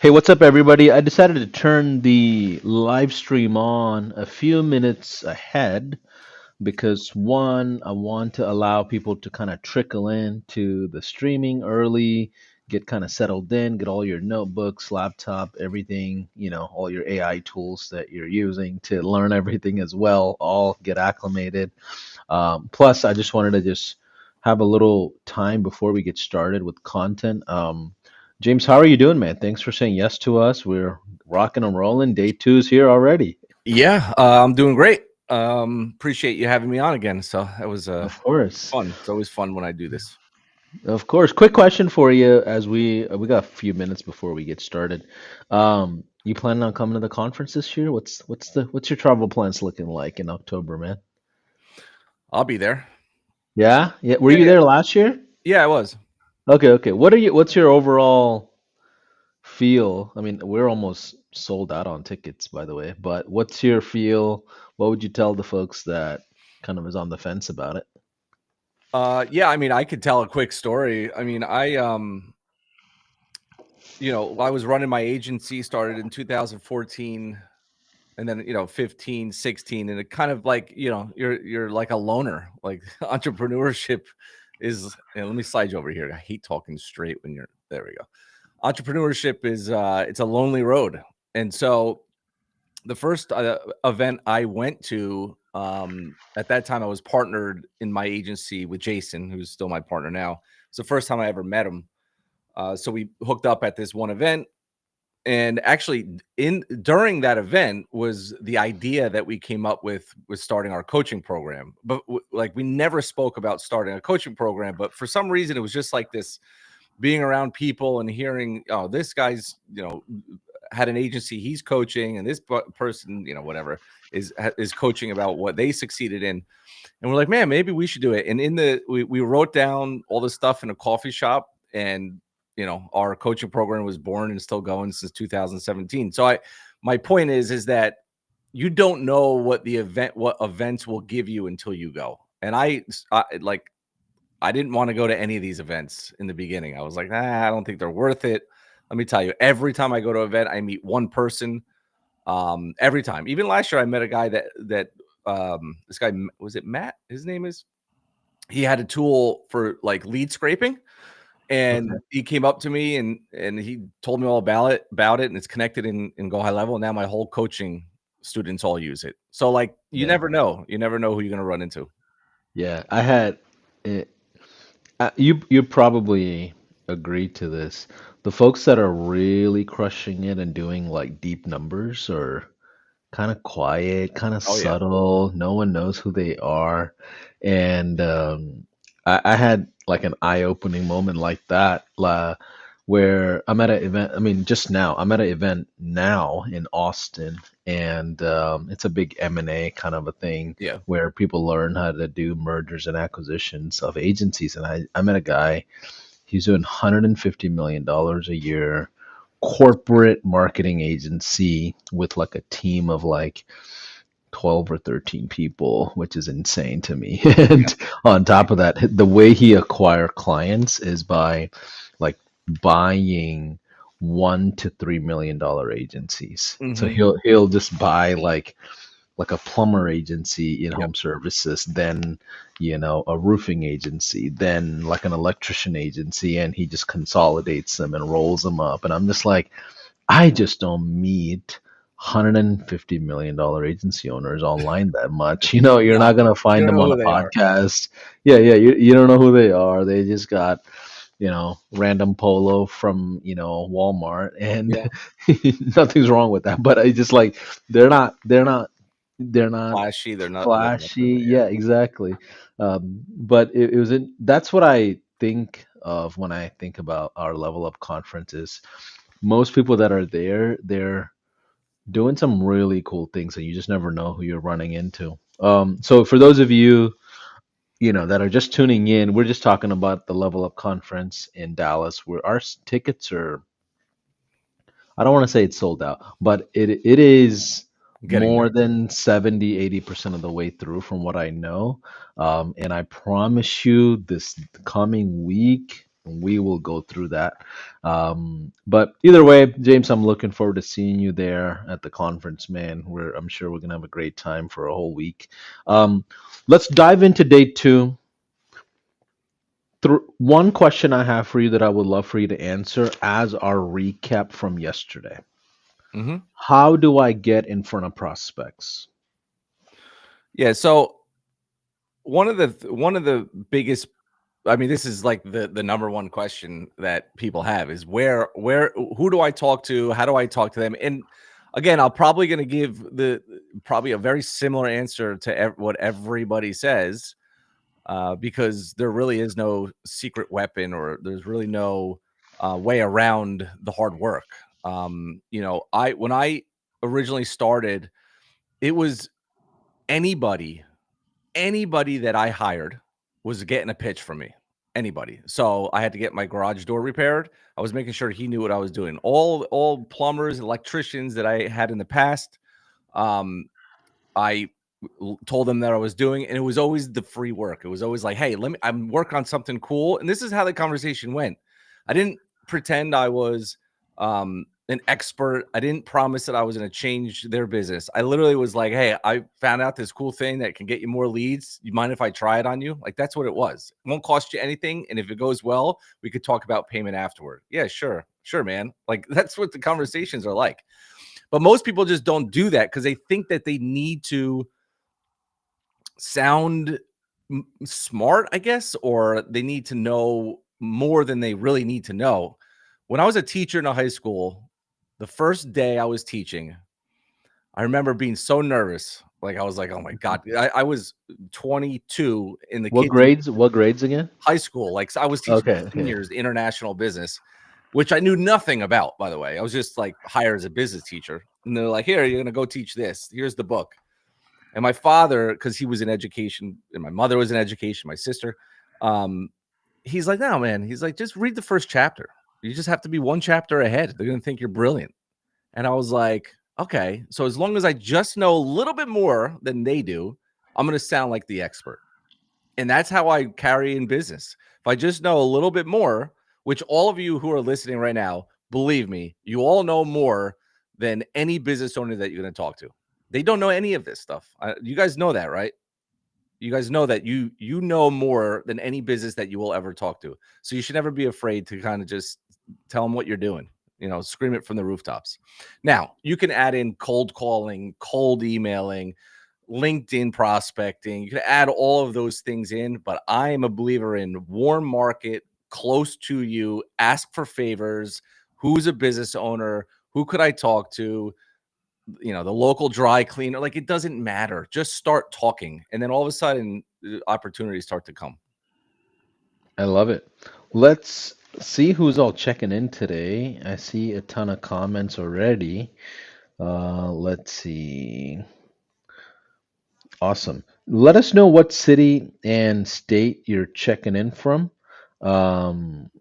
Hey, what's up, everybody? I decided to turn the live stream on a few minutes ahead because one, I want to allow people to kind of trickle in to the streaming early, get kind of settled in, get all your notebooks, laptop, everything, all your AI tools that you're using to learn everything as well, all get acclimated. Plus, I just wanted to just have a little time before we get started with content. James, how are you doing, man? Thanks for saying yes to us. We're rocking and rolling. Day two's here already. Yeah, I'm doing great. Appreciate you having me on again. So that was Of course. fun. It's always fun when I do this. Of course. Quick question for you as we got a few minutes before we get started. You planning on coming to the conference this year? What's your travel plans looking like in October, man? I'll be there. Yeah? Yeah. Were Yeah, you yeah, there last year? yeah. I was. Okay, okay. What's your overall feel? I mean, we're almost sold out on tickets, by the way, but what's your feel? What would you tell the folks that kind of is on the fence about it? Yeah. I mean, I could tell a quick story. I mean, I was running my agency, started in 2014, and then 15, 16, and it kind of like you're like a loner. Like entrepreneurship is. And let me slide you over here. I hate talking straight when you're there. We go. Entrepreneurship is it's a lonely road, and so the first event I went to, at that time I was partnered in my agency with Jason, who's still my partner now. It's the first time I ever met him. So we hooked up at this one event, and actually in during that event was the idea that we came up with starting our coaching program. But like we never spoke about starting a coaching program, but for some reason it was just like this, being around people and hearing, oh, this guy's, had an agency he's coaching, and this person, whatever, is coaching about what they succeeded in. And we're like, man, maybe we should do it. And we wrote down all this stuff in a coffee shop, and our coaching program was born and still going since 2017. So my point is that you don't know what events will give you until you go. And I didn't want to go to any of these events in the beginning. I was like, I don't think they're worth it. Let me tell you, every time I go to an event, I meet one person. Every time. Even last year, I met a guy that this guy, was it Matt? His name is. He had a tool for like lead scraping, Okay. and he came up to me and he told me all about it, and it's connected in Go High Level. Now my whole coaching students all use it. So like, Yeah. you never know who you're gonna run into. Yeah. I had it. You probably agree to this. The folks that are really crushing it and doing like deep numbers are kind of quiet, kind of Oh yeah. subtle. No one knows who they are. And I had like an eye-opening moment like that, where I'm at an event. I mean, just now, I'm at an event now in Austin, and it's a big M&A kind of a thing Yeah. where people learn how to do mergers and acquisitions of agencies. And I met a guy, he's doing $150 million a year corporate marketing agency with like a team of like 12 or 13 people, which is insane to me. Yeah. And on top of that, the way he acquire clients is by like buying $1 to $3 million agencies. So Hmm. he'll just buy like a plumber agency in Yep. home services, then a roofing agency, then like an electrician agency, and he just consolidates them and rolls them up. And I'm just like, I just don't meet $150 million agency owners online that much. You're No, not gonna you find don't them know on who a they are. podcast. Yeah, yeah, you don't know who they are. They just got random polo from Walmart, and Yeah. nothing's wrong with that. But I just like they're not Flashy. They're flashy. nothing. Yeah. Yeah, exactly. But that's what I think of when I think about our level up conferences. Most people that are there, they're doing some really cool things, and you just never know who you're running into. So for those of you, that are just tuning in, we're just talking about the Level Up conference in Dallas, where our tickets are, I don't want to say it's sold out, but it is Getting there. more than 70-80% of the way through from what I know. And I promise you this coming week, we will go through that. But either way, James, I'm looking forward to seeing you there at the conference, man. I'm sure we're gonna have a great time for a whole week. Um, let's dive into day two. One question I have for you that I would love for you to answer as our recap from yesterday. Hmm. How do I get in front of prospects? Yeah. So one of the biggest, I mean, this is like the number one question that people have is where who do I talk to? How do I talk to them? And again, I'll probably going to give the probably a very similar answer to what everybody says, because there really is no secret weapon, or there's really no way around the hard work. I when I originally started, it was anybody anybody that I hired was getting a pitch from me. Anybody. So I had to get my garage door repaired. I was making sure he knew what I was doing. All plumbers, electricians that I had in the past, um, I told them that I was doing, and it was always the free work. It was always like, "Hey, I'm working on something cool." And this is how the conversation went. I didn't pretend I was an expert. I didn't promise that I was going to change their business. I literally was like, "Hey, I found out this cool thing that can get you more leads. You mind if I try it on you?" Like, that's what it was. It won't cost you anything, and if it goes well, we could talk about payment afterward. Yeah, sure. Sure, man. Like, that's what the conversations are like. But most people just don't do that because they think that they need to sound smart, I guess, or they need to know more than they really need to know. When I was a teacher in a high school, the first day I was teaching, I remember being so nervous. Like, I was like, "Oh my god!" I was 22, and the What kids in grades? What grades again? high school, like, so I was teaching Okay, okay. seniors international business, which I knew nothing about. By the way, I was just like hired as a business teacher, and they're like, "Here, you're gonna go teach this. Here's the book." And my father, because he was in education, and my mother was in education, my sister, um, he's like, "No, man." He's like, "Just read the first chapter. You just have to be one chapter ahead. They're gonna think you're brilliant." And I was like, "Okay, so as long as I just know a little bit more than they do, I'm gonna sound like the expert." And that's how I carry in business. If I just know a little bit more, which all of you who are listening right now, believe me, you all know more than any business owner that you're going to talk to. They don't know any of this stuff. You guys know that, right? You guys know that you know more than any business that you will ever talk to. So you should never be afraid to kind of just tell them what you're doing. Scream it from the rooftops. Now, you can add in cold calling, cold emailing, LinkedIn prospecting. You can add all of those things in, but I am a believer in warm market, close to you, ask for favors. Who's a business owner? Who could I talk to? The local dry cleaner. Like, it doesn't matter. Just start talking, and then all of a sudden, opportunities start to come. I love it. Let's see who's all checking in today. I see a ton of comments already. Let's see. Awesome. Let us know what city and state you're checking in from. Um,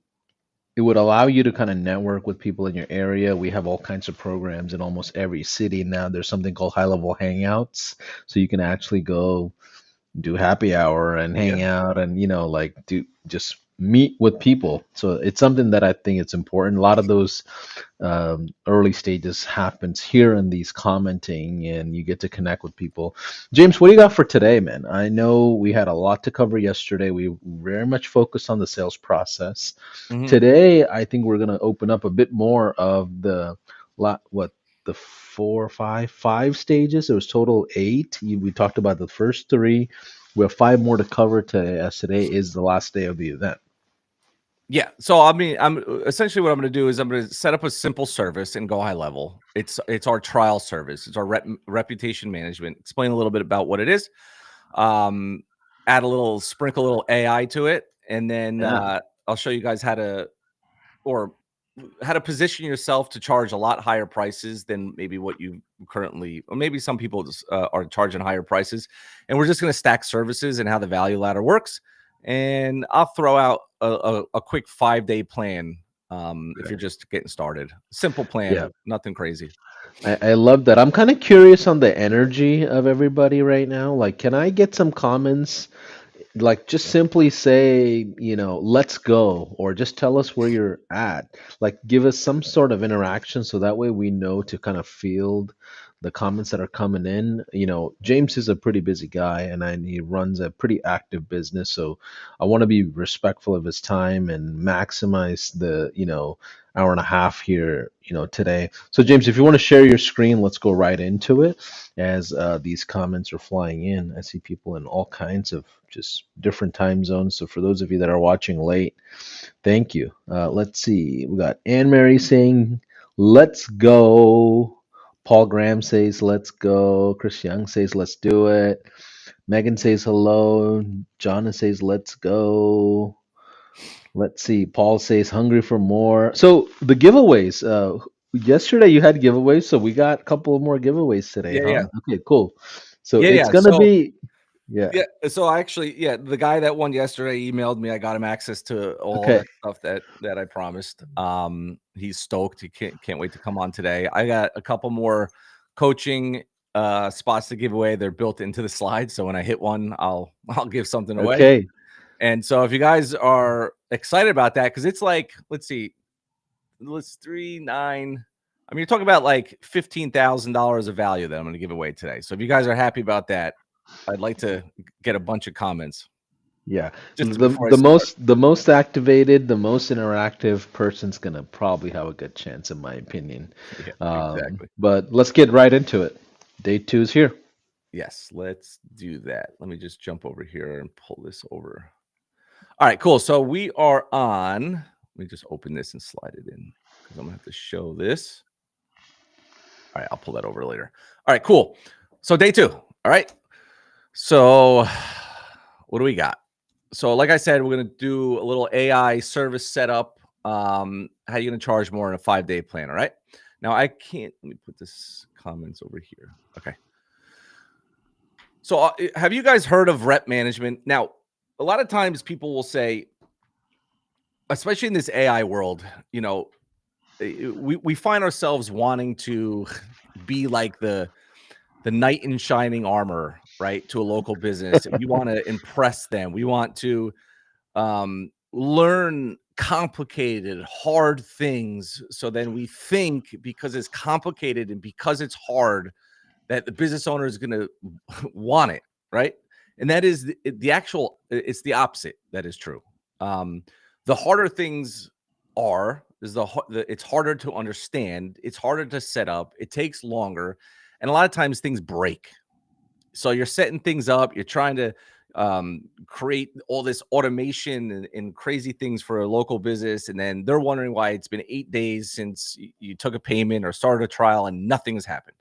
it would allow you to kind of network with people in your area. We have all kinds of programs in almost every city now. There's something called high level hangouts. So you can actually go do happy hour and Yeah. hang out and like do just meet with people. So it's something that I think it's important. A lot of those early stages happens here in these commenting, and you get to connect with people. James, what do you got for today, man? I know we had a lot to cover yesterday. We very much focused on the sales process. Hmm. Today I think we're going to open up a bit more of the lot what the four five stages. There was total eight. We talked about the first three. We have five more to cover today, as today is the last day of the event. Yeah. So I mean, I'm essentially what I'm going to do is I'm going to set up a simple service and go high level. It's our trial service. It's our reputation management. Explain a little bit about what it is. Um, Add sprinkle a little AI to it, and then Yeah. I'll show you guys or how to position yourself to charge a lot higher prices than maybe what you currently, or maybe some people just, are charging higher prices. And we're just going to stack services and how the value ladder works. And I'll throw out a quick 5-day plan, if Okay. you're just getting started. Simple Yeah. plan, nothing crazy. I love that. I'm kind of curious on the energy of everybody right now. Like, can I get some comments? like just simply say, let's go, or just tell us where you're at. Like give us some sort of interaction so that way we know to kind of field the comments that are coming in. James is a pretty busy guy, and he runs a pretty active business, so I want to be respectful of his time and maximize the, hour and a half here, today. So James, if you want to share your screen, let's go right into it as these comments are flying in. I see people in all kinds of just different time zones. So for those of you that are watching late, thank you. Let's see. We got Anne Mary saying, let's go. Paul Graham says, let's go. Chris Young says, let's do it. Megan says hello. Jonna says, let's go. Let's see. Paul says, hungry for more. So the giveaways. Yesterday you had giveaways, so we got a couple of more giveaways today, Yeah, huh? yeah, Okay, cool. So yeah, it's yeah. gonna be, yeah. Yeah, so actually, yeah, the guy that won yesterday emailed me. I got him access to all Okay. that stuff that I promised. He's stoked. He can't wait to come on today. I got a couple more coaching spots to give away. They're built into the slide, so when I hit one, I'll give something away. Okay. And so if you guys are excited about that, because it's like, let's see, let's 3, 9. I mean, you're talking about like $15,000 of value that I'm going to give away today. So if you guys are happy about that, I'd like to get a bunch of comments Yeah. just The before I the start. most activated, the most interactive person's gonna probably have a good chance, in my opinion. Yeah, exactly. But let's get right into it. Day two is here. Yes, let's do that. Let me just jump over here and pull this over. All right, cool. So we are on. Let me just open this and slide it in because I'm gonna have to show this. All right, I'll pull that over later. All right, cool. So day two. All right. So what do we got? So like I said, we're gonna do a little AI service setup. How you gonna charge more in a 5-day plan? All right. Now I can't. Let me put this comments over here. Okay. So have you guys heard of rep management? Now, a lot of times people will say, especially in this AI world, we find ourselves wanting to be like the knight in shining armor, right, to a local business. We want to impress them. We want to learn complicated, hard things. So then we think because it's complicated and because it's hard that the business owner is going to want it, right? And that is the actual. It's the opposite. That is true. The harder things it's harder to understand. It's harder to set up. It takes longer, and a lot of times things break. So you're setting things up. You're trying to create all this automation and crazy things for a local business, and then they're wondering why it's been 8 days since you took a payment or started a trial and nothing has happened.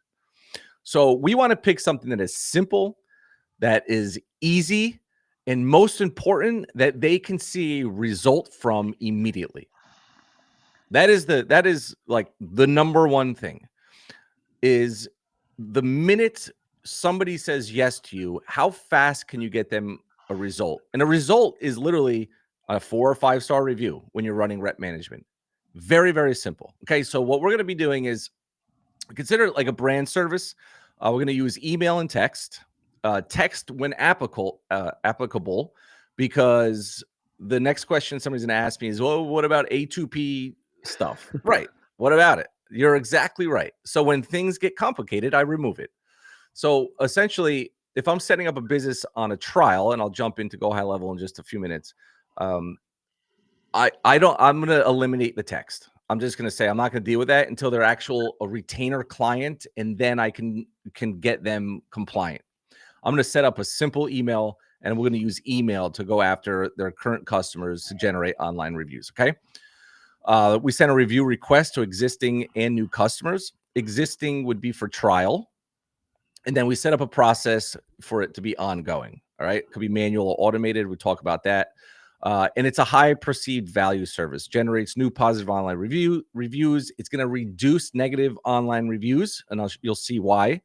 So we want to pick something that is simple, that is easy, and most important, that they can see result from immediately. That is like the number one thing is the minute somebody says yes to you, how fast can you get them a result? And a result is literally a 4 or 5 star review when you're running rep management. Very, very simple. Okay. So what we're going to be doing is consider it like a brand service. We're going to use email and text. Text when applicable, because the next question somebody's going to ask me is, well, what about A2P stuff? Right. What about it? You're exactly right. So when things get complicated, I remove it. So essentially, if I'm setting up a business on a trial, and I'll jump into Go High Level in just a few minutes, um, I'm going to eliminate the text. I'm just going to say I'm not going to deal with that until they're a retainer client, and then I can get them compliant. I'm going to set up a simple email, and we're going to use email to go after their current customers to generate online reviews. Okay. We send a review request to existing and new customers. Existing would be for trial, and then we set up a process for it to be ongoing. All right. It could be manual or automated. We talk about that. And it's a high perceived value service, generates new positive online reviews. It's going to reduce negative online reviews, and you'll see why.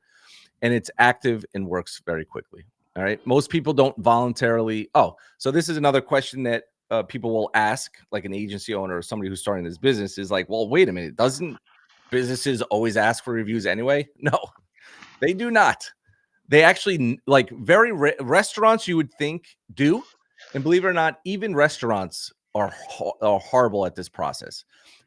And it's active and works very quickly. All right. Most people don't voluntarily. Oh, so this is another question that people will ask, like an agency owner or somebody who's starting this business is like, well, wait a minute. Doesn't businesses always ask for reviews anyway? No, they do not. They actually like restaurants you would think do, and believe it or not, even restaurants are horrible at this process.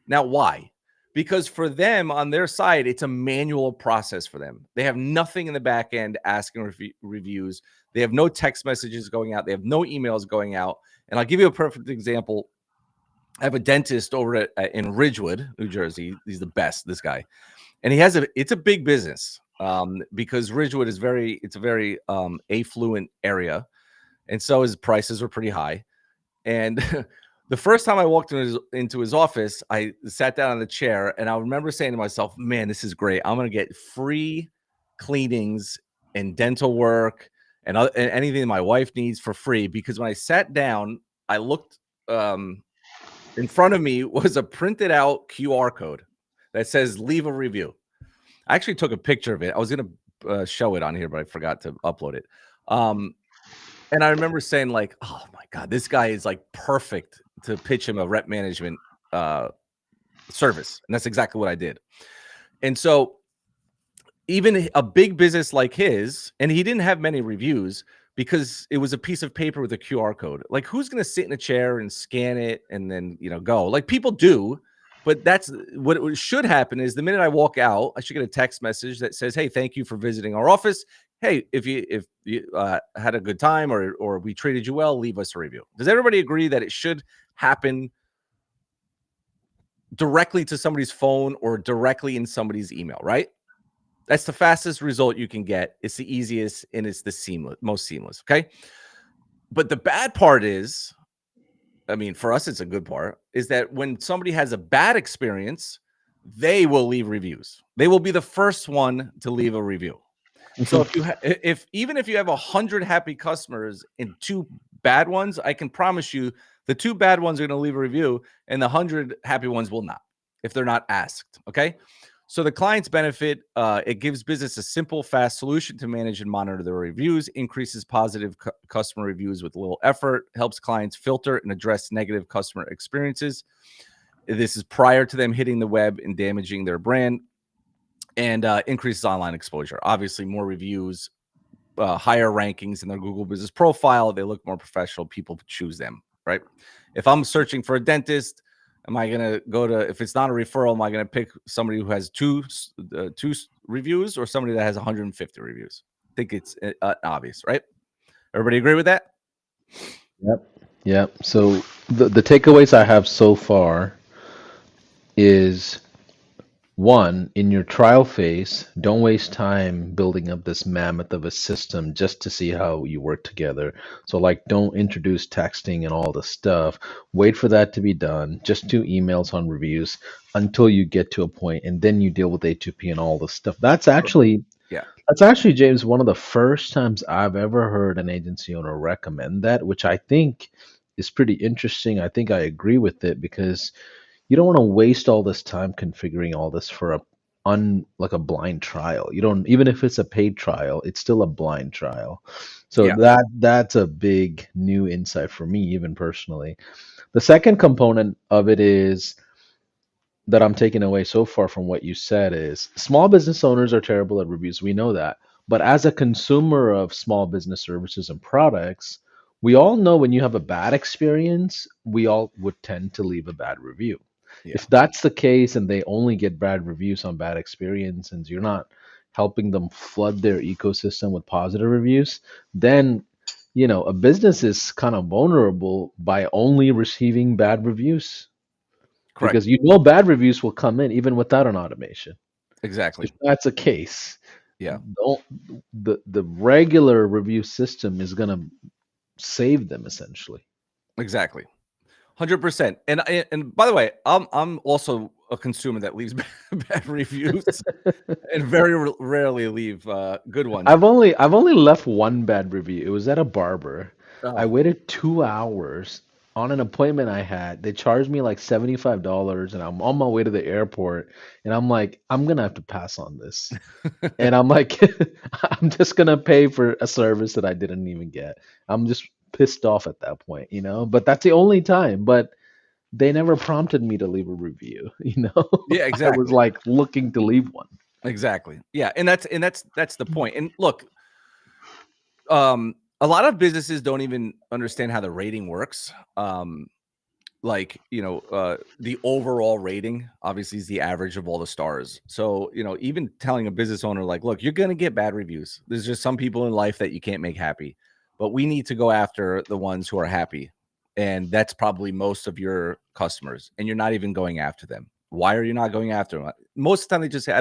Now, why? Because for them on their side, it's a manual process for them. They have nothing in the back end asking reviews. They have no text messages going out. They have no emails going out. And I'll give you a perfect example. I have a dentist over in Ridgewood, New Jersey. He's the best, this guy. And it's a big business because Ridgewood is it's a very affluent area. And so his prices are pretty high. And the first time I walked into his office, I sat down on the chair and I remember saying to myself, man, this is great. I'm going to get free cleanings and dental work and anything my wife needs for free. Because when I sat down, I looked in front of me was a printed out QR code that says leave a review. I actually took a picture of it. I was going to show it on here, but I forgot to upload it. And I remember saying like, oh my God, this guy is like perfect to pitch him a rep management service. And that's exactly what I did. And so even a big business like his, and he didn't have many reviews because it was a piece of paper with a QR code. Like, who's going to sit in a chair and scan it and then, go? Like, people do, but that's what should happen is the minute I walk out, I should get a text message that says, hey, thank you for visiting our office. Hey, if you had a good time or we treated you well, leave us a review. Does everybody agree that it should happen directly to somebody's phone or directly in somebody's email, right? That's the fastest result you can get. It's the easiest and it's the most seamless. Okay. But the bad part is, I mean, for us, it's a good part, is that when somebody has a bad experience, they will leave reviews. They will be the first one to leave a review. So even if you have 100 happy customers and 2 bad ones, I can promise you the 2 bad ones are going to leave a review and the 100 happy ones will not if they're not asked. Okay. So the clients benefit. It gives business a simple, fast solution to manage and monitor their reviews, increases positive customer reviews with little effort, helps clients filter and address negative customer experiences. This is prior to them hitting the web and damaging their brand, and increases online exposure. Obviously, more reviews, higher rankings in their Google business profile. They look more professional. People choose them, right? If I'm searching for a dentist, am I going to go to, if it's not a referral, am I going to pick somebody who has two reviews or somebody that has 150 reviews? I think it's obvious, right? Everybody agree with that? Yep. So the takeaways I have so far is one, in your trial phase, don't waste time building up this mammoth of a system just to see how you work together. So, like, don't introduce texting and all the stuff. Wait for that to be done. Just do emails on reviews until you get to a point, and then you deal with A2P and all the stuff. That's actually, James, one of the first times I've ever heard an agency owner recommend that, which I think is pretty interesting. I think I agree with it because you don't want to waste all this time configuring all this for like a blind trial. You don't, even if it's a paid trial, it's still a blind trial. So that's a big new insight for me, even personally. The second component of it is that I'm taking away so far from what you said is small business owners are terrible at reviews. We know that. But as a consumer of small business services and products, we all know when you have a bad experience, we all would tend to leave a bad review. If that's the case and they only get bad reviews on bad experiences, you're not helping them flood their ecosystem with positive reviews, then a business is kind of vulnerable by only receiving bad reviews. Correct. Because bad reviews will come in even without an automation. Exactly. If that's the case, the regular review system is going to save them essentially. Exactly. 100%. And by the way, I'm also a consumer that leaves bad reviews and very rarely leave good ones. I've only left one bad review. It was at a barber. I waited 2 hours on an appointment I had. They charged me like $75 and I'm on my way to the airport and I'm like, I'm gonna have to pass on this. And I'm like, I'm just gonna pay for a service that I didn't even get. I'm just pissed off at that point, but that's the only time. But they never prompted me to leave a review, Yeah, exactly. I was like looking to leave one. Exactly. Yeah, and that's the point. And look, A lot of businesses don't even understand how the rating works. Like, the overall rating obviously is the average of all the stars. So, even telling a business owner, like, look, you're going to get bad reviews. There's just some people in life that you can't make happy, but we need to go after the ones who are happy. And that's probably most of your customers. And you're not even going after them. Why are you not going after them? Most of the time they just say,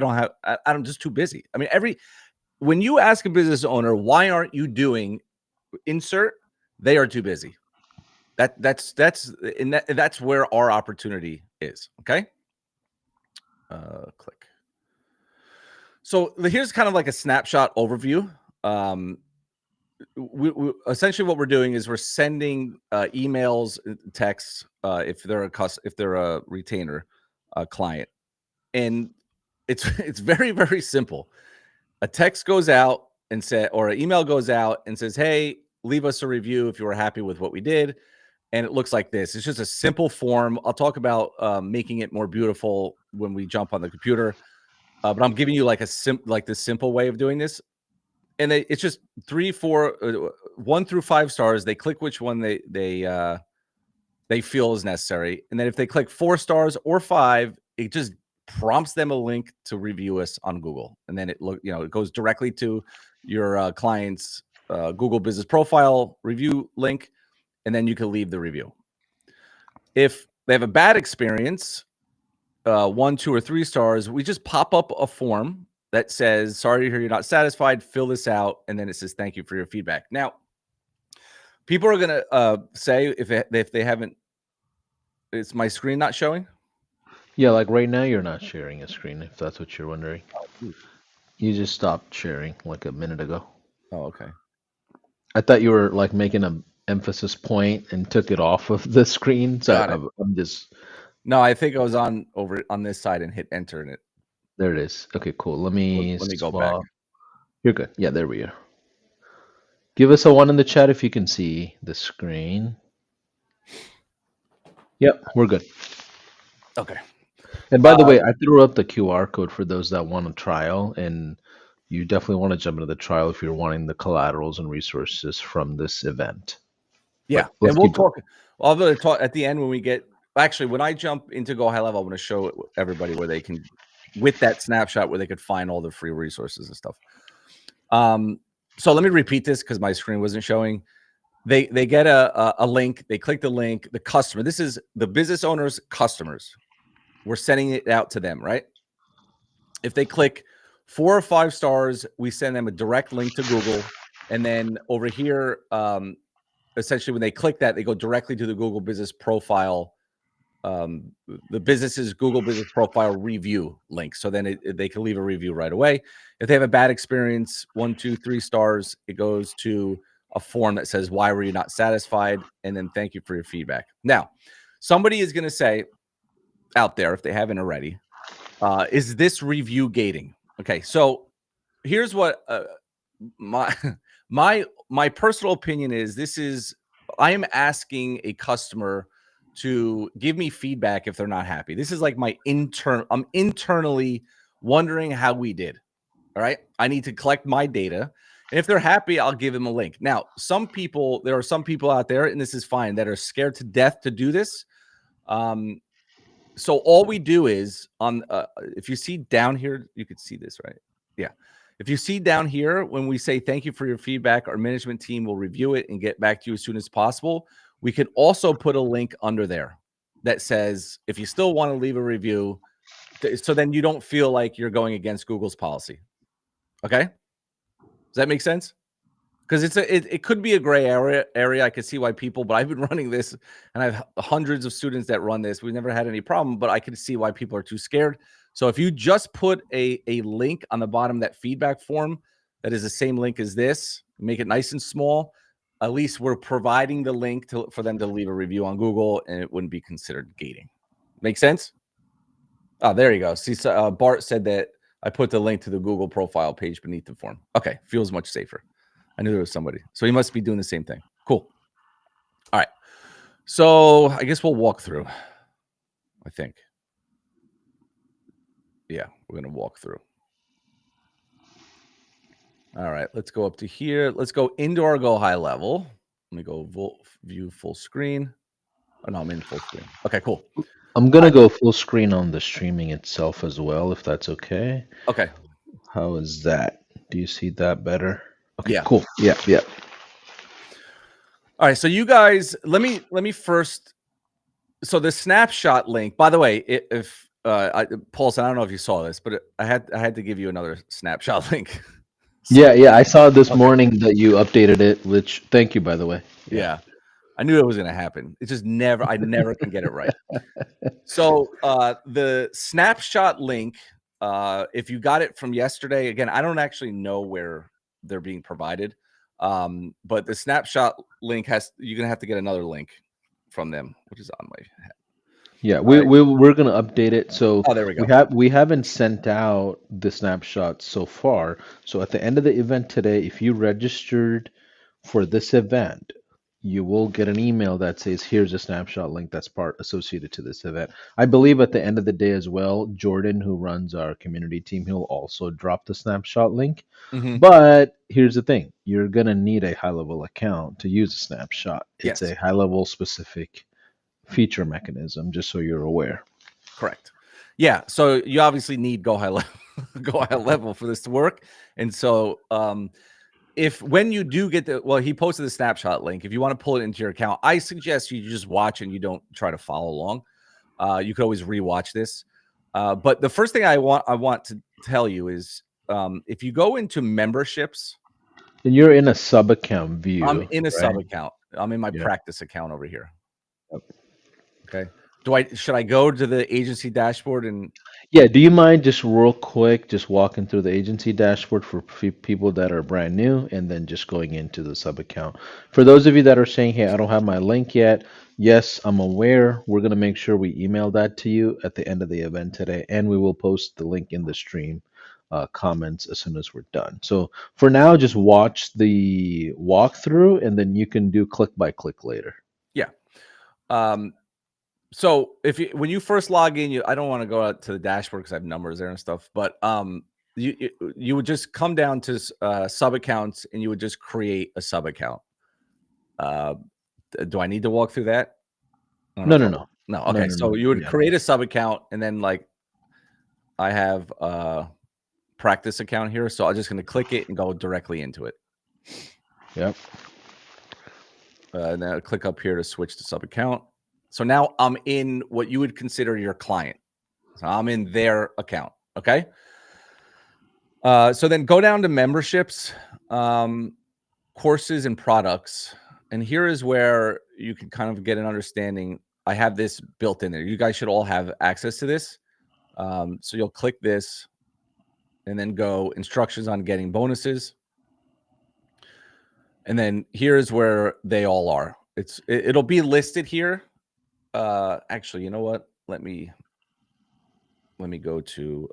I'm just too busy. I mean, when you ask a business owner, why aren't you doing insert, they are too busy. That's where our opportunity is. Okay. Click. So here's kind of like a snapshot overview. We essentially what we're doing is we're sending emails, texts, if they're a retainer client, and it's very, very simple. A text goes out or an email goes out and says, hey, leave us a review if you were happy with what we did. And it looks like this. It's just a simple form. I'll talk about making it more beautiful when we jump on the computer. But I'm giving you like this simple way of doing this. And it's just 3, 4, 1 through 5 stars. They click which one they feel is necessary. And then if they click 4 stars or 5, it just prompts them a link to review us on Google. And then it goes directly to your client's Google business profile review link. And then you can leave the review. If they have a bad experience, 1, 2, or 3 stars, we just pop up a form that says, sorry to hear you're not satisfied, fill this out. And then it says, thank you for your feedback. Now, people are going to say if they haven't, is my screen not showing? Yeah, like right now you're not sharing a screen, if that's what you're wondering. Oh, You just stopped sharing like a minute ago. okay. I thought you were like making an emphasis point and took it off of the screen. So Got it. I'm just, No, I think I was over on this side and hit enter and it. there it is. Okay, cool. Let me Let me go back. swap. You're good. Yeah, there we are. Give us a 1 in the chat if you can see the screen. Yep, we're good. Okay. And by the way, I threw up the QR code for those that want a trial, and you definitely want to jump into the trial if you're wanting the collaterals and resources from this event. Yeah, But and we'll talk. I'm going to talk at the end when we get. Actually, when I jump into Go High Level, I'm going to show everybody where they can, with that snapshot, where they could find all the free resources and stuff. So let me repeat this because my screen wasn't showing. They get a link. They click the link. The customer. This is the business owner's customers. We're sending it out to them, right? If they click 4 or 5 stars, we send them a direct link to Google, and then over here, essentially when they click that, they go directly to the Google business profile, the business's Google business profile review link. So then they can leave a review right away. If they have a bad experience, 1, 2, 3 stars, it goes to a form that says, why were you not satisfied? And then thank you for your feedback. Now, somebody is going to say out there, if they haven't already, is this review gating? Okay. So here's what, my my personal opinion is I am asking a customer to give me feedback if they're not happy. This is like I'm internally wondering how we did. All right. I need to collect my data. And if they're happy, I'll give them a link. Now, there are some people out there, and this is fine, that are scared to death to do this. So all we do is if you see down here, you could see this, right? Yeah. If you see down here, when we say thank you for your feedback, our management team will review it and get back to you as soon as possible. We can also put a link under there that says, if you still want to leave a review, so then you don't feel like you're going against Google's policy. Okay. Does that make sense? Because it could be a gray area. I could see why people, but I've been running this and I have hundreds of students that run this. We've never had any problem, but I can see why people are too scared. So if you just put a link on the bottom of that feedback form that is the same link as this, make it nice and small, at least we're providing the link for them to leave a review on Google, and it wouldn't be considered gating. Make sense? Oh, there you go. See, Bart said that I put the link to the Google profile page beneath the form. Okay, feels much safer. I knew there was somebody. So he must be doing the same thing. Cool. All right. So I guess we'll walk through, I think. Yeah, we're going to walk through. All right, let's go up to here. Let's go into our Go High Level. Let me go view full screen. Oh no, I'm in full screen. Okay, cool. I'm All gonna right. go full screen on the streaming itself as well, if that's okay. Okay. How is that? Do you see that better? Okay, Yeah. cool. Yeah, yeah. All right. So you guys, let me first. So the snapshot link. By the way, if Paulson, I don't know if you saw this, but I had to give you another snapshot link. So Yeah, yeah. I saw this okay. morning that you updated it, which thank you, by the way. Yeah. Yeah. I knew it was going to happen. It just I never can get it right. So the snapshot link, if you got it from yesterday, again, I don't actually know where they're being provided. But the snapshot link you're gonna have to get another link from them, which is on my head. Yeah, All right. we're gonna update it. So Oh, there we go. we haven't sent out the snapshots so far. So at the end of the event today, if you registered for this event, you will get an email that says, "Here's a snapshot link that's part associated to this event." I believe at the end of the day as well, Jordan, who runs our community team, he'll also drop the snapshot link. Hmm. But here's the thing: you're gonna need a high level account to use a snapshot. It's Yes, a high level specific feature mechanism, just so you're aware. correct. Yeah, so you obviously need Go High Level, Go High Level for this to work. And so if when you do get he posted the snapshot link. If you want to pull it into your account, I suggest you just watch and you don't try to follow along. You could always rewatch this. But the first thing I want to tell you is if you go into memberships, And you're in a sub account I'm view, in a right? sub account. I'm in my Yeah. practice account over here. Yep. Okay. Should I go to the agency dashboard and Yeah, do you mind just real quick just walking through the agency dashboard for people that are brand new and then just going into the sub account? For those of you that are saying, "Hey, I don't have my link yet." Yes, I'm aware. We're going to make sure we email that to you at the end of the event today, and we will post the link in the stream comments as soon as we're done. So for now, just watch the walkthrough and then you can do click by click later. yeah. So when you first log in, I don't want to go out to the dashboard because I have numbers there and stuff, but you would just come down to sub accounts and you would just create a sub account. Do I need to walk through that? I don't know No, if no, I no. no. No, Okay, no, so no. you would Yeah. create a sub account and then I have a practice account here, so I'm just going to click it and go directly into it. Yep. And then I'll click up here to switch to sub account. So now I'm in what you would consider your client. So I'm in their account. Okay. So then go down to memberships, courses, and products. And here is where you can kind of get an understanding. I have this built in there. You guys should all have access to this. So you'll click this and then go instructions on getting bonuses. And then here's where they all are. It'll be listed here. Actually, you know what? Let me go to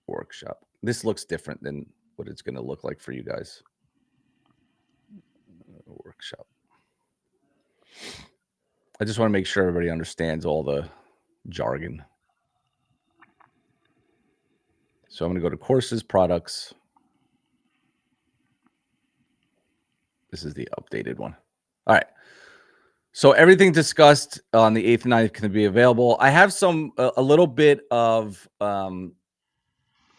workshop. This looks different than what it's going to look like for you guys. Workshop. I just want to make sure everybody understands all the jargon. So I'm going to go to courses, products. This is the updated one. All right. So everything discussed on the 8th and 9th can be available. I have a little bit of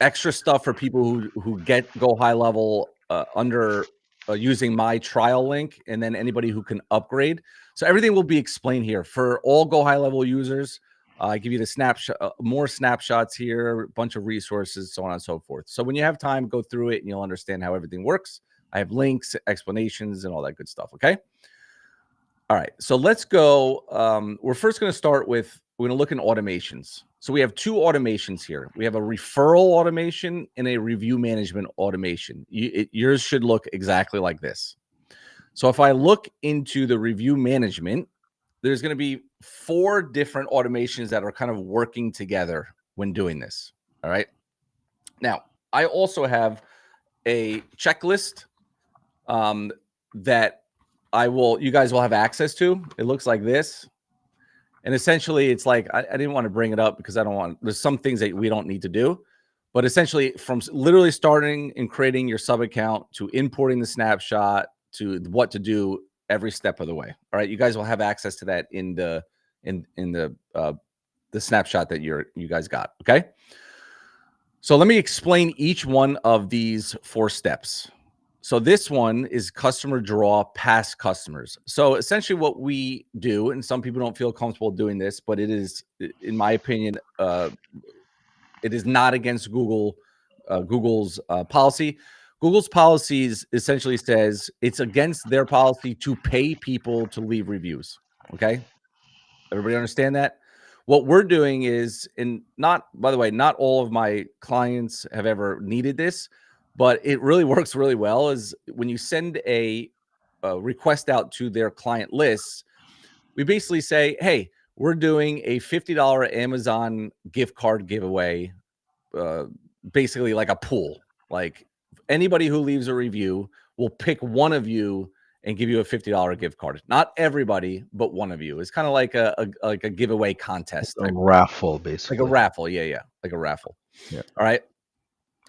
extra stuff for people who get Go High Level under using my trial link, and then anybody who can upgrade. So everything will be explained here for all Go High Level users. I give you the snapshot, more snapshots here, a bunch of resources, so on and so forth. So when you have time, go through it and you'll understand how everything works. I have links, explanations, and all that good stuff. Okay. All right. So let's go. We're first going to start with, we're going to look in automations. So we have two automations here. We have a referral automation and a review management automation. Yours should look exactly like this. So if I look into the review management, there's going to be 4 different automations that are kind of working together when doing this. All right. Now, I also have a checklist that you guys will have access to. It looks like this. And essentially it's like, I didn't want to bring it up because there's some things that we don't need to do, But essentially, from literally starting and creating your sub account to importing the snapshot to what to do every step of the way. All right, you guys will have access to that in the snapshot that you guys got. Okay. So let me explain each one of these 4 steps. So this one is customer draw past customers. So essentially what we do, and some people don't feel comfortable doing this, but it is, in my opinion, it is not against Google's policy. Google's policies essentially says it's against their policy to pay people to leave reviews. Okay. Everybody understand that? What we're doing is, and not, by the way, not all of my clients have ever needed this, but it really works really well. Is when you send a request out to their client lists, we basically say, hey, we're doing a $50 Amazon gift card giveaway, basically like a pool. Like anybody who leaves a review, will pick one of you and give you a $50 gift card. Not everybody, but one of you. It's kind of like a giveaway contest A type, raffle, like a basically. raffle. Yeah, like a raffle. Yeah. All right.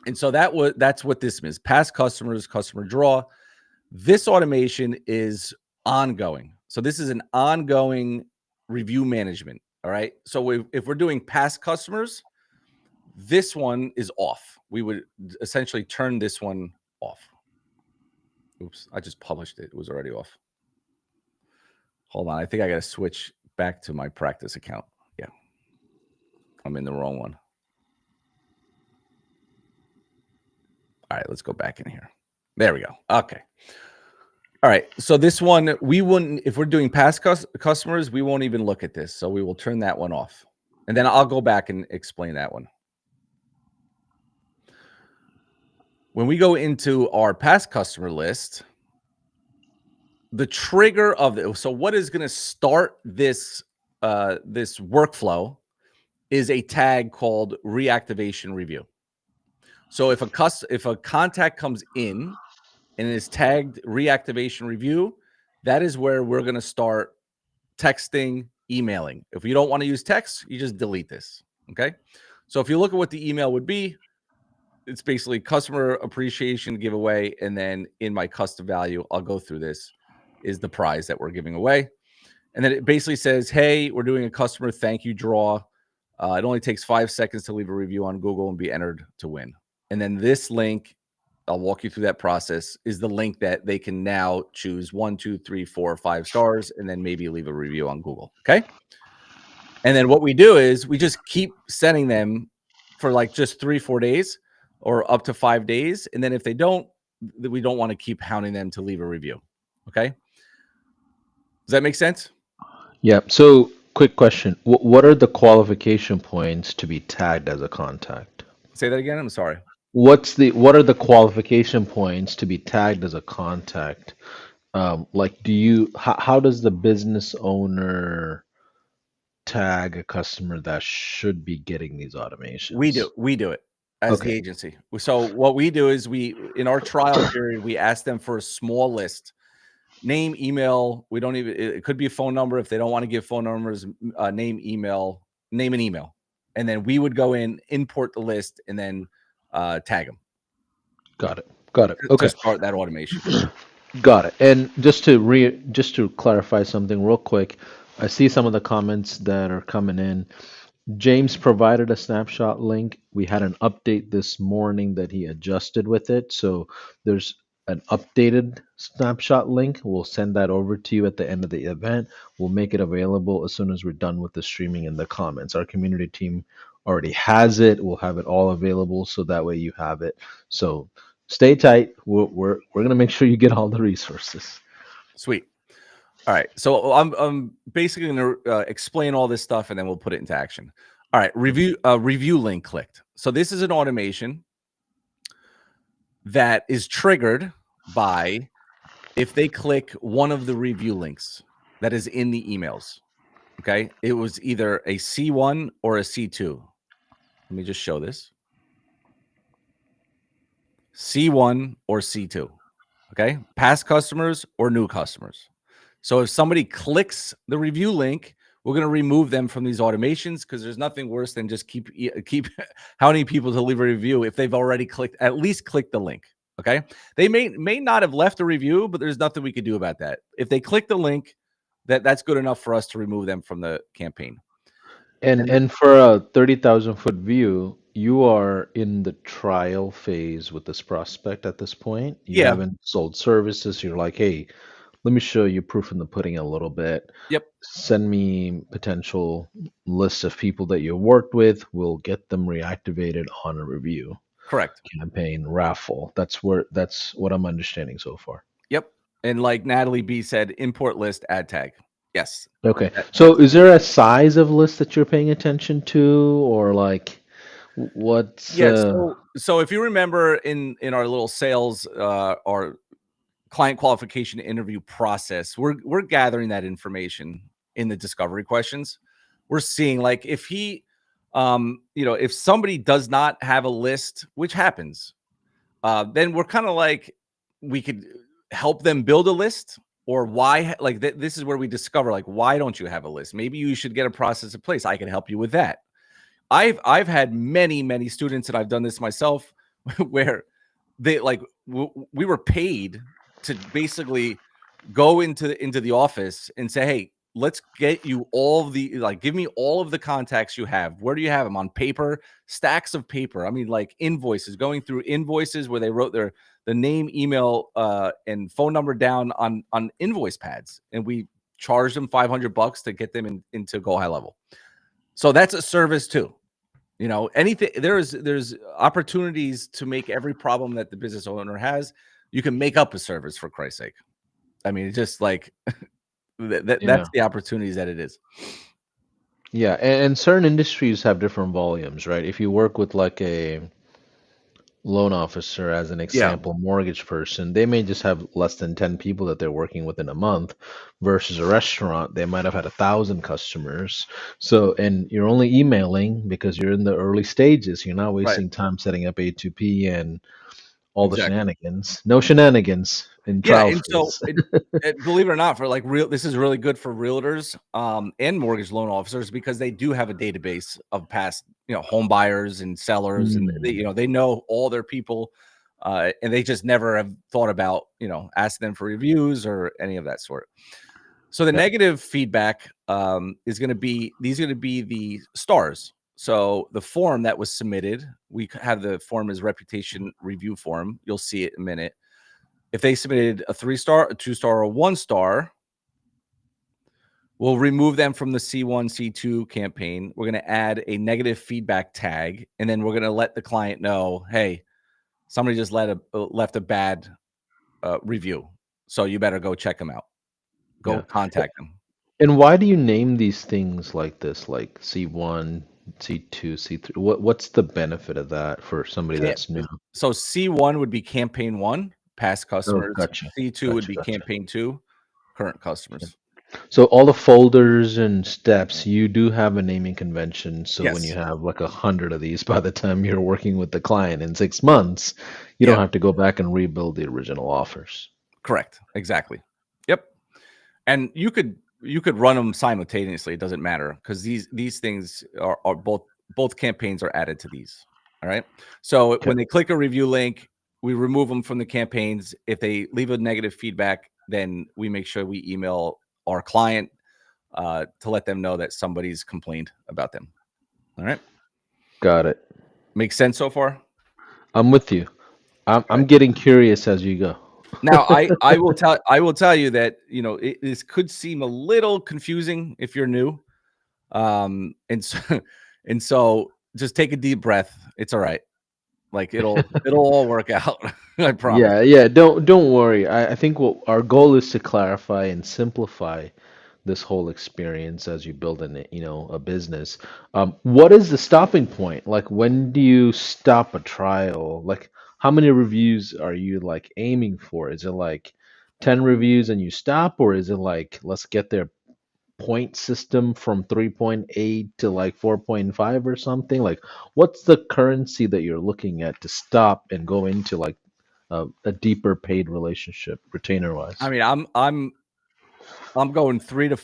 And so that's what this is. Past customers, customer draw. This automation is ongoing. So this is an ongoing review management. All right. So if we're doing past customers, this one is off. We would essentially turn this one off. Oops, I just published it. It was already off. Hold on. I think I got to switch back to my practice account. Yeah. I'm in the wrong one. All right, let's go back in here. There we go. Okay. All right. So this one, we wouldn't, if we're doing past customers, we won't even look at this. So we will turn that one off. And then I'll go back and explain that one. When we go into our past customer list, the trigger of it, so what is going to start this this workflow is a tag called reactivation review. So if a contact comes in and is tagged reactivation review, that is where we're going to start texting, emailing. If you don't want to use text, you just delete this. Okay. So if you look at what the email would be, it's basically customer appreciation giveaway. And then in my custom value, I'll go through this, is the prize that we're giving away. And then it basically says, hey, we're doing a customer thank you draw. It only takes 5 seconds to leave a review on Google and be entered to win. And then this link, I'll walk you through that process, is the link that they can now choose 1, 2, 3, 4, 5 stars, and then maybe leave a review on Google. Okay. And then what we do is we just keep sending them for like just 3-4 days or up to 5 days. And then if they don't, we don't want to keep hounding them to leave a review. Okay. Does that make sense? Yeah. So, quick question: what are the qualification points to be tagged as a contact? Say that again. I'm sorry. What are the qualification points to be tagged as a contact? Like, how does the business owner tag a customer that should be getting these We automations? do it as the Okay, agency. So what we do is in our trial period, we ask them for a small list, name, email. We don't even, it could be a phone number. If they don't want to give phone numbers, name, email, name and email. And then we would go in, import the list, and then tag them got it. Got it. to Okay, start that automation. got it. And just to clarify something real quick, I see some of the comments that are coming in. James provided a snapshot link. We had an update this morning that he adjusted with it. So there's an updated snapshot link. We'll send that over to you at the end of the event. We'll make it available as soon as we're done with the streaming in the comments. Our community team already has it. We'll have it all available so that way you have it. So stay tight. We're gonna make sure you get all the resources. Sweet. All right. So I'm basically going to explain all this stuff, and then we'll put it into action. All right. Review link clicked. So this is an automation that is triggered by if they click one of the review links that is in the emails. Okay. It was either a C1 or a C2. Let me just show this. C1 or C2. Okay. Past customers or new customers. So if somebody clicks the review link, We're going to remove them from these automations because there's nothing worse than just keep hounding people to leave a review if they've already at least clicked the link. Okay, they may not have left a review, but there's nothing we could do about that. If they click the link, that's good enough for us to remove them from the campaign. And And for a 30,000 foot view, you are in the trial phase with this prospect at this point. You yeah, haven't sold services. You're like, hey, let me show you proof in the pudding a little bit. yep, Send me potential lists of people that you worked with. We'll get them reactivated on a review correct. campaign raffle. That's what I'm understanding so far. Yep. And like Natalie B said, import list, add tag. Yes. Okay. So That's is there a size of list that you're paying attention to, or like what's yeah. So if you remember in our little sales our client qualification interview process, we're gathering that information in the discovery questions. We're seeing like if he if somebody does not have a list, which happens, then we're kind of like we could help them build a list, or why like this is where we discover like why don't you have a list? Maybe you should get a process in place. I can help you with that. I've had many students, and I've done this myself, where they like we were paid to basically go into the office and say, hey, let's get you all the like give me all of the contacts you have. Where do you have them? On paper, stacks of paper. I mean, like invoices, going through invoices where they wrote the name, email, and phone number down on invoice pads, and we charged them $500 to get them into Go High Level. So that's a service too. Anything there's opportunities to make every problem that the business owner has, you can make up a service, for Christ's sake. I mean, it's just like yeah. that's the opportunities that it is. Yeah, and certain industries have different volumes, right? If you work with like a loan officer, as an Yeah, example, mortgage person, they may just have less than 10 people that they're working with in a month, versus a restaurant, they might have had 1,000 customers. So, and you're only emailing because you're in the early stages. You're not right. wasting time setting up A2P and all the Exactly. shenanigans. No shenanigans in Yeah, trial and so phase. believe it or not, for like real, this is really good for realtors and mortgage loan officers because they do have a database of past home buyers and sellers, and they, Mm, they know all their people, and they just never have thought about asking them for reviews or any of that sort. So the yeah, negative feedback is going to be these are going to be the stars. So the form that was submitted, we have the form as reputation review form. You'll see it in a minute. If they submitted a 3-star, a 2-star, or a 1-star, we'll remove them from the C1, C2 campaign. We're going to add a negative feedback tag, and then we're going to let the client know, hey, somebody just left a bad review, so you better go check them out. Go yeah. contact them. And why do you name these things like this, like C1, C2, C3? What's the benefit of that for somebody Can't, that's new? so C1 would be campaign 1, past Oh, customers. gotcha, C2 would gotcha, be gotcha. campaign 2, current customers. So all the folders and steps, you do have a naming convention. So when you Yes. have like 100 of these, by the time you're working with the client in 6 months, you don't Yeah, have to go back and rebuild the original offers. correct. Exactly. Yep. And you could run them simultaneously. It doesn't matter because these things are both campaigns are added to these. All right. So Okay, when they click a review link, we remove them from the campaigns. If they leave a negative feedback, then we make sure we email our client to let them know that somebody's complained about them. All right. got it. Makes sense so far? I'm with you. I'm Right. getting curious as you go. Now, I will tell you that this could seem a little confusing if you're new, and so and so just take a deep breath. It's all right. Like it'll all work out. I promise. Yeah, yeah. Don't worry. I think what our goal is to clarify and simplify this whole experience as you build a business. What is the stopping point? Like, when do you stop a trial? Like, how many reviews are you like aiming for? Is it like 10 reviews and you stop, or is it like let's get their point system from 3.8 to like 4.5 or something? Like, what's the currency that you're looking at to stop and go into like a deeper paid relationship, retainer I wise? mean, I'm I'm going 3 to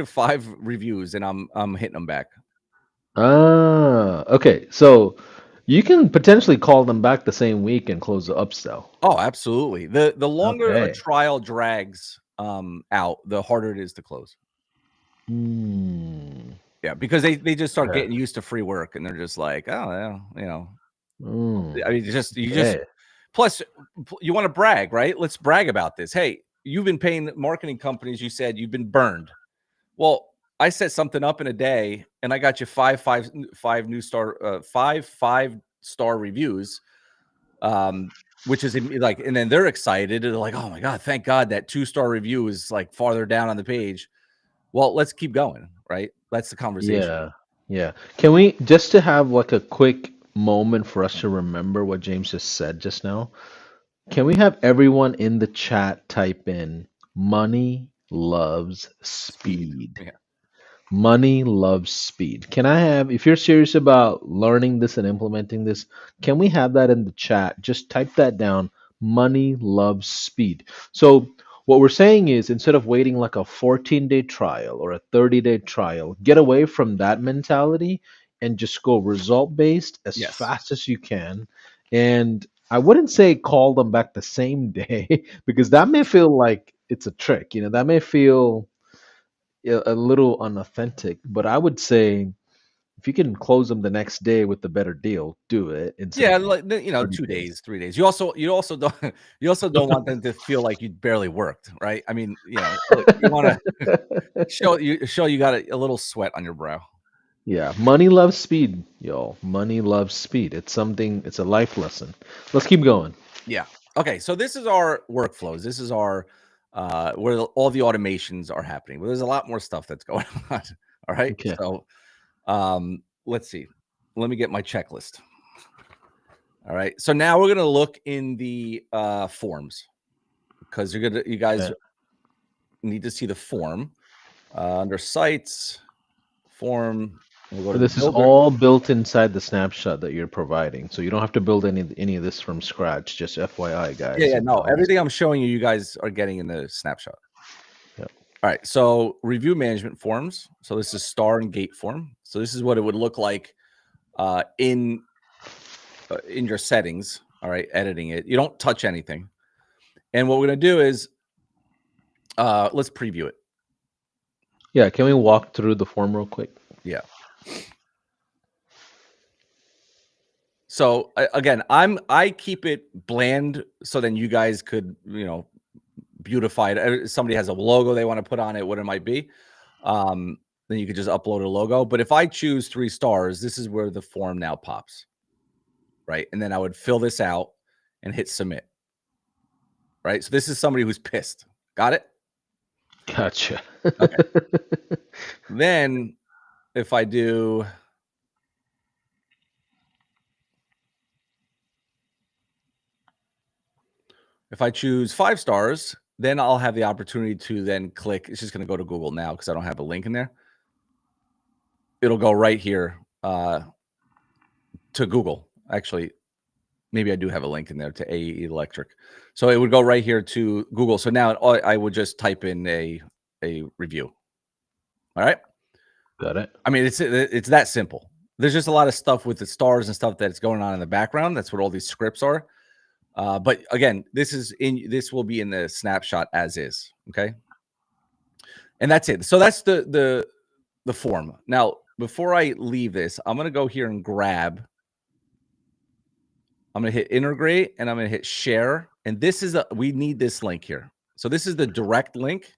5 reviews, and I'm hitting them back. Ah, okay. So you can potentially call them back the same week and close the upsell. Oh, absolutely. The longer a Okay. trial drags out, the harder it is to close. Hmm. Yeah, because they just start Okay. getting used to free work, and they're just like, oh, yeah, Mm. I mean, you just Okay. plus you want to brag, right? Let's brag about this. Hey, you've been paying marketing companies. You said you've been burned. Well, I set something up in a day, and I got you five new star, 5 5-star reviews, which is like, and then they're excited. They're like, oh my god, thank God that 2-star review is like farther down on the page. Well, let's keep going, right? That's the conversation. Yeah. Yeah. Can we just to have like a quick moment for us to remember what James just said just now? Can we have everyone in the chat type in money loves Speed. speed? Yeah. Money loves speed. Can I have, if you're serious about learning this and implementing this, can we have that in the chat? Just type that down. Money loves speed. So, what we're saying is instead of waiting like a 14-day trial or a 30-day trial, get away from that mentality and just go result based as Yes. fast as you can. And I wouldn't say call them back the same day because that may feel like it's a trick. That may feel a little unauthentic, but I would say if you can close them the next day with the better deal, do it instead Yeah, of like 30 2 days. days, 3 days. You also don't you also don't want them to feel like you barely worked, right? I mean, look, you wanna show you got a little sweat on your brow. Yeah, money loves speed, y'all. Money loves speed. It's something, it's a life lesson. Let's keep going. Yeah. Okay, so this is our workflows. This is our where all the automations are happening. But there's a lot more stuff that's going on. All right. Okay. So let's see. Let me get my checklist. All right. So now we're gonna look in the forms because you guys Okay. need to see the form under sites, form. We'll go to And the this is builder. all built inside the snapshot that you're providing. So you don't have to build any of this from scratch. Just FYI, Yeah, guys yeah, and no. dolls. Everything I'm showing you, you guys are getting in the snapshot. Yep. All right. So review management forms. So this is star and gate form. So this is what it would look like in your settings. All right, editing it. You don't touch anything. And what we're gonna do is let's preview it. Yeah, can we walk through the form real quick? Yeah. So again, I keep it bland so then you guys could beautify it. Somebody has a logo they want to put on it, what it might be. Um, then you could just upload a logo. But if I choose 3 stars, this is where the form now pops, right? And then I would fill this out and hit submit, right? So this is somebody who's pissed. Got it? Gotcha. Okay. Then if I do, if I choose 5 stars, then I'll have the opportunity to then click. It's just going to go to Google now because I don't have a link in there. It'll go right here to Google. Actually, maybe I do have a link in there to AE Electric. So it would go right here to Google. So now I would just type in a review. All right. Got it. I mean, it's that simple. There's just a lot of stuff with the stars and stuff that's going on in the background. That's what all these scripts are. But again, this will be in the snapshot as is. Okay. And that's it. So that's the form. Now, before I leave this, I'm gonna go here and grab. I'm gonna hit integrate and I'm gonna hit share. And this is we need this link here. So this is the direct link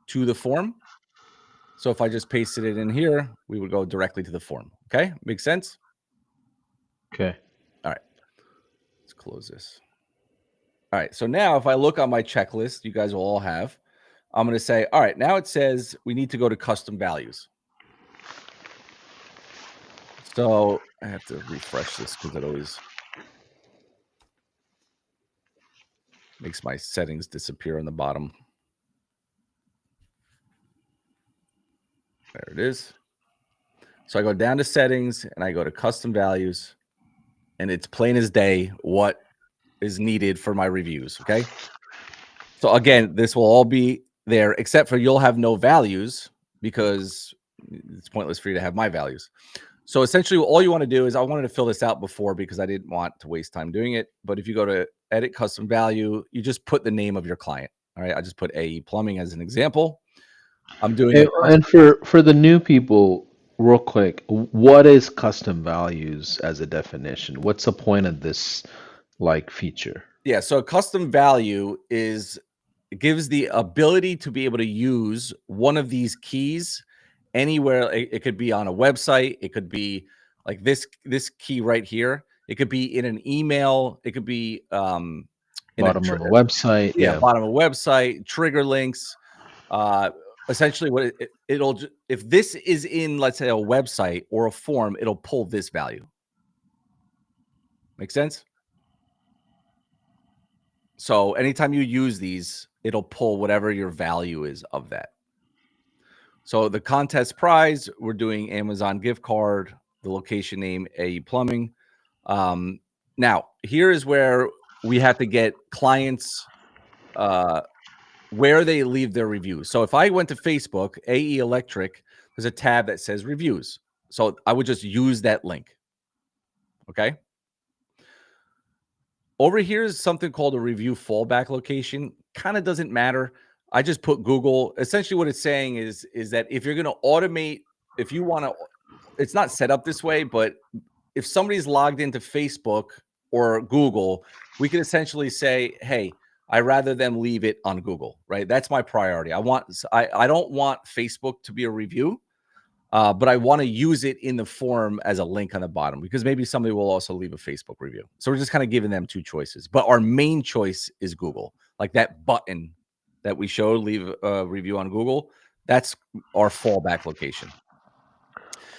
to the form. So if I just pasted it in here, we would go directly to the form. Okay, makes sense. Okay. All right, let's close this. All right, so now if I look on my checklist, you guys will all have. I'm gonna say, all right, now it says we need to go to custom values. So I have to refresh this because it always makes my settings disappear on the bottom. There it is. So I go down to settings and I go to custom values, and it's plain as day what is needed for my reviews. Okay. So again, this will all be there, except for you'll have no values because it's pointless for you to have my values. So essentially all you want to do is, I wanted to fill this out before because I didn't want to waste time doing it. But if you go to edit custom value, you just put the name of your client. All right. I just put AE Plumbing as an example. I'm doing a And for the new people, real quick, what is custom values as a definition? What's the point of this like feature? Yeah. So a custom value is, it gives the ability to be able to use one of these keys anywhere. It could be on a website. It could be like this key right here. It could be in an email. It could be in a Bottom of a website, yeah. bottom of a website, trigger links. Uh, essentially, what it'll if this is in, let's say, a website or a form, it'll pull this value. Make sense? So anytime you use these, it'll pull whatever your value is of that. So the contest prize, we're doing Amazon gift card, the location name, AE Plumbing. Now, here is where we have to get clients where they leave their reviews. So if I went to Facebook, AE Electric, there's a tab that says reviews. So I would just use that link. Okay. Over here is something called a review fallback location. Kind of doesn't matter. I just put Google. Essentially, what it's saying is that if you're going to automate, if you want to, it's not set up this way, but if somebody's logged into Facebook or Google, we can essentially say, hey, I rather them leave it on Google, right? That's my priority. I don't want Facebook to be a review, but I want to use it in the form as a link on the bottom because maybe somebody will also leave a Facebook review. So we're just kind of giving them two choices, but our main choice is Google. Like that button that we showed, leave a review on Google. That's our fallback location.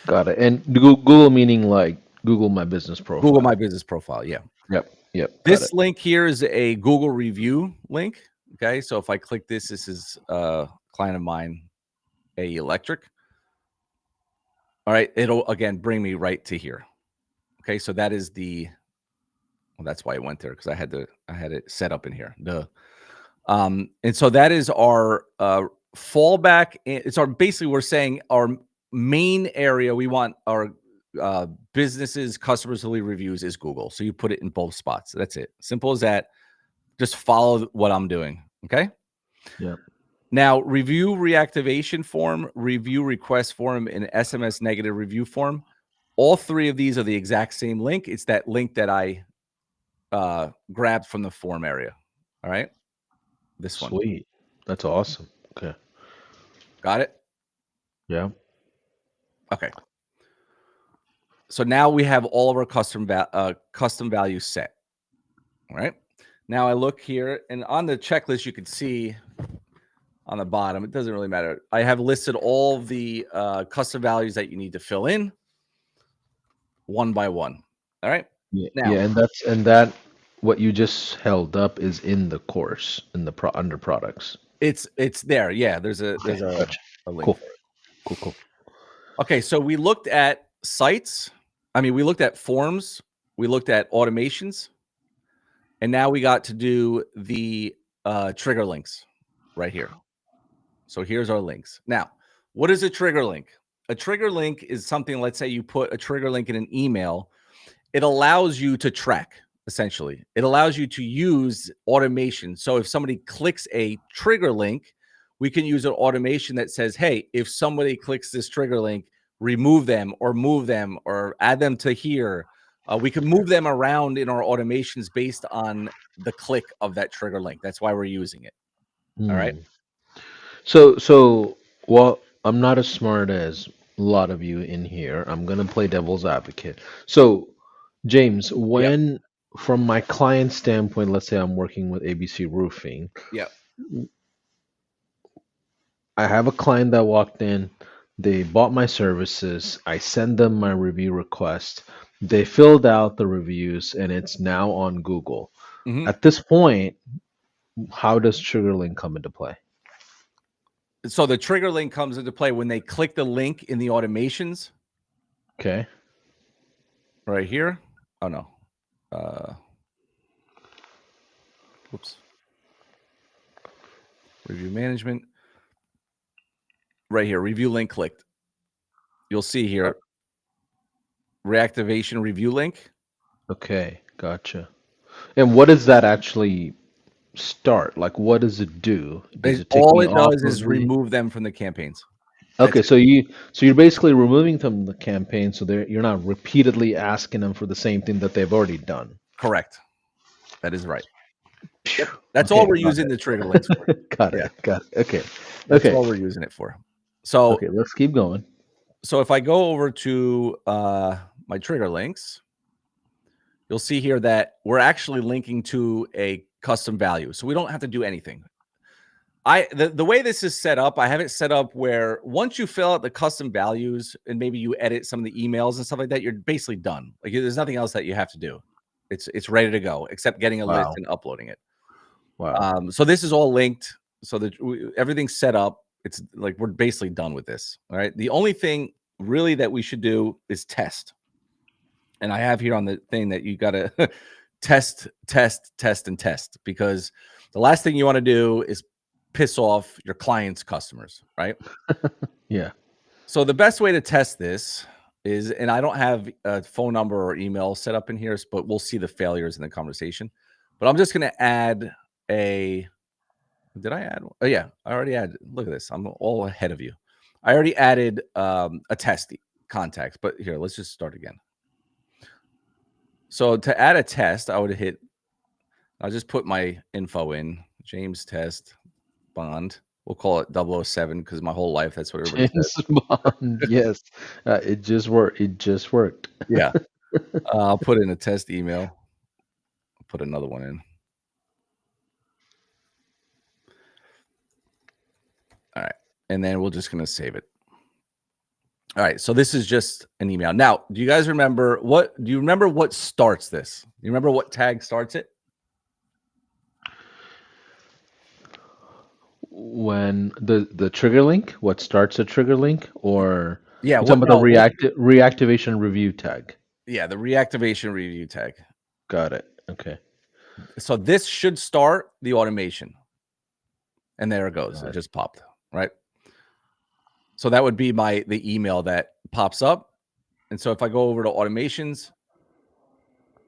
Got it. And Google meaning like Google My Business Google Profile. My Business Profile. Yeah. Yep. Got This it. link here is a Google review link. Okay. So if I click this is a client of mine, AE Electric. All right. It'll again bring me right to here. Okay. So that is well, that's why I went there because I had it set up in here. And so that is our fallback. It's our basically we're saying our main area we want our businesses, customers to leave reviews is Google. So you put it in both spots. That's it. Simple as that. Just follow what I'm doing. Okay. Yeah. Now, review reactivation form, review request form, and SMS negative review form. All three of these are the exact same link. It's that link that I grabbed from the form area. All right. This one. Sweet. That's awesome. Okay. Got it? Yeah. Okay. So now we have all of our custom values set. All right. Now I look here, and on the checklist, you can see on the bottom, it doesn't really matter. I have listed all of the custom values that you need to fill in one by one. All right. Yeah. Now Yeah. And that what you just held up is in the course in the under products. it's there. Yeah. There's Okay. Gotcha. a link Cool. for it. Cool. Okay. So we looked at sites. I mean, we looked at forms. We looked at automations. And now we got to do the trigger links right here. So here's our links. Now, what is a trigger link? A trigger link is something, let's say you put a trigger link in an email. It allows you to track, essentially. It allows you to use automation. So if somebody clicks a trigger link, we can use an automation that says, hey, if somebody clicks this trigger link, remove them or move them or add them to here. We can move them around in our automations based on the click of that trigger link. That's why we're using it. All right. Hmm. So, well, I'm not as smart as a lot of you in here. I'm gonna play devil's advocate. So, James, Yep. when from my client standpoint, let's say I'm working with ABC Roofing, Yep. I have a client that walked in, they bought my services, I send them my review request, they filled out the reviews, and it's now on Google. Hmm. At this point, how does TriggerLink come into play? So the trigger link comes into play when they click the link in the automations Okay. right here. Oh no. Whoops. Review management. right here, review link clicked. You'll see here, reactivation review link. Okay, gotcha. And what does that actually start? Like, what does it do? Does it take All me it off does of is the? remove them from the campaigns. That's Okay, it. so you're basically removing them from the campaign, so you're not repeatedly asking them for the same thing that they've already done. Correct. That is right. Phew. Yep. That's all Okay, we're got using the trigger links for. it. Got Yeah. it. Got it. Okay. That's Okay. all we're using it for. So Okay. Let's keep going. if I go over to my trigger links, you'll see here that we're actually linking to a custom value. So we don't have to do anything. The way this is set up, I have it set up where once you fill out the custom values and maybe you edit some of the emails and stuff like that, you're basically done. Like there's nothing else that you have to do. It's ready to go, except getting a list Wow. and uploading it. Wow. So this is all linked, so that everything's set up. It's like we're basically done with this. All right. The only thing really that we should do is test. And I have here on the thing that you got to test, and test, because the last thing you want to do is piss off your client's customers, right? Yeah. So the best way to test this is, and I don't have a phone number or email set up in here, but we'll see the failures in the conversation. But I'm just going to add a, did I add? Oh yeah, I already added. Look at this. I'm all ahead of you. I already added a test contact, but here, let's just start again. So to add a test, I would hit, I'll just put my info in, James Test Bond. We'll call it 007 because my whole life, that's what everybody says. James Bond. Yes. It just worked. It just worked. Yeah. I'll put in a test email. I'll put another one in. All right. And then we're just going to save it. All right. So this is just an email. Now, do you guys remember what starts this? You remember what tag starts it? When the trigger link, what starts a trigger link, or Yeah. you're talking about the What? reactivation review tag. Yeah. The reactivation review tag. Got it. Okay. So this should start the automation. And there it goes. Got It it. just popped. Right. So that would be the email that pops up. And so if I go over to automations,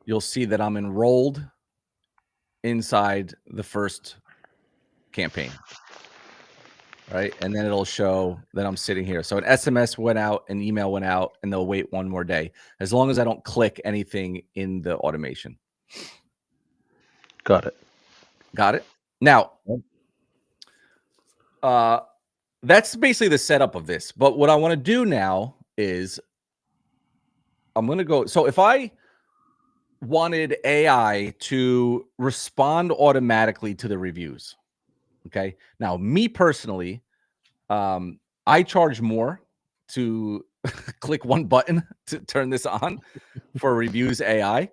you'll see that I'm enrolled inside the first campaign. Right. And then it'll show that I'm sitting here. So an SMS went out, an email went out, and they'll wait one more day, as long as I don't click anything in the automation. Got it. Got it. Now, that's basically the setup of this. But what I want to do now is I'm going to go. So if I wanted AI to respond automatically to the reviews, okay. Now, me personally, I charge more to click one button to turn this on for reviews AI.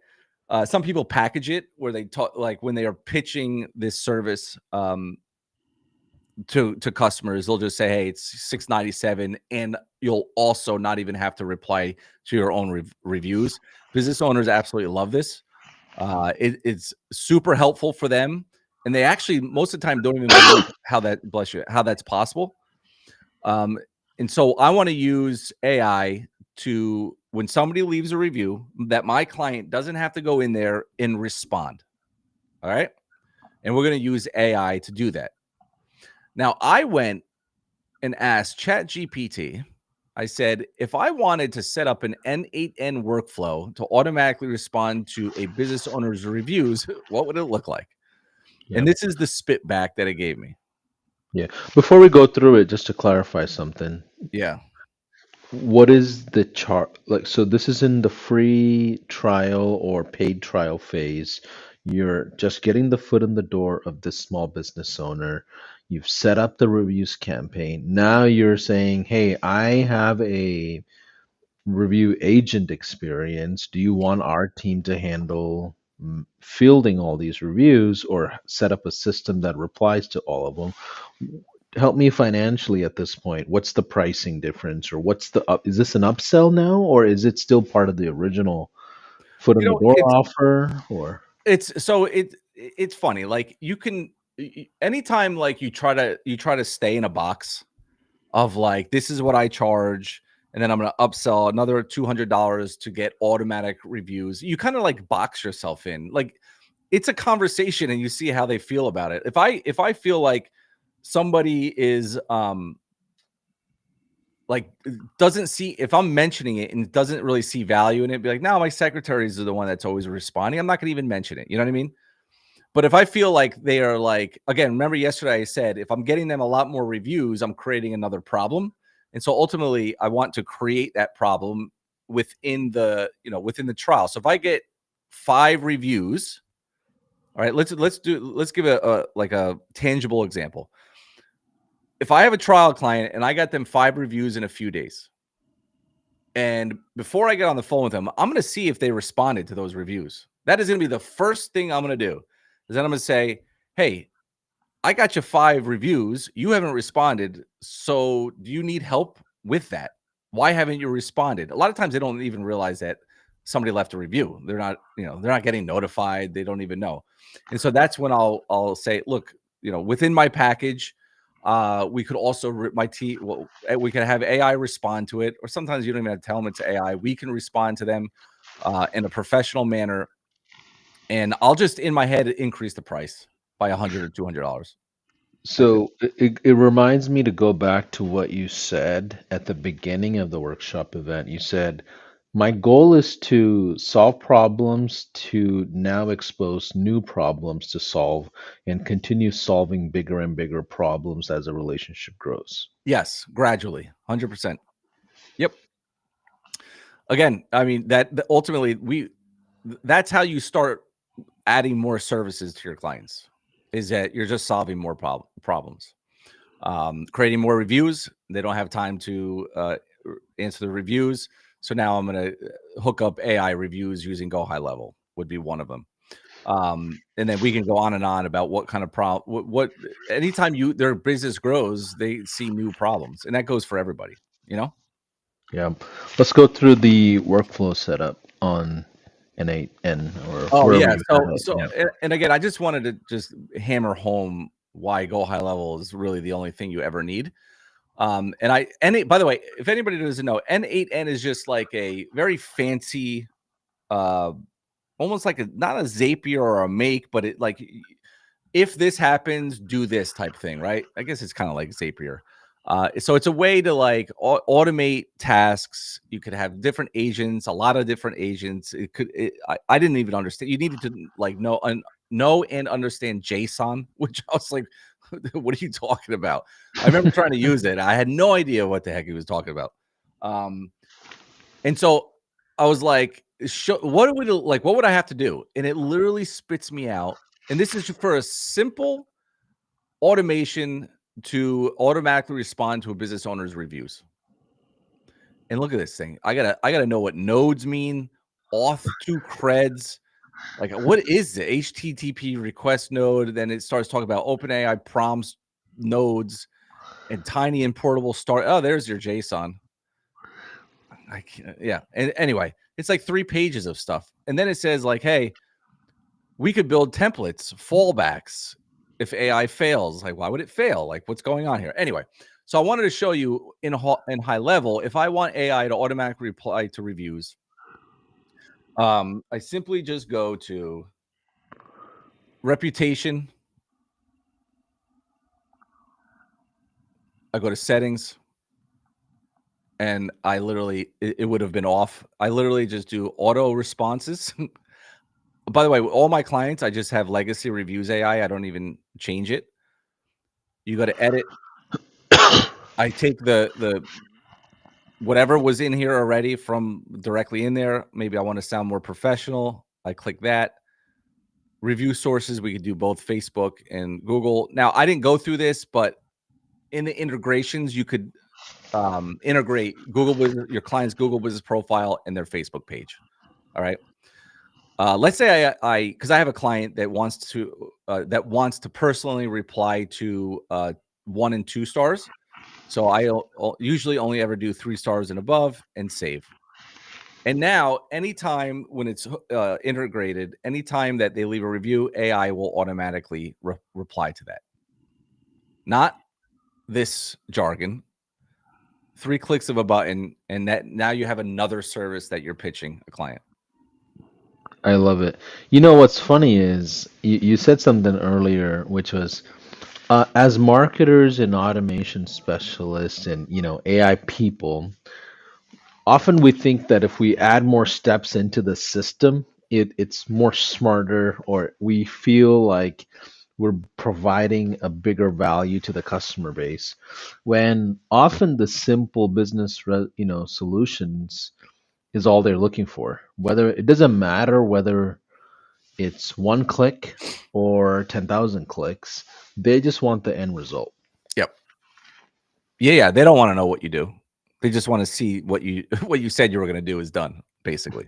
Some people package it where they talk, like when they are pitching this service to customers, they'll just say, "Hey, it's $6.97," and you'll also not even have to reply to your own reviews. Business owners absolutely love this. It's super helpful for them, and they actually most of the time don't even believe how that's possible. And so I want to use AI to, when somebody leaves a review, that my client doesn't have to go in there and respond. All right. And we're going to use AI to do that. Now, I went and asked ChatGPT, I said, if I wanted to set up an N8N workflow to automatically respond to a business owner's reviews, what would it look like? Yeah. And this is the spit back that it gave me. Yeah. Before we go through it, just to clarify something, Yeah. what is the chart like? So this is in the free trial or paid trial phase. You're just getting the foot in the door of this small business owner. You've set up the reviews campaign. Now you're saying, hey, I have a review agent experience. Do you want our team to handle fielding all these reviews or set up a system that replies to all of them? Help me financially at this point. What's the pricing difference, or what's the up? Is this an upsell now, or is it still part of the original foot in the door It's offer? Or it's funny. Like you can anytime like you try to stay in a box, of like, this is what I charge, and then I'm going to upsell another $200 to get automatic reviews. You kind of like box yourself in. Like, it's a conversation and you see how they feel about it. If I feel like somebody is like doesn't see, if I'm mentioning it and doesn't really see value in it, be like, no, my secretaries are the one that's always responding. I'm not going to even mention it. You know what I mean? But if I feel like they are like, again, remember yesterday I said, if I'm getting them a lot more reviews, I'm creating another problem. And so ultimately I want to create that problem within the, within the trial. So if I get 5 reviews, all right, let's give a tangible example. If I have a trial client and I got them 5 reviews in a few days, and before I get on the phone with them, I'm going to see if they responded to those reviews. That is going to be the first thing I'm going to do. Is then I'm going to say, hey, I got you 5 reviews. You haven't responded. So do you need help with that? Why haven't you responded? A lot of times they don't even realize that somebody left a review. They're not getting notified. They don't even know. And so that's when I'll say, look, within my package, we could also we can have AI respond to it, or sometimes you don't even have to tell them it's AI. We can respond to them in a professional manner, and I'll just in my head increase the price by $100 or $200. That's it. So it reminds me to go back to what you said at the beginning of the workshop event. You said, my goal is to solve problems to now expose new problems to solve and continue solving bigger and bigger problems as a relationship grows. Yes, gradually, 100%. Yep. Again, I mean that ultimately that's how you start adding more services to your clients. Is that you're just solving more problems, creating more reviews. They don't have time to answer the reviews, so now I'm going to hook up AI reviews using Go HighLevel would be one of them. And then we can go on and on about what kind of problem, what anytime their business grows, they see new problems, and that goes for everybody, you know? Yeah. Let's go through the workflow setup on N8N or Oh wherever yeah. you have So it. so Yeah. and again, I just wanted to just hammer home why Go HighLevel is really the only thing you ever need. And N8, by the way, if anybody doesn't know, N8N is just like a very fancy, uh, almost like not a Zapier or a Make, but it like if this happens, do this type thing, right? I guess it's kind of like Zapier. So it's a way to like automate tasks. You could have different agents, a lot of different agents. I didn't even understand. You needed to like know and understand JSON, which I was like, what are you talking about? I remember trying to use it. I had no idea what the heck he was talking about. And so I was like, what would what would I have to do? And it literally spits me out. And this is for a simple automation to automatically respond to a business owner's reviews. And look at this thing. I gotta know what nodes mean, auth to creds. Like, what is the HTTP request node? Then it starts talking about OpenAI prompts nodes and tiny and portable start. Oh, there's your JSON. I can't, yeah. And anyway, it's like 3 pages of stuff. And then it says like, hey, we could build templates, fallbacks if AI fails. Like, why would it fail? Like, what's going on here? Anyway, so I wanted to show you in HighLevel, if I want AI to automatically reply to reviews, I simply just go to reputation. I go to settings, and I literally, it would have been off. I literally just do auto responses. By the way, all my clients, I just have legacy reviews AI. I don't even change it. You go to edit. I take the whatever was in here already from directly in there. Maybe I want to sound more professional. I click that. Review sources, we could do both Facebook and Google. Now, I didn't go through this, but in the integrations, you could integrate your client's Google business profile and their Facebook page. All right. Let's say because I have a client that wants to personally reply to 1 and 2 stars. So I usually only ever do 3 stars and above and save. And now, anytime when it's integrated, anytime that they leave a review, AI will automatically reply to that. Not this jargon. 3 clicks of a button, and that now you have another service that you're pitching a client. I love it. You know what's funny is you said something earlier, which was as marketers and automation specialists and AI people, often we think that if we add more steps into the system, it's more smarter, or we feel like we're providing a bigger value to the customer base. When often the simple business, solutions is all they're looking for. Whether it doesn't matter whether it's one click or 10,000 clicks, they just want the end result. Yep. Yeah, they don't want to know what you do. They just want to see what you said you were going to do is done, basically.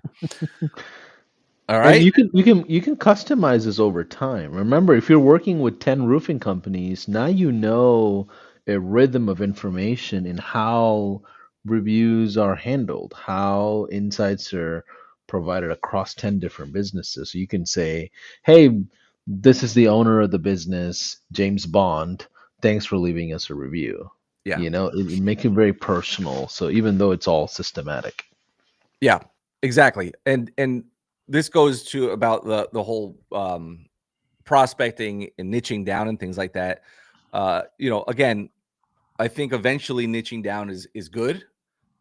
All And right? you can customize this over time. Remember, if you're working with 10 roofing companies, now you know a rhythm of information in how reviews are handled, how insights are provided across 10 different businesses. So you can say, "Hey, this is the owner of the business, James Bond. Thanks for leaving us a review." Yeah. It make it very personal. So even though it's all systematic. Yeah, exactly. And this goes to about the whole prospecting and niching down and things like that. Again, I think eventually niching down is good,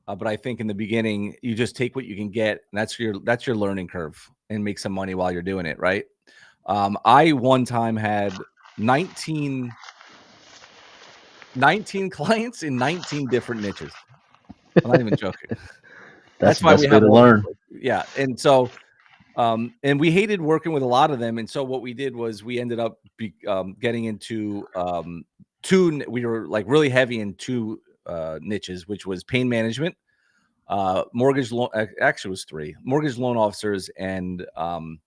but I think in the beginning you just take what you can get, and that's your learning curve, and make some money while you're doing it, right? I one time had 19 clients in 19 different niches. I'm not even joking. That's That's the why we best way have to more learn. people. Yeah, and so and we hated working with a lot of them, and so what we did was we ended up getting into we were like really heavy in two niches, which was pain management, mortgage loan. Actually, it was three: mortgage loan officers and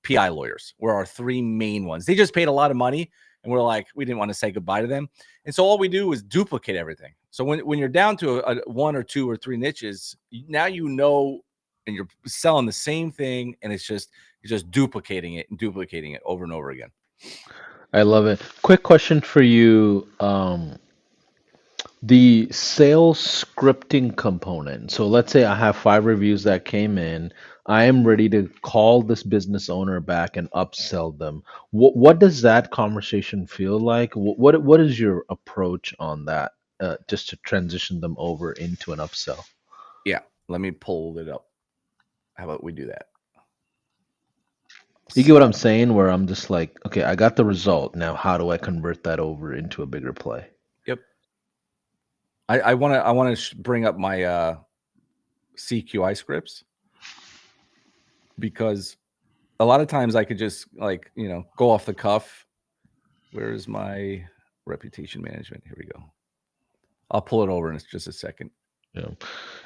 PI lawyers were our three main ones. They just paid a lot of money, and we're like, we didn't want to say goodbye to them, and so all we do is duplicate everything. So when you're down to a one or two or three niches, now and you're selling the same thing, and you're just duplicating it and duplicating it over and over again. I love it. Quick question for you. The sales scripting component. So let's say I have 5 reviews that came in. I am ready to call this business owner back and upsell them. What does that conversation feel like? What is your approach on that? Just to transition them over into an upsell. Yeah, let me pull it up. How about we do that? You get what I'm So, saying? Where I'm just like, okay, I got the result. Now, how do I convert that over into a bigger play? yep. I want to bring up my CQI scripts, because a lot of times I could just go off the cuff. Where's my reputation management? Here we go. I'll pull it over in just a second. Yeah.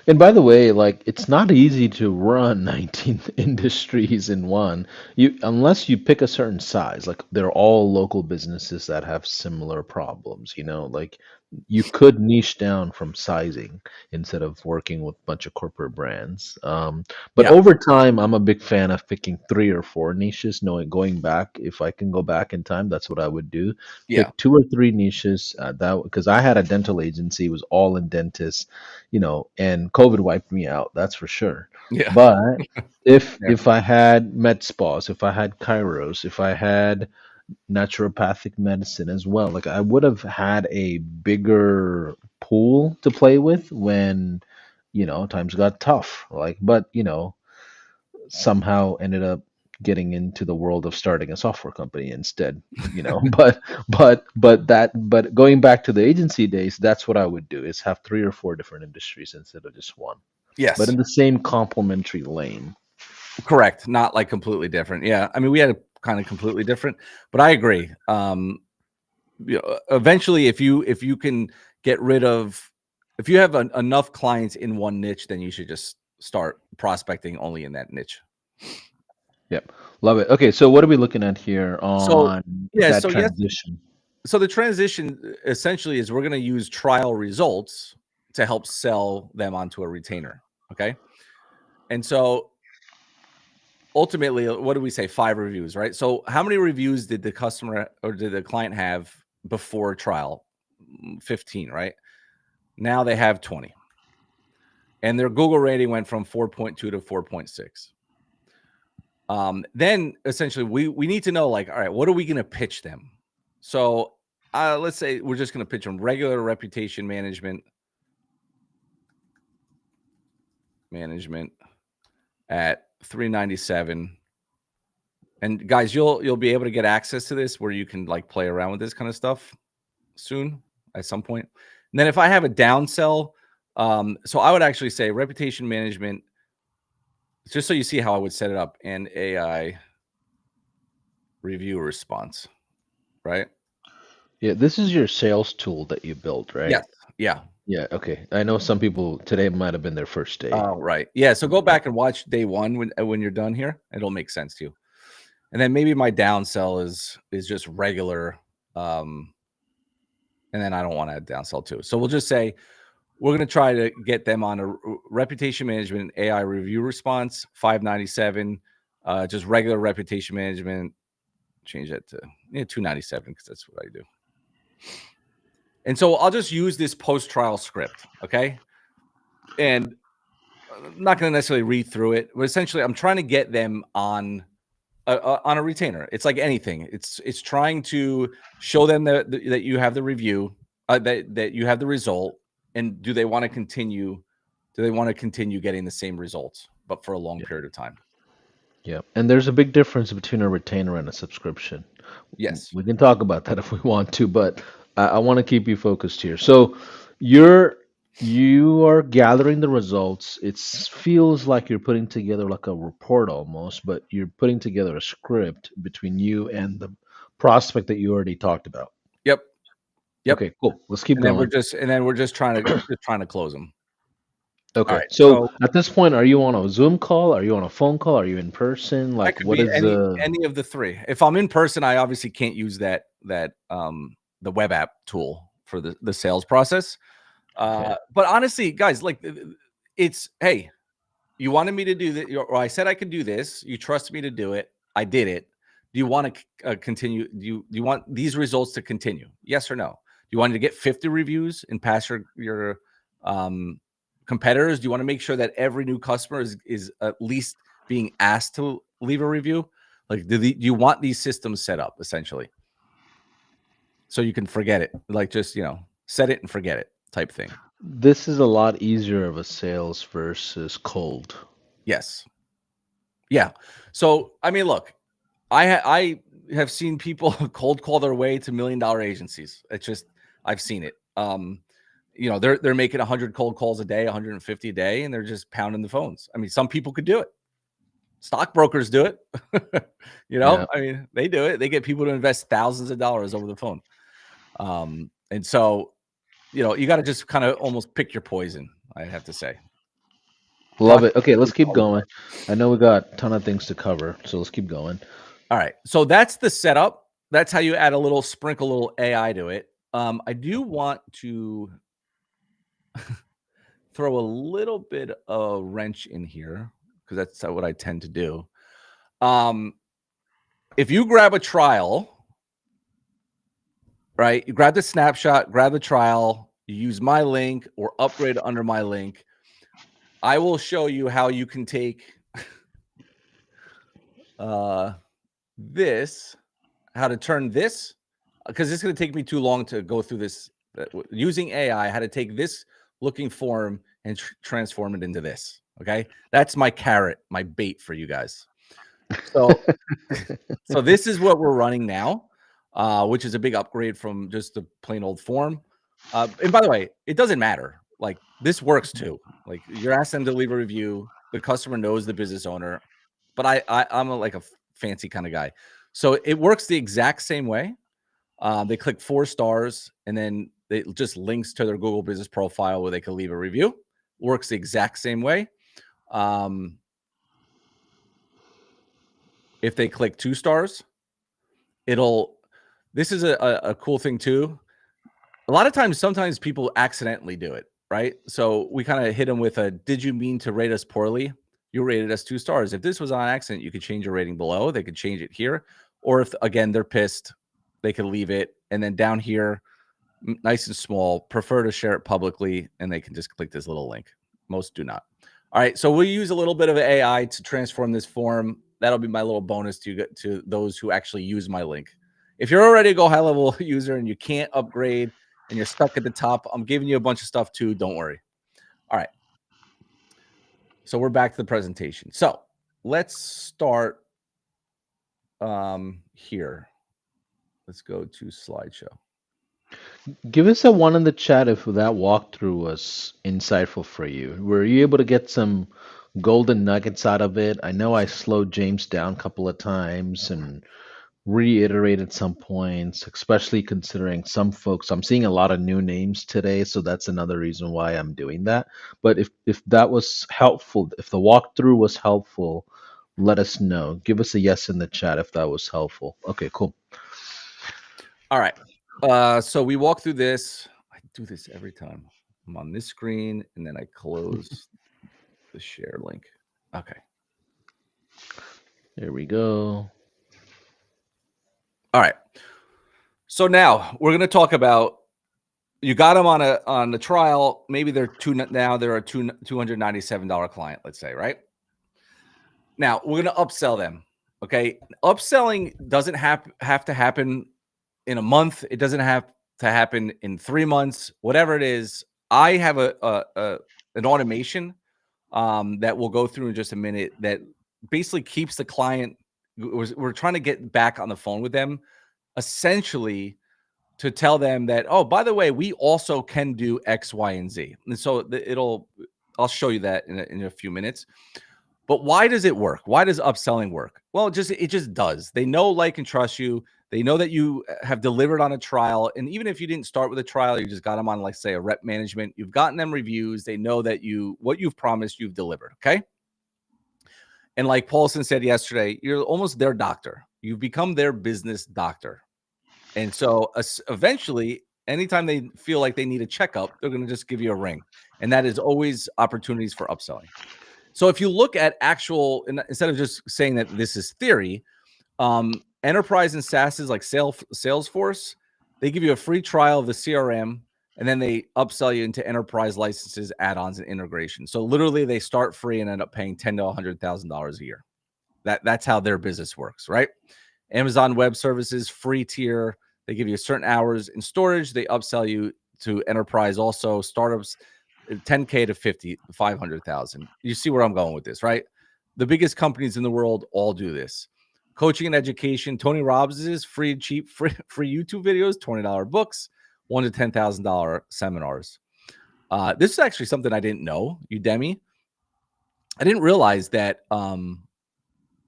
And by the way, like it's not easy to run 19 industries in one. Unless you pick a certain size, like they're all local businesses that have similar problems, like you could niche down from sizing instead of working with a bunch of corporate brands. But Yeah, over time, I'm a big fan of picking 3 or 4 niches, knowing going back, if I can go back in time, that's what I would do. yeah, Pick 2 or 3 niches, that because I had a dental agency, it was all in dentists, and COVID wiped me out, that's for sure. yeah, But if yeah, if I had med spas, if I had chiros, if I had naturopathic medicine as well, like I would have had a bigger pool to play with when, times got tough. Like, but somehow ended up getting into the world of starting a software company instead. But going back to the agency days, that's what I would do, is have 3 or 4 different industries instead of just one, but in yes, the same complementary lane. correct. Not like completely different. Yeah, I mean we had a kind of completely different, but I agree. Eventually, if you can get rid of, if you have enough clients in one niche, then you should just start prospecting only in that niche. Yep, love it. Okay, so what are we looking at here So on yeah, that so yes, transition? so the transition essentially is we're going to use trial results to help sell them onto a retainer. Okay. And so ultimately, what do we say? 5 reviews, right? So how many reviews did the customer or did the client have before trial? 15, right? Now they have 20. and their Google rating went from 4.2 to 4.6. Then essentially we need to know, like, all right, what are we going to pitch them? So let's say we're just going to pitch them regular reputation management at $397. And guys, you'll be able to get access to this where you can like play around with this kind of stuff soon at some point. And then if I have a downsell, so I would actually say reputation management, just so you see how I would set it up, and AI review response, right? Yeah, this is your sales tool that you built, right? Yes. Yeah. Yeah, okay. I know some people today might have been their first day. Oh, right. Yeah. So go back and watch day one when you're done here. It'll make sense to you. And then maybe my downsell is just regular. And then I don't want to add downsell too. So we'll just say we're going to try to get them on a reputation management AI review response, 597, just regular reputation management. Change that to 297 because that's what I do. And so I'll just use this post-trial script, okay? And I'm not going to necessarily read through it, but essentially I'm trying to get them on a retainer. It's like anything. It's trying to show them that you have the review, that you have the result, and do they want to continue? Do they want to continue getting the same results, but for a long period of time? Yeah, and there's a big difference between a retainer and a subscription. Yes. We can talk about that if we want to, but I want to keep you focused here. So you are gathering the results. It feels like you're putting together like a report almost, but you're putting together a script between you and the prospect that you already talked about. Yep. Yep. Okay, cool. Let's keep And then going. we're just trying to close them. All Okay, right. so So at this point, are you on a Zoom call? Are you on a phone call? Are you in person? that Like, could what be is the? any of the three. If I'm in person, I obviously can't use the web app tool for the sales process. Okay. But honestly, guys, like it's, hey, you wanted me to do that, or I said I could do this. You trust me to do it. I did it. Do you want to continue? Do you want these results to continue? Yes or no? Do you want to get 50 reviews and pass your competitors? Do you want to make sure that every new customer is at least being asked to leave a review? Like, do you want these systems set up essentially so you can forget it? Like, just set it and forget it type thing. This is a lot easier of a sales versus cold. Yes. Yeah. So I mean, look, I have seen people cold call their way to $1 million agencies. It's just, I've seen it. They're making 100 cold calls a day, 150 a day, and they're just pounding the phones. I mean, some people could do it. Stockbrokers do it. Yeah. I mean, they do it. They get people to invest thousands of dollars over the phone. And so, you got to just kind of almost pick your poison, I have to say. Love it. Okay, let's keep going. I know we got a ton of things to cover, so let's keep going. All right. So that's the setup. That's how you add sprinkle a little AI to it. I do want to throw a little bit of wrench in here because that's what I tend to do. If you grab a trial, right? You grab the snapshot, grab the trial, you use my link or upgrade under my link. I will show you how you can take this, how to turn this, because it's going to take me too long to go through this. Using AI, how to take this looking form and transform it into this. Okay, that's my carrot, my bait for you guys. So, so this is what we're running now, which is a big upgrade from just the plain old form. And by the way, it doesn't matter. Like, this works too. Like, you're asking them to leave a review. The customer knows the business owner, but I'm like a fancy kind of guy. So it works the exact same way. They click 4 stars, and then it just links to their Google business profile where they can leave a review. Works the exact same way. If they click 2 stars, this is a cool thing too. A lot of times, sometimes people accidentally do it, right? So we kind of hit them with did you mean to rate us poorly? You rated us 2 stars. If this was on accident, you could change your rating below. They could change it here. Or if, again, they're pissed, they could leave it. And then down here, nice and small, prefer to share it publicly, and they can just click this little link. Most do not. All right, so we'll use a little bit of AI to transform this form. That'll be my little bonus to those who actually use my link. If you're already a Go High Level user and you can't upgrade and you're stuck at the top, I'm giving you a bunch of stuff too. Don't worry. All right. So we're back to the presentation. So let's start here. Let's go to slideshow. Give us a one in the chat if that walkthrough was insightful for you. Were you able to get some golden nuggets out of it? I know I slowed James down a couple of times and reiterated some points, especially considering some folks. I'm seeing a lot of new names today, so that's another reason why I'm doing that. But if that was helpful, if the walkthrough was helpful, let us know. Give us a yes in the chat if that was helpful. Okay, cool. All right. So we walk through this. I do this every time. I'm on this screen and then I close the share link. Okay. There we go. All right. So now we're going to talk about, you got them on the trial. Maybe they're they're a $297 client, let's say, right? Now we're going to upsell them. Okay. Upselling doesn't have to happen in a month. It doesn't have to happen in 3 months, whatever it is. I have an automation that we'll go through in just a minute that basically keeps the client. We're trying to get back on the phone with them, essentially to tell them that, oh, by the way, we also can do X, Y, and Z. And so I'll show you that in a few minutes. But why does it work? Why does upselling work? Well, it just does. They know, like, and trust you. They know that you have delivered on a trial. And even if you didn't start with a trial, you just got them on, like, say, a rep management, you've gotten them reviews. They know that what you've promised, you've delivered. Okay. And like Paulson said yesterday, you're almost their doctor. You've become their business doctor. And so eventually, anytime they feel like they need a checkup, they're going to just give you a ring. And that is always opportunities for upselling. So if you look at instead of just saying that this is theory, enterprise and SaaSes like Salesforce, they give you a free trial of the CRM, and then they upsell you into enterprise licenses, add-ons, and integration. So literally, they start free and end up paying $10,000 to $100,000 a year. That's how their business works, right? Amazon Web Services, free tier. They give you certain hours in storage. They upsell you to enterprise also. Startups, 10K to 50, 500,000. You see where I'm going with this, right? The biggest companies in the world all do this. Coaching and education. Tony Robbins' free YouTube videos, $20 books, $1,000 to $10,000 seminars. This is actually something I didn't know. Udemy. I didn't realize that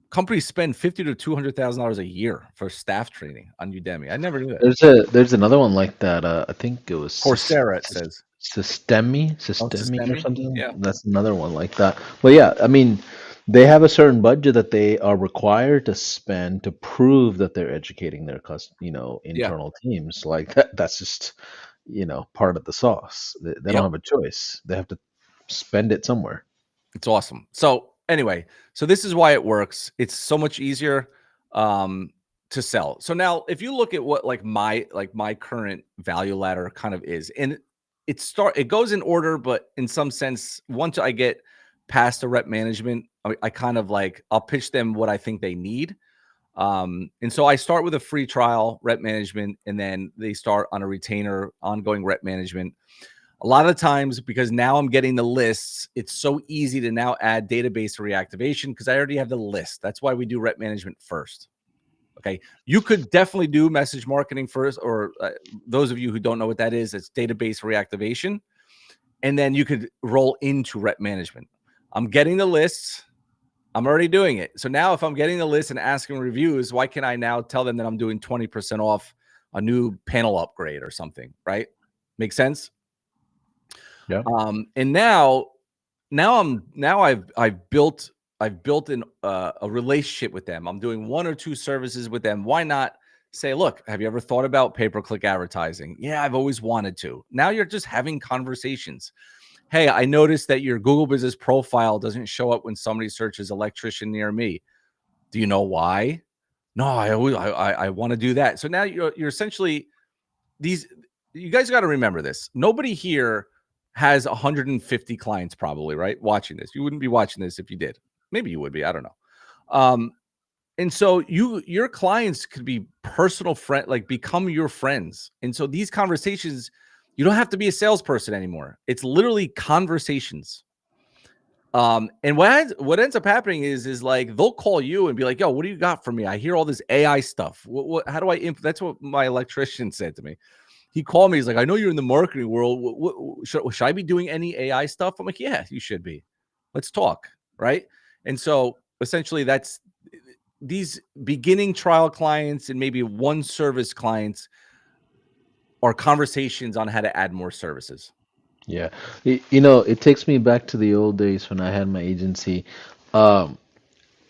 companies spend $50,000 to $200,000 a year for staff training on Udemy. I never knew that. There's another one like that. I think it was Coursera. It says Systemi or Systemi? something. Yeah. That's another one like that. But yeah, I mean, they have a certain budget that they are required to spend to prove that they're educating their internal teams. Like that's just part of the sauce. They don't have a choice. They have to spend it somewhere. It's awesome. So anyway, this is why it works. It's so much easier to sell. So now if you look at what my current value ladder kind of is, and it goes in order, but in some sense, once I get past the rep management, I kind of I'll pitch them what I think they need. And so I start with a free trial rep management, and then they start on a retainer ongoing rep management. A lot of times, because now I'm getting the lists, it's so easy to now add database reactivation because I already have the list. That's why we do rep management first. Okay. You could definitely do message marketing first, or those of you who don't know what that is, it's database reactivation. And then you could roll into rep management. I'm getting the lists. I'm already doing it. So now if I'm getting the list and asking reviews, why can I now tell them that I'm doing 20% off a new panel upgrade or something, right? Make sense? Yeah. And now I've built a relationship with them. I'm doing 1 or 2 services with them. Why not say, look, have you ever thought about pay-per-click advertising? Yeah, I've always wanted to. Now you're just having conversations. Hey, I noticed that your Google business profile doesn't show up when somebody searches electrician near me. Do you know why? No, I want to do that. So now you're essentially you guys got to remember this. Nobody here has 150 clients probably, right? Watching this. You wouldn't be watching this if you did. Maybe you would be. I don't know. Um, and so your clients could be personal friend, like become your friends. And so these conversations, you don't have to be a salesperson anymore. It's literally conversations. And what ends up happening is like they'll call you and be like, "Yo, what do you got for me? I hear all this AI stuff. What how do I that's what my electrician said to me. He called me. He's like, I know you're in the marketing world. Should I be doing any AI stuff? I'm like, yeah, you should be. Let's talk. Right. And so essentially, that's these beginning trial clients and maybe one service clients are conversations on how to add more services. Yeah. You know, it takes me back to the old days when I had my agency. Um,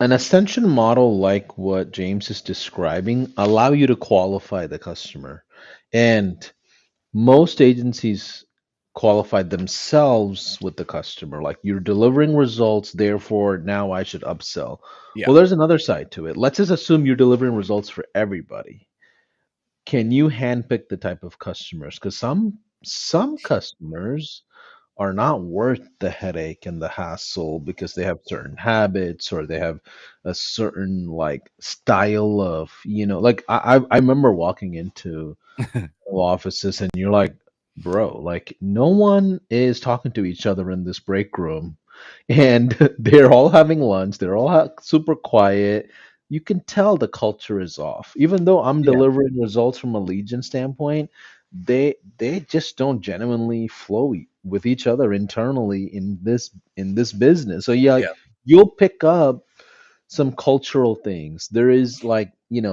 an ascension model like what James is describing allow you to qualify the customer. And most agencies qualify themselves with the customer. Like you're delivering results, therefore now I should upsell. Yeah. Well, there's another side to it. Let's just assume you're delivering results for everybody. Can you handpick the type of customers? Because some customers are not worth the headache and the hassle because they have certain habits or they have a certain like style of, like I remember walking into offices and you're like, bro, like no one is talking to each other in this break room and they're all having lunch, they're all super quiet. You can tell the culture is off. Even though I'm Yeah. delivering results from a legion standpoint, they just don't genuinely flow with each other internally in this business. So yeah, Yeah. you'll pick up some cultural things. There is like,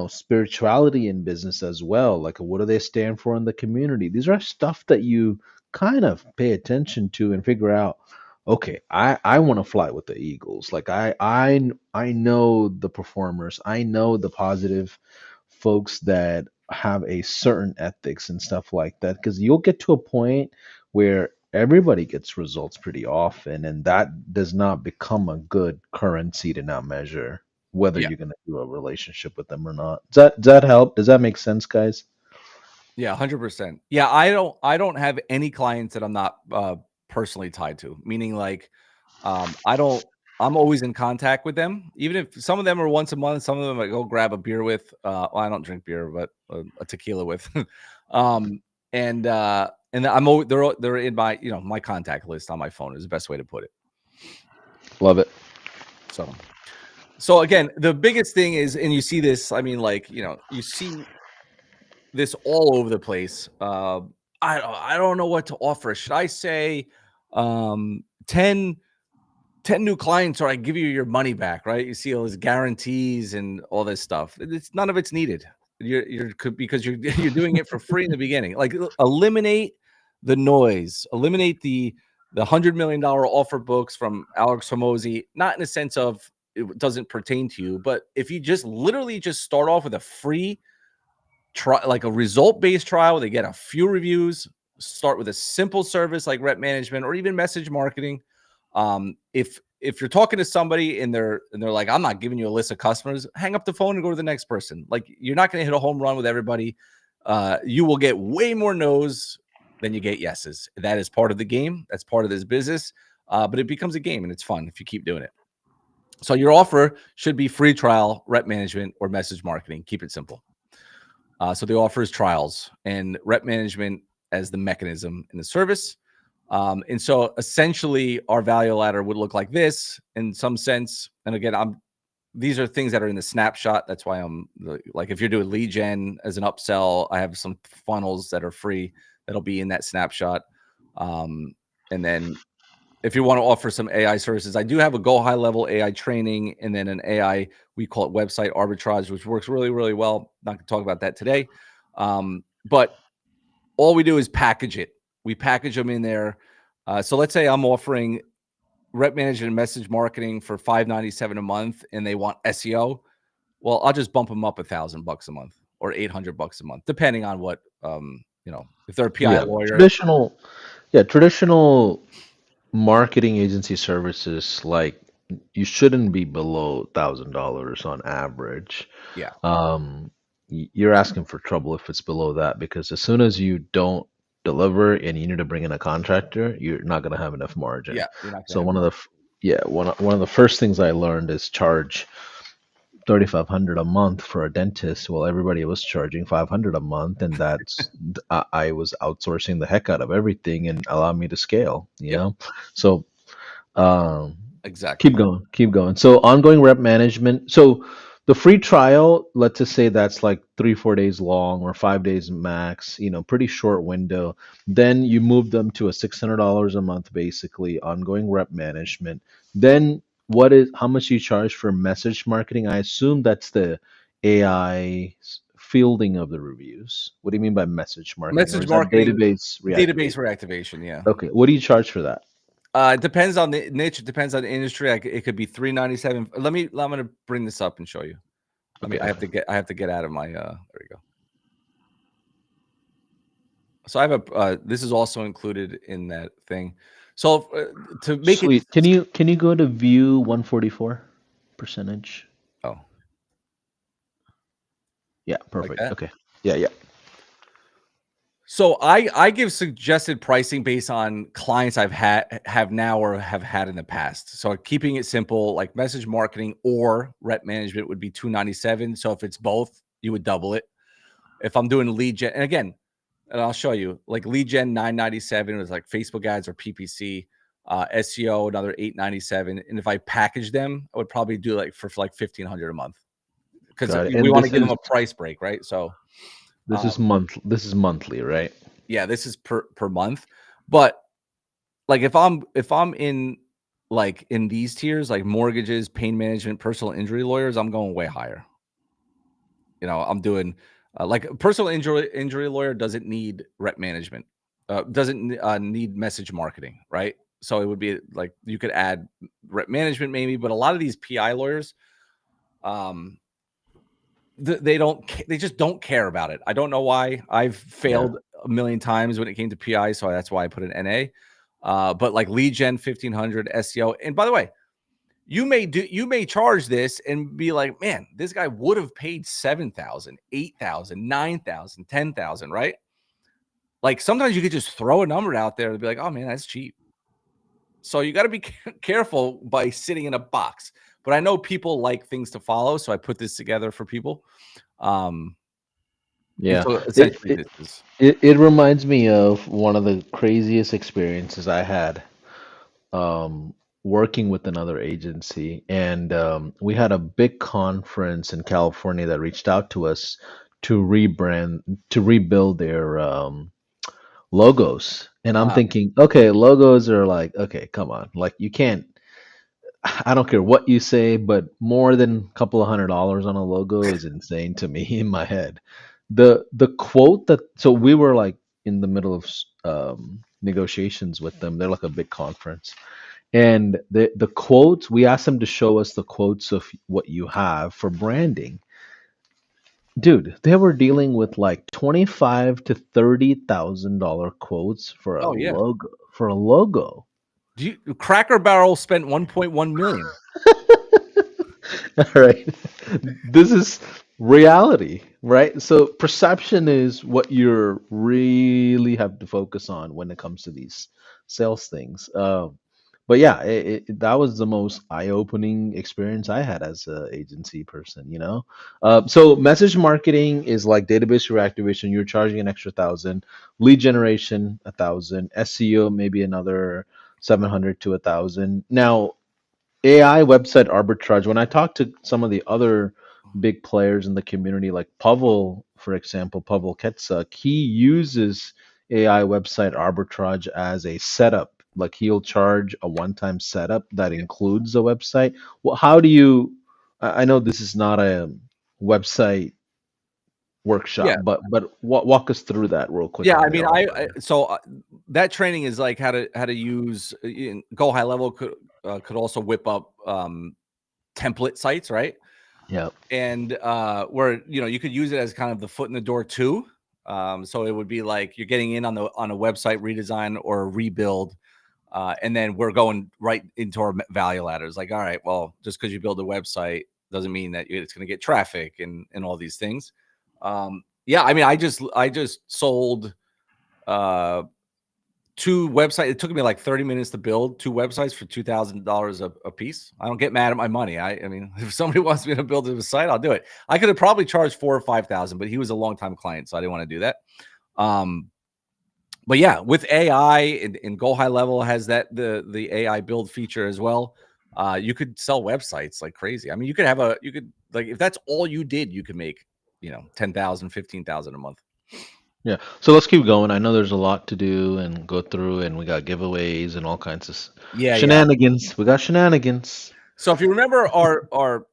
spirituality in business as well. Like what do they stand for in the community? These are stuff that you kind of pay attention to and figure out, okay, I want to fly with the Eagles. Like I know the performers. I know the positive folks that have a certain ethics and stuff like that because you'll get to a point where everybody gets results pretty often, and that does not become a good currency to now measure whether Yeah. you're going to do a relationship with them or not. Does that help? Does that make sense, guys? Yeah, 100%. Yeah, I don't have any clients that I'm not personally tied to. Meaning like I don't I'm always in contact with them. Even if some of them are once a month, some of them I go grab a beer with. Well, I don't drink beer, but a tequila with. um and they're in my, my contact list on my phone is the best way to put it. Love it. So again, the biggest thing is, and you see this, I mean, like, you see this all over the place. I don't know what to offer. Should I say 10 new clients or I give you your money back, right? You see all these guarantees and all this stuff. It's none of it's needed. Because you're you're doing it for free in the beginning. Like eliminate the noise, eliminate the $100 million offer books from Alex Hormozy, not in the sense of it doesn't pertain to you, but if you just literally just start off with a free try, like a result-based trial, they get a few reviews, start with a simple service like rep management or even message marketing. If you're talking to somebody and they're like, I'm not giving you a list of customers, hang up the phone and go to the next person. Like you're not going to hit a home run with everybody. You will get way more no's than you get yeses. That is part of the game. That's part of this business. But it becomes a game and it's fun if you keep doing it. So your offer should be free trial, rep management, or message marketing. Keep it simple. So the offer is trials and rep management as the mechanism in the service. And so essentially our value ladder would look like this in some sense. And again, these are things that are in the snapshot. That's why like, if you're doing lead gen as an upsell, I have some funnels that are free that'll be in that snapshot. And then if you want to offer some AI services, I do have a Go HighLevel AI training and then an AI, we call it website arbitrage, which works really, really well. Not going to talk about that today. But all we do is package it. We package them in there. So let's say I'm offering rep management and message marketing for $597 a month and they want SEO. Well, I'll just bump them up $1,000 a month or $800 a month, depending on what, if they're a PI Yeah, lawyer. traditional marketing agency services, like you shouldn't be below $1,000 on average. Yeah. You're asking for trouble if it's below that because as soon as you don't deliver and you need to bring in a contractor, you're not going to have enough margin. Yeah, you're not gonna So have one of more. the yeah, one of the first things I learned is charge 3,500 a month for a dentist. Well, everybody was charging 500 a month, and I was outsourcing the heck out of everything and allowed me to scale, you Yep, know. So um, exactly. keep going. So ongoing rep management. So the free trial, let's just say that's like 3, 4 days long or 5 days max, pretty short window. Then you move them to a $600 a month, basically ongoing rep management. Then how much you charge for message marketing? I assume that's the AI fielding of the reviews. What do you mean by message marketing? Or Message is that marketing, database database reactivation? reactivation. Yeah. Okay. What do you charge for that? It depends on the niche. It depends on the industry. It could be 397. I'm gonna bring this up and show you. Okay. I have Okay. to get out of my. There we go. So I have a. This is also included in that thing. So to make it. Sweet. Can you go to view 144 percentage? Oh, Yeah, like perfect. that. Okay. Yeah, yeah. So I give suggested pricing based on clients have now or have had in the past. So keeping it simple, like message marketing or rep management would be 297. So if it's both, you would double it. If I'm doing lead gen, and again, and I'll show you, like lead gen 997 was like Facebook ads or PPC, SEO another 897. And if I package them, I would probably do like for like 1,500 a month because Got it. we And want to this give them is a price break, right? So this is um, month this is monthly, right? yeah, this is per month, but like if I'm in like in these tiers, like mortgages, pain management, personal injury lawyers, I'm going way higher. I'm doing like a personal injury lawyer doesn't need rep management, doesn't need message marketing, right? So it would be like you could add rep management maybe, but a lot of these PI lawyers, um, they just don't care about it. I don't know why. I've Yeah. failed a million times when it came to PI, so that's why I put an NA. But like lead gen 1,500 SEO, and by the way, you may charge this and be like, man, this guy would have paid 7,000, 8,000, 9,000, 10,000, right? Like sometimes you could just throw a number out there and be like, oh man, that's cheap. So you got to be careful by sitting in a box. But I know people like things to follow, so I put this together for people. Um, and Yeah. so It essentially, it this is it reminds me of one of the craziest experiences I had um working with another agency, and we had a big conference in California that reached out to us to rebuild their logos. And I'm uh, thinking, okay, logos are like, okay, come on. Like you can't I don't care what you say, but more than a couple of $100 on a logo is insane to me in my head. The quote that so we were like in the middle of negotiations with them. They're like a big conference, and the quotes we asked them to show us the quotes of what you have for branding. Dude, they were dealing with like 25 to 30 thousand dollar quots for a oh yeah. logo. For a logo. Cracker Barrel spent 1.1 million. All right. This is reality, right? So perception is what you really have to focus on when it comes to these sales things. But yeah, that was the most eye-opening experience I had as a agency person. So message marketing is like database reactivation. You're charging an extra 1,000, lead generation 1,000, SEO maybe another 700 to 1,000. Now AI website arbitrage. When I talk to some of the other big players in the community, like Pavel, for example, Pavel Ketsak, he uses AI website arbitrage as a setup. Like he'll charge a one-time setup that Yeah. includes a website. Well, how do you? I know this is not a website workshop, Yeah. but walk us through that real quick Yeah, on I your mean, offering. that training is like how to use Go High Level could also whip up template sites, right? Yeah, And where you could use it as kind of the foot in the door too. So it would be like you're getting in on a website redesign or a rebuild, and then we're going right into our value ladders. Like, all right, well, just because you build a website doesn't mean that it's going to get traffic and all these things. Yeah, I mean, I just sold 2 websites. It took me like 30 minutes to build 2 websites for $2,000 a piece. I don't get mad at my money. I mean, if somebody wants me to build a site, I'll do it. I could have probably charged 4 or 5,000, but he was a long time client, so I didn't want to do that. But yeah, with AI and Go High Level has that the AI build feature as well. You could sell websites like crazy. I mean, you could like if that's all you did, you could make 10,000, 15,000 a month. Yeah. So let's keep going. I know there's a lot to do and go through, and we got giveaways and all kinds of Yeah. shenanigans. We got shenanigans. So if you remember our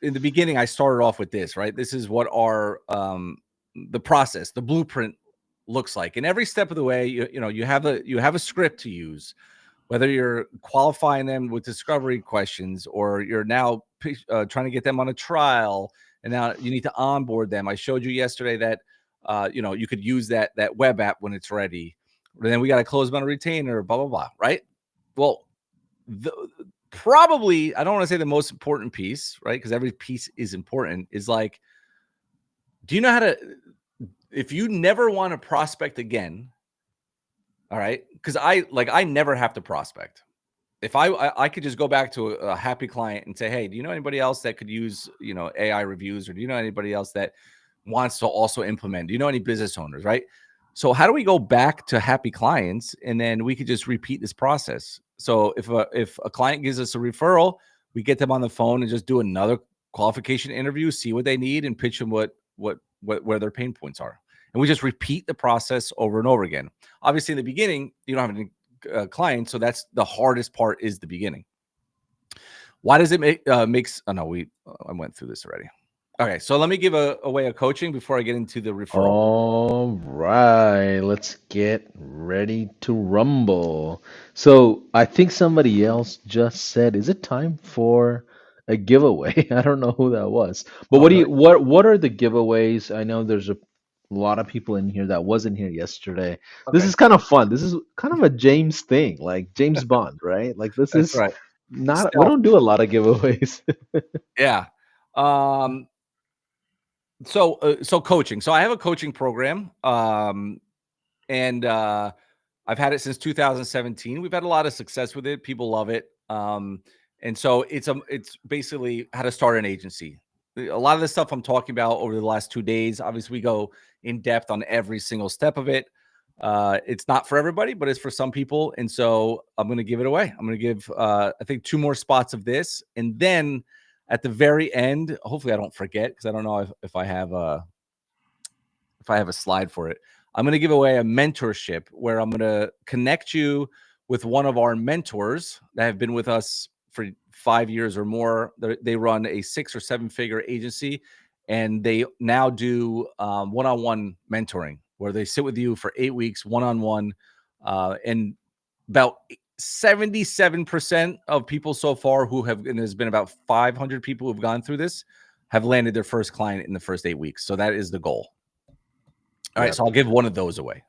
in the beginning, I started off with this, right? This is what our the process, the blueprint looks like. And every step of the way, you have a script to use, whether you're qualifying them with discovery questions or you're now trying to get them on a trial, and now you need to onboard them. I showed you yesterday that you could use that web app when it's ready. Then we got to close them on a retainer, blah blah blah, right? Well, probably, I don't want to say the most important piece, right? Because every piece is important, is like, do you know how to, if you never want to prospect again, all right? Because I never have to prospect. If I could just go back to a happy client and say, hey, do you know anybody else that could use, AI reviews, or do you know anybody else that wants to also implement? Do you know any business owners, right? So how do we go back to happy clients and then we could just repeat this process? So if a client gives us a referral, we get them on the phone and just do another qualification interview, see what they need, and pitch them where their pain points are. And we just repeat the process over and over again. Obviously, in the beginning, you don't have any clients, so that's the hardest part, is the beginning. Why does it makes? Oh no, I went through this already. Okay, so let me give away a coaching before I get into the referral. All right, let's get ready to rumble. So I think somebody else just said, "Is it time for a giveaway?" I don't know who that was, but Oh, really? what are the giveaways? I know there's a lot of people in here that wasn't here yesterday. This Okay, is kind of fun. This is kind of a James thing, like James Bond, right? Like this that's is right. not we Stealth. don't do a lot of giveaways. Yeah. Um. So coaching. So I have a coaching program. And I've had it since 2017. We've had a lot of success with it. People love it. And so it's basically how to start an agency. A lot of the stuff I'm talking about over the last 2 days, obviously we go in depth on every single step of it. It's not for everybody, but it's for some people. And so I'm going to give it away. I'm going to give, I think, 2 more spots of this. And then at the very end, hopefully I don't forget, because I don't know if I have a slide for it. I'm going to give away a mentorship where I'm going to connect you with one of our mentors that have been with us for 5 years or more. They run a 6 or 7 figure agency, and they now do one-on-one mentoring where they sit with you for 8 weeks, one-on-one. And about 77% of people so far and there's been about 500 people who've gone through this, have landed their first client in the first 8 weeks. So that is the goal. All right, Yeah. so I'll give one of those away.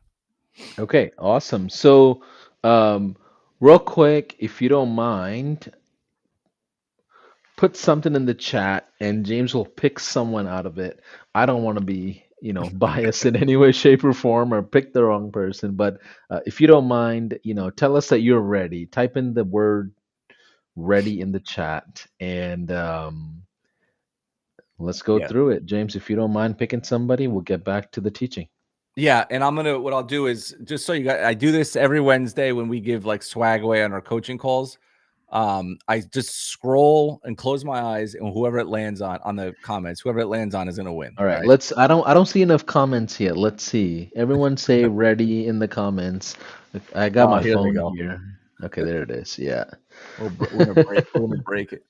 Okay, awesome. So, um, real quick, if you don't mind, put something in the chat and James will pick someone out of it. I don't want to be, biased in any way, shape, or form or pick the wrong person. But if you don't mind, tell us that you're ready. Type in the word ready in the chat and let's go Yeah. through it. James, if you don't mind picking somebody, we'll get back to the teaching. Yeah, and what I'll do is, just so you guys, I do this every Wednesday when we give like swag away on our coaching calls. I just scroll and close my eyes, and whoever it lands on the comments, whoever it lands on is going to win. All All right, right. I don't see enough comments yet. Let's see. Everyone say ready in the comments. I got Oh, my here they phone go. here. Okay, there it is. Yeah. We're gonna break. We're gonna break it.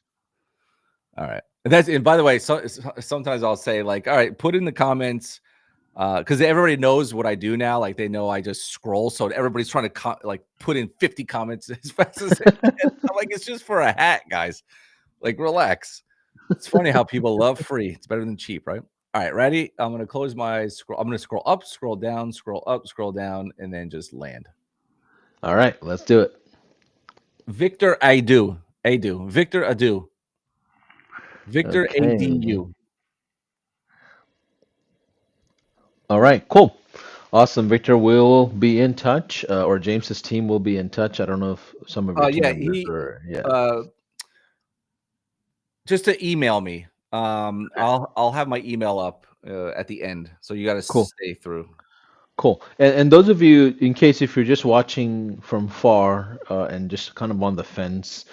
All right. And by the way, sometimes I'll say like, all right, put in the comments, because everybody knows what I do now. Like they know I just scroll, so everybody's trying to like put in 50 comments as fast as they can. I'm like, it's just for a hat, guys. Like, relax. It's funny how people love free. It's better than cheap, right? All right, ready? I'm gonna close my eyes. I'm gonna scroll up, scroll down, scroll up, scroll down, and then just land. All right, let's do it. Victor Adu, Victor Adu, Victor Okay. ADU. All right, cool. Awesome, Victor. We'll be in touch, or James's team will be in touch. I don't know if some of your team Yeah, members are. Yeah. just to email me. I'll have my email up at the end, so you got to Cool. stay through. Cool. And those of you, in case if you're just watching from far and just kind of on the fence,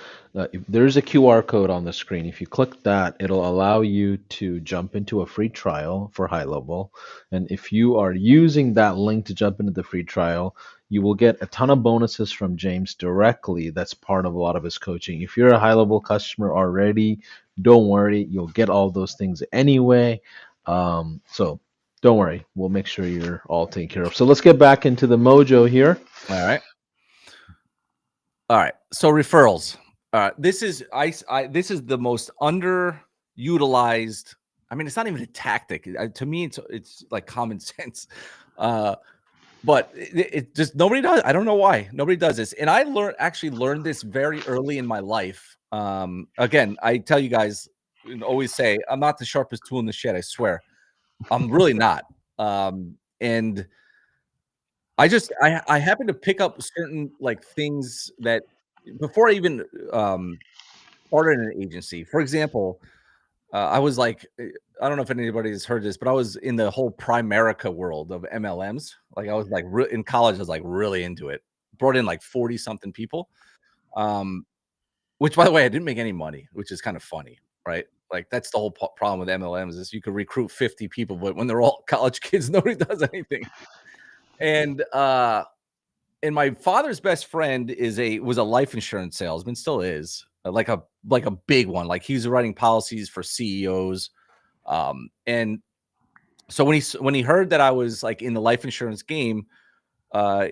if there's a QR code on the screen. If you click that, it'll allow you to jump into a free trial for high level. And if you are using that link to jump into the free trial, you will get a ton of bonuses from James directly. That's part of a lot of his coaching. If you're a high level customer already, don't worry, you'll get all those things anyway. So don't worry, we'll make sure you're all taken care of. So let's get back into the mojo here. All right. All right. So referrals. This is this is the most underutilized. I mean, it's not even a tactic. To me, it's like common sense. But it just nobody does. I don't know why nobody does this. And I actually learned this very early in my life. Again, I tell you guys, and always say, I'm not the sharpest tool in the shed. I swear, I'm really not. And I happen to pick up certain like things that before I even started an agency. For example, I was like, I don't know if anybody has heard this, but I was in the whole Primerica world of MLMs. Like I was like in college, I was like really into it. Brought in like 40 something people. Um, which by the way, I didn't make any money, which is kind of funny, right? Like that's the whole problem with MLMs is you could recruit 50 people, but when they're all college kids, nobody does anything. And my father's best friend was a life insurance salesman, still is, like a big one. Like he's writing policies for CEOs. And so when he heard that I was like in the life insurance game, uh,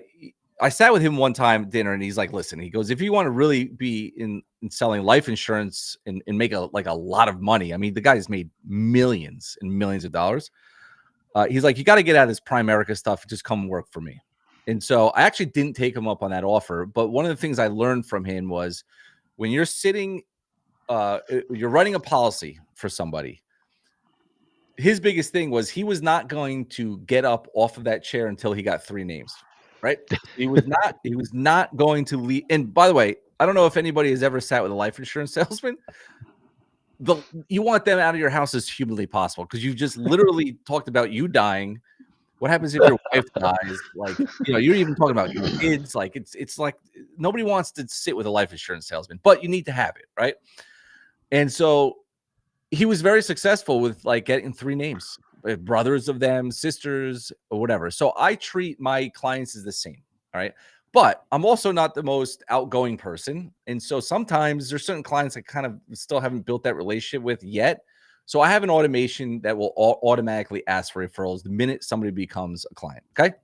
I sat with him one time at dinner, and he's like, "Listen," he goes, "if you want to really be in selling life insurance and make a lot of money, I mean, the guy's made millions and millions of dollars. He's like, you got to get out of this Primerica stuff and just come work for me." And so I actually didn't take him up on that offer. But one of the things I learned from him was when you're you're writing a policy for somebody, his biggest thing was he was not going to get up off of that chair until he got three names, right? He was not going to leave. And by the way, I don't know if anybody has ever sat with a life insurance salesman. You want them out of your house as humanly possible because you just literally talked about you dying. What happens if your wife dies? Like, you're even talking about your kids. Like, it's like nobody wants to sit with a life insurance salesman, but you need to have it, right? And so he was very successful with like getting three names, brothers of them, sisters, or whatever. So I treat my clients as the same. All right. But I'm also not the most outgoing person. And so sometimes there's certain clients I kind of still haven't built that relationship with yet. So I have an automation that will automatically ask for referrals the minute somebody becomes a client. Okay.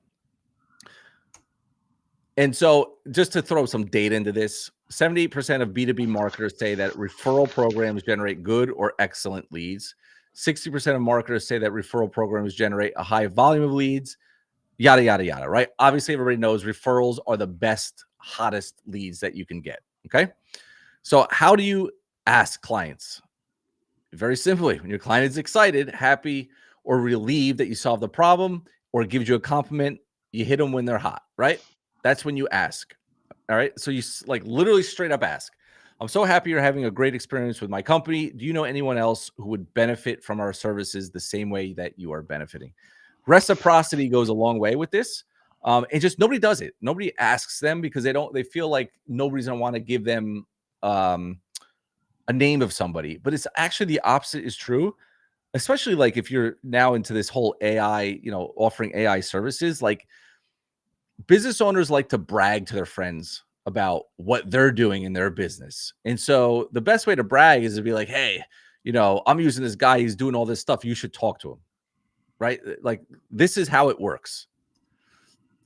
And so just to throw some data into this, 78% of B2B marketers say that referral programs generate good or excellent leads. 60% of marketers say that referral programs generate a high volume of leads, yada, yada, yada, right? Obviously, everybody knows referrals are the best, hottest leads that you can get. Okay. So, how do you ask clients? Very simply, when your client is excited, happy, or relieved that you solved the problem or gives you a compliment, you hit them when they're hot, right? That's when you ask. All right. So you like literally straight up ask, I'm so happy you're having a great experience with my company. Do you know anyone else who would benefit from our services the same way that you are benefiting? Reciprocity goes a long way with this. And just nobody does it. Nobody asks them because they feel like nobody's going to want to give them a name of somebody. But it's actually the opposite is true, especially like if you're now into this whole AI, offering AI services, like business owners like to brag to their friends about what they're doing in their business. And so the best way to brag is to be like, hey, I'm using this guy. He's doing all this stuff. You should talk to him. Right. Like this is how it works.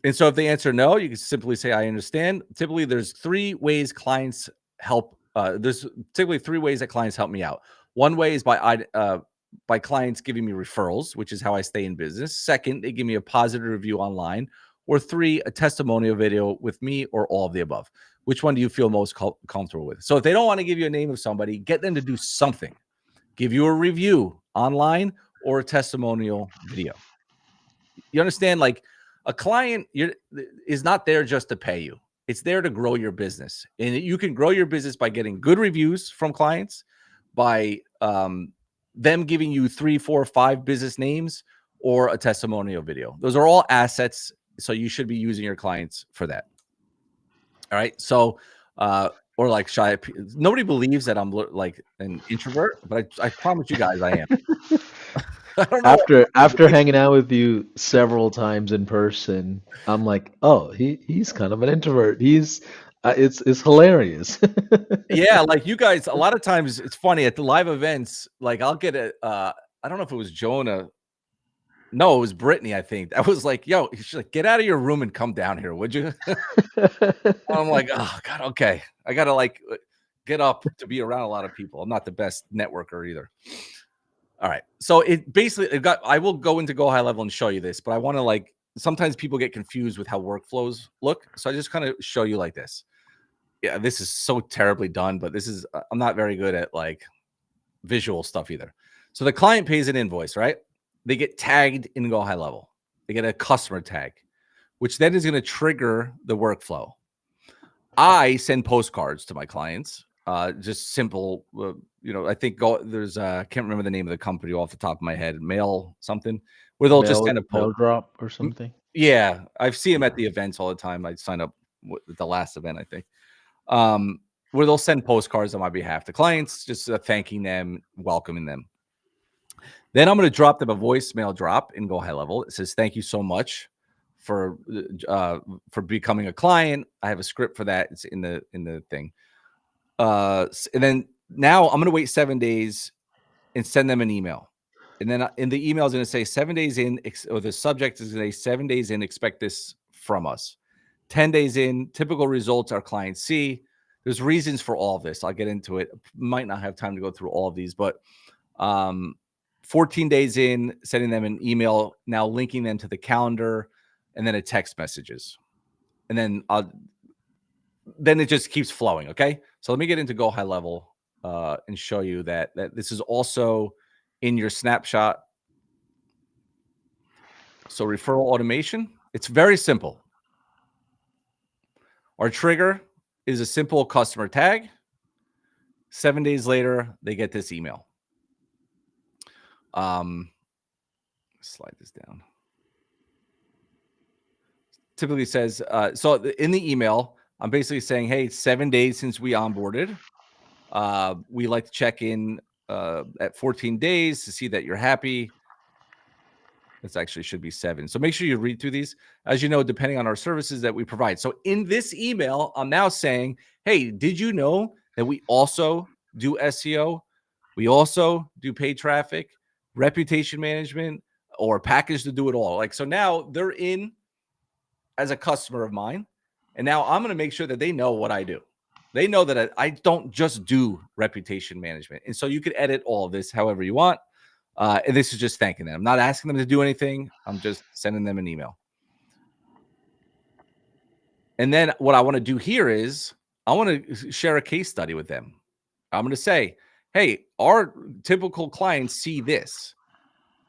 And so if they answer no, you can simply say, I understand. Typically, there's three ways clients help. There's typically three ways that clients help me out. One way is by clients giving me referrals, which is how I stay in business. Second, they give me a positive review online. Or three, a testimonial video with me, or all of the above. Which one do you feel most comfortable with? So if they don't want to give you a name of somebody, get them to do something. Give you a review online or a testimonial video. You understand? Like, A client is not there just to pay you. It's there to grow your business. And you can grow your business by getting good reviews from clients, by them giving you 3, 4, 5 business names, or a testimonial video. Those are all assets. So you should be using your clients for that. All right. So, or like shy, nobody believes that I'm like an introvert, but I promise you guys I am. I don't know. After hanging out with you several times in person, I'm like, oh, he's kind of an introvert. He's it's hilarious. Yeah, like you guys, a lot of times it's funny at the live events, like I'll get I don't know if it was Jonah. No, it was Brittany, I think. I was like, yo, she's like, get out of your room and come down here, would you? I'm like, oh God, okay. I gotta like get up to be around a lot of people. I'm not the best networker either. All right. So I will go into Go High Level and show you this, but I want to like sometimes people get confused with how workflows look. So I just kind of show you like this. Yeah, this is so terribly done, but this is I'm not very good at like visual stuff either. So the client pays an invoice, right? They get tagged in Go High Level. They get a customer tag, which then is going to trigger the workflow. I send postcards to my clients, just simple. I think there's I can't remember the name of the company off the top of my head. Mail something where they'll just send a post. Mail drop or something. Yeah, I've seen them at the events all the time. I sign up at the last event, I think. Where they'll send postcards on my behalf to clients, just thanking them, welcoming them. Then I'm going to drop them a voicemail drop in Go High Level. It says, "Thank you so much for becoming a client. I have a script for that. It's in the thing." And then now I'm going to wait 7 days and send them an email. And then in the email is going to say 7 days in, or the subject is going to say 7 days in, expect this from us. 10 days in, typical results our clients see. There's reasons for all of this. I'll get into it. Might not have time to go through all of these, but 14 days in, sending them an email, now linking them to the calendar, and then a text messages. And then it just keeps flowing. Okay. So let me get into Go High Level and show you that this is also in your snapshot. So referral automation, it's very simple. Our trigger is a simple customer tag. 7 days later, they get this email. Slide this down. Typically says, so in the email, I'm basically saying, hey, 7 days since we onboarded. We like to check in at 14 days to see that you're happy. This actually should be 7. So make sure you read through these, as you know, depending on our services that we provide. So in this email, I'm now saying, hey, did you know that we also do SEO? We also do paid traffic, reputation management, or package to do it all. Like, so now they're in as a customer of mine. And now I'm going to make sure that they know what I do. They know that I don't just do reputation management. And so you could edit all of this however you want. And this is just thanking them. I'm not asking them to do anything. I'm just sending them an email. And then what I want to do here is I want to share a case study with them. I'm going to say, hey, our typical clients see this.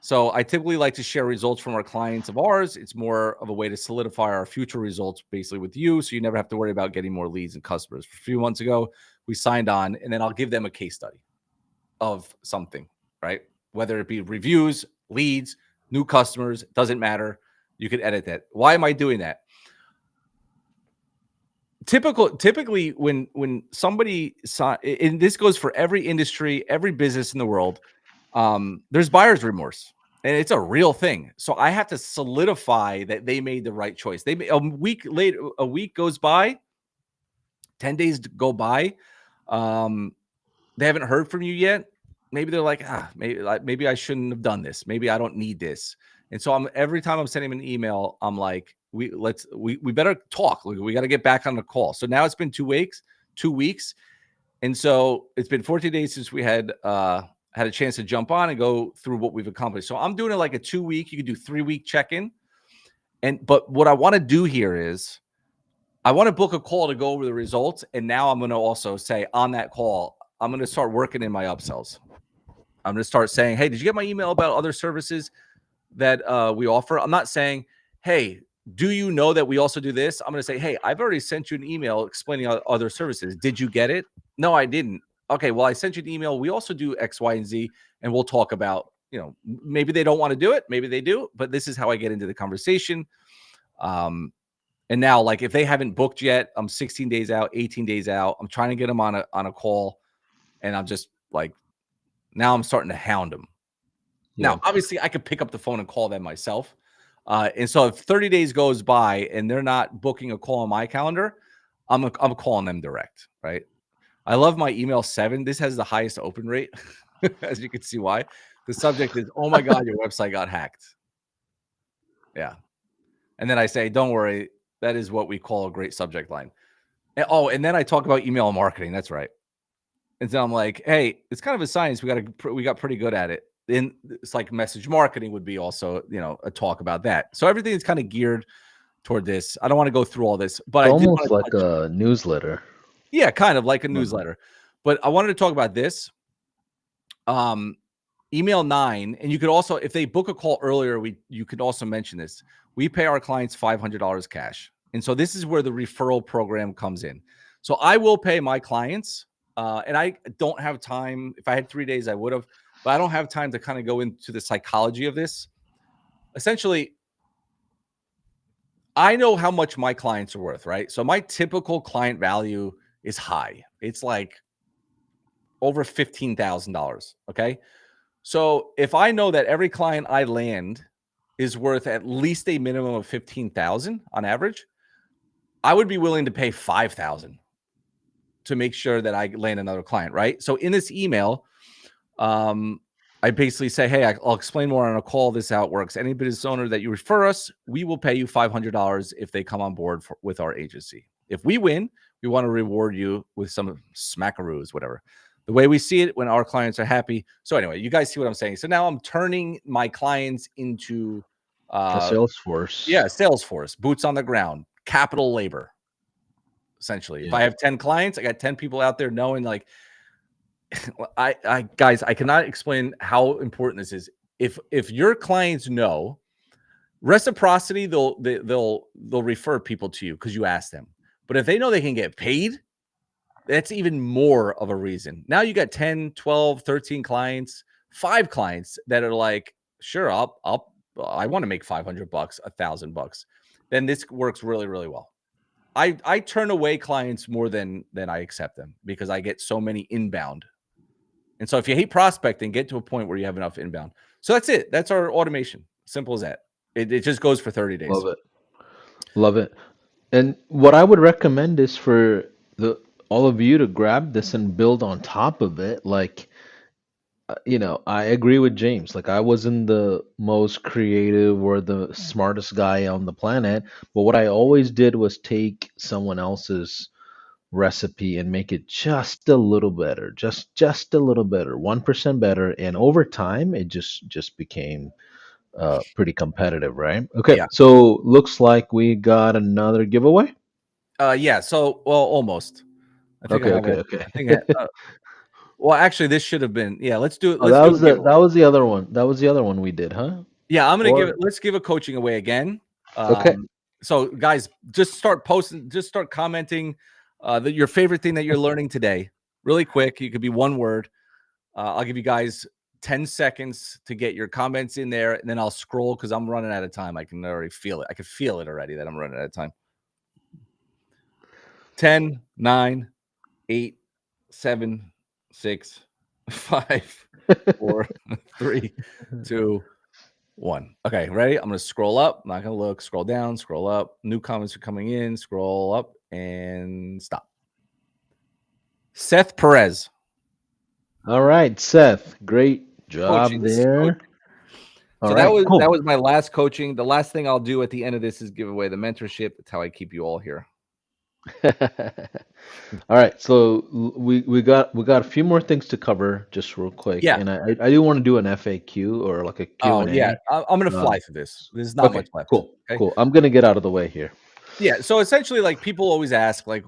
So I typically like to share results from our clients of ours. It's more of a way to solidify our future results basically with you. So you never have to worry about getting more leads and customers. A few months ago, we signed on, and then I'll give them a case study of something, right? Whether it be reviews, leads, new customers, doesn't matter. You can edit that. Why am I doing that? Typically when somebody and this goes for every industry, every business in the world, there's buyer's remorse, and it's a real thing. So I have to solidify that they made the right choice. A week later, a week goes by, 10 days go by, they haven't heard from you yet. Maybe they're like, maybe I shouldn't have done this. Maybe I don't need this. And so every time I'm sending them an email, I'm like, we better talk. We got to get back on the call. So now it's been 2 weeks. And so it's been 14 days since we had a chance to jump on and go through what we've accomplished. So I'm doing it like a 2 week. You could do 3 week check-in. But what I want to do here is I want to book a call to go over the results. And now I'm going to also say on that call, I'm going to start working in my upsells. I'm going to start saying, hey, did you get my email about other services that we offer? I'm not saying, hey, do you know that we also do this? I'm going to say, hey, I've already sent you an email explaining other services. Did you get it? No, I didn't. Okay, well, I sent you an email. We also do X, Y, and Z, and we'll talk about, maybe they don't want to do it. Maybe they do, but this is how I get into the conversation. And now, like, if they haven't booked yet, I'm 16 days out, 18 days out. I'm trying to get them on a call, and I'm just like, now I'm starting to hound them. Yeah. Now, obviously, I could pick up the phone and call them myself. And so if 30 days goes by and they're not booking a call on my calendar, I'm calling them direct, right? I love my email 7. This has the highest open rate, as you can see why. The subject is, oh my God, your website got hacked. Yeah. And then I say, don't worry, that is what we call a great subject line. And then I talk about email marketing. That's right. And so I'm like, hey, it's kind of a science. We got pretty good at it. And it's like message marketing would be also, a talk about that. So everything is kind of geared toward this. I don't want to go through all this, but It's I did almost want to like touch. a newsletter. Yeah, kind of like a Mhm. newsletter. But I wanted to talk about this. Email 9, and you could also, if they book a call earlier, you could also mention this. We pay our clients $500 cash. And so this is where the referral program comes in. So I will pay my clients, and I don't have time. If I had 3 days, I would have, but I don't have time to kind of go into the psychology of this. Essentially, I know how much my clients are worth, right? So my typical client value is high. It's like over $15,000. Okay. So if I know that every client I land is worth at least a minimum of 15,000 on average, I would be willing to pay 5,000 to make sure that I land another client, right? So in this email, I basically say, hey, I'll explain more on a call. This is how it works. Any business owner that you refer us, we will pay you $500 if they come on board with our agency. If we win, we want to reward you with some smackaroos, whatever. The way we see it when our clients are happy. So anyway, you guys see what I'm saying. So now I'm turning my clients into A sales force. Salesforce, boots on the ground, capital labor. Essentially, if Yeah. I have 10 clients, I got 10 people out there knowing, like, I guys, I cannot explain how important this is. If your clients know reciprocity, they'll refer people to you because you ask them. But if they know they can get paid, that's even more of a reason. Now you got 10, 12, 13 clients, 5 clients that are like, sure, I want to make $500, $1,000. Then this works really, really well. I turn away clients more than I accept them because I get so many inbound. And so if you hate prospecting, get to a point where you have enough inbound. So that's it. That's our automation. Simple as that. It just goes for 30 days. Love it. Love it. And what I would recommend is for the all of you to grab this and build on top of it. Like, I agree with James. Like, I wasn't the most creative or the smartest guy on the planet, but what I always did was take someone else's recipe and make it just a little better, just a little better, 1% better, and over time it just became pretty competitive, right? Okay, Yeah. so looks like we got another giveaway. Yeah. So, well, almost. I think I Okay, have okay, it. okay. I think well, actually, this should have been. Yeah, let's do it. Oh, Let's do a giveaway. that was the other one. That was the other one we did, huh? Yeah, I'm gonna give Or it. Let's give a coaching away again. okay. So guys, just start posting. Just start commenting. Your favorite thing that you're learning today. Really quick. You could be one word. I'll give you guys 10 seconds to get your comments in there, and then I'll scroll because I'm running out of time. I can already feel it. I can feel it already that I'm running out of time. 10, 9, 8, 7, 6, 5, 4, 3, 2, 1. Okay, ready? I'm going to scroll up. I'm not going to look. Scroll down, scroll up. New comments are coming in. Scroll up and stop. Seth Perez. All right, Seth. Great Coaching. job This is there. coaching. All So that right, was cool. my last coaching. The last thing I'll do at the end of this is give away the mentorship. That's how I keep you all here. All right, so we got a few more things to cover just real quick, Yeah. and I do want to do an FAQ or like a Q Oh and yeah. A. I'm gonna fly Um, through this. There's not okay, much left. cool, Okay. cool. I'm gonna get out of the way here. Yeah. So essentially, like, people always ask, like,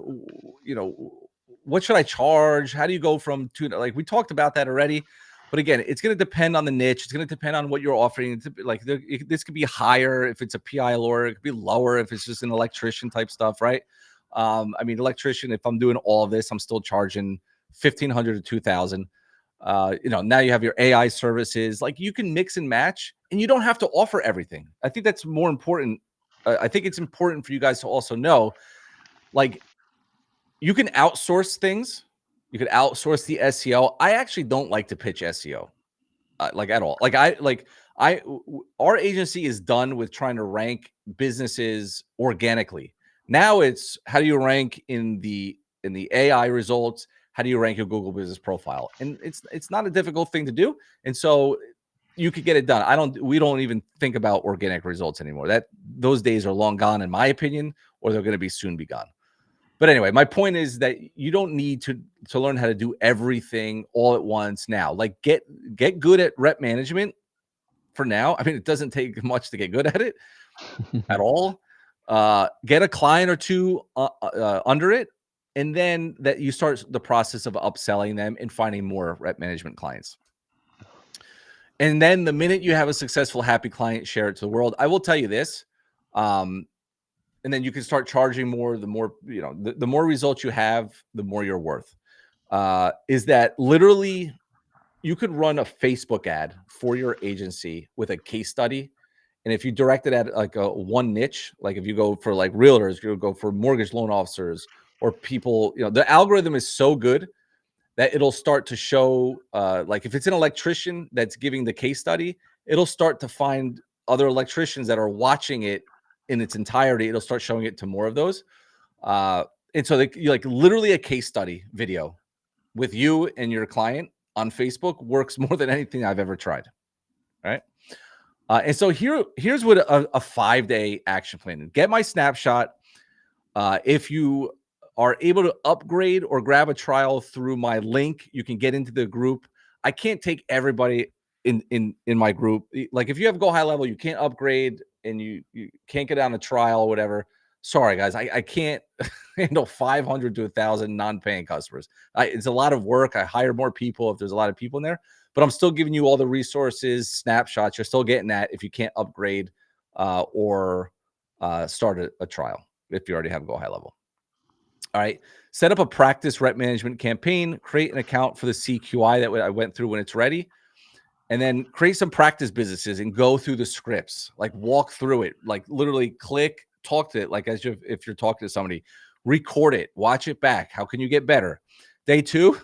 what should I charge? How do you go from two? Like, we talked about that already. But again, it's going to depend on the niche. It's going to depend on what you're offering. Like this could be higher if it's a PI lawyer. It could be lower if it's just an electrician type stuff, right? I mean, electrician. If I'm doing all of this, I'm still charging 1,500 to 2,000. Now you have your AI services. Like you can mix and match, and you don't have to offer everything. I think that's more important. I think it's important for you guys to also know, like, you can outsource things. You could outsource the SEO. I actually don't like to pitch SEO, like at all. Our agency is done with trying to rank businesses organically. Now it's how do you rank in the AI results? How do you rank your Google Business Profile? And it's not a difficult thing to do. And so you could get it done. We don't even think about organic results anymore. Those days are long gone, in my opinion, or they're going to be soon be gone. But anyway, my point is that you don't need to learn how to do everything all at once now. Like get good at rep management for now. I mean, it doesn't take much to get good at it at all. Get a client or two under it, and then that you start the process of upselling them and finding more rep management clients. And then the minute you have a successful, happy client, share it to the world. I will tell you this. And then you can start charging more. The more, the more results you have, the more you're worth. Is that literally you could run a Facebook ad for your agency with a case study. And if you direct it at like a one niche, like if you go for like realtors, you go for mortgage loan officers or people, the algorithm is so good that it'll start to show, like if it's an electrician that's giving the case study, it'll start to find other electricians that are watching it in its entirety. It'll start showing it to more of those. And so you like literally a case study video with you and your client on Facebook works more than anything I've ever tried. Right. And so here's what a 5-day action plan is. Get my snapshot. If you are able to upgrade or grab a trial through my link, you can get into the group. I can't take everybody in my group. Like if you have Go High Level, you can't upgrade and you can't get on a trial or whatever. Sorry, guys, I can't handle 500 to 1,000 non-paying customers. It's a lot of work. I hire more people if there's a lot of people in there, but I'm still giving you all the resources, snapshots. You're still getting that if you can't upgrade or start a trial if you already have Go High Level. All right. Set up a practice rep management campaign, create an account for the CQI that I went through when it's ready, and then create some practice businesses and go through the scripts, like walk through it, like literally click, talk to it, like as if you're talking to somebody, record it, watch it back. How can you get better? Day 2,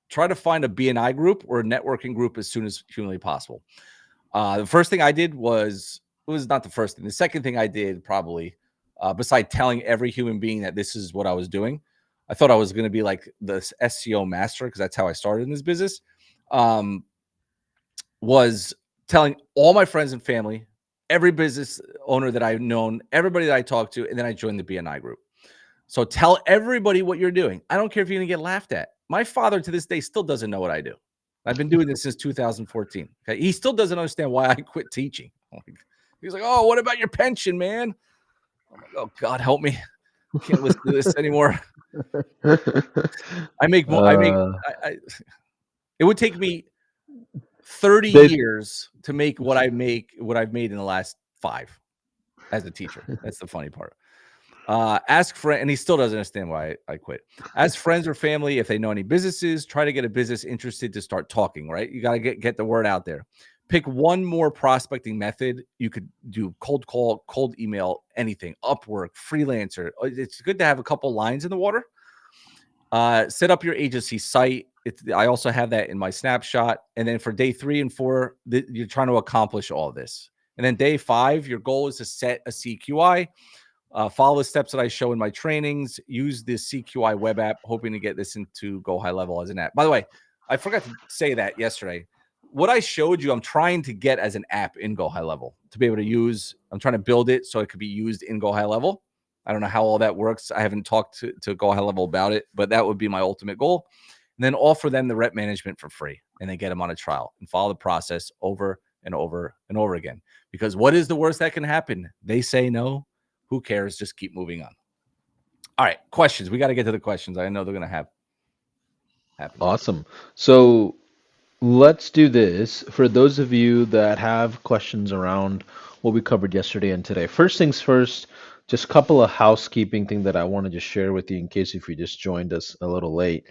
try to find a BNI group or a networking group as soon as humanly possible. The first thing I did was not the first thing. The second thing I did probably, besides telling every human being that this is what I was doing, I thought I was going to be like the SEO master because that's how I started in this business, was telling all my friends and family, every business owner that I've known, everybody that I talked to, and then I joined the BNI group. So tell everybody what you're doing. I don't care if you're going to get laughed at. My father to this day still doesn't know what I do. I've been doing this since 2014. Okay? He still doesn't understand why I quit teaching. He's like, "Oh, what about your pension, man?" I'm like, "Oh, God help me. Can't listen to this anymore." I make more. It would take me 30 years to make what I've made in the last 5 as a teacher. That's the funny part. Ask friend, and he still doesn't understand why I quit. Ask friends or family if they know any businesses. Try to get a business interested to start talking. Right, you got to get the word out there. Pick one more prospecting method. You could do cold call, cold email, anything. Upwork, freelancer. It's good to have a couple lines in the water. Set up your agency site. I also have that in my snapshot. And then for day 3 and 4, you're trying to accomplish all this. And then day 5, your goal is to set a CQI. Follow the steps that I show in my trainings. Use this CQI web app, hoping to get this into Go High Level as an app. By the way, I forgot to say that yesterday. What I showed you, I'm trying to get as an app in Go High Level to be able to use. I'm trying to build it so it could be used in Go High Level. I don't know how all that works. I haven't talked to Go High Level about it, but that would be my ultimate goal. And then offer them the rep management for free, and then get them on a trial and follow the process over and over and over again. Because what is the worst that can happen? They say no. Who cares? Just keep moving on. All right, questions. We got to get to the questions. I know they're going to happen. Awesome. So Let's do this. For those of you that have questions around what we covered yesterday and today, first things first, just a couple of housekeeping things that I want to just share with you in case if you just joined us a little late.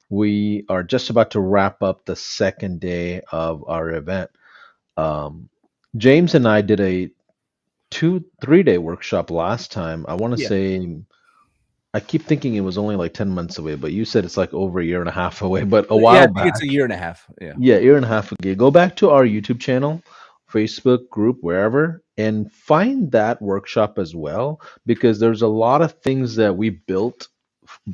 We are just about to wrap up the second day of our event. Um, James and I did a 3 day workshop last time. I want to Yeah. say, I keep thinking it was only like 10 months away, but you said it's like over a year and a half away, but a Yeah, I while think it's a back. year and a half. Yeah. Yeah, year and a half ago. Go back to our YouTube channel, Facebook group, wherever, and find that workshop as well, because there's a lot of things that we built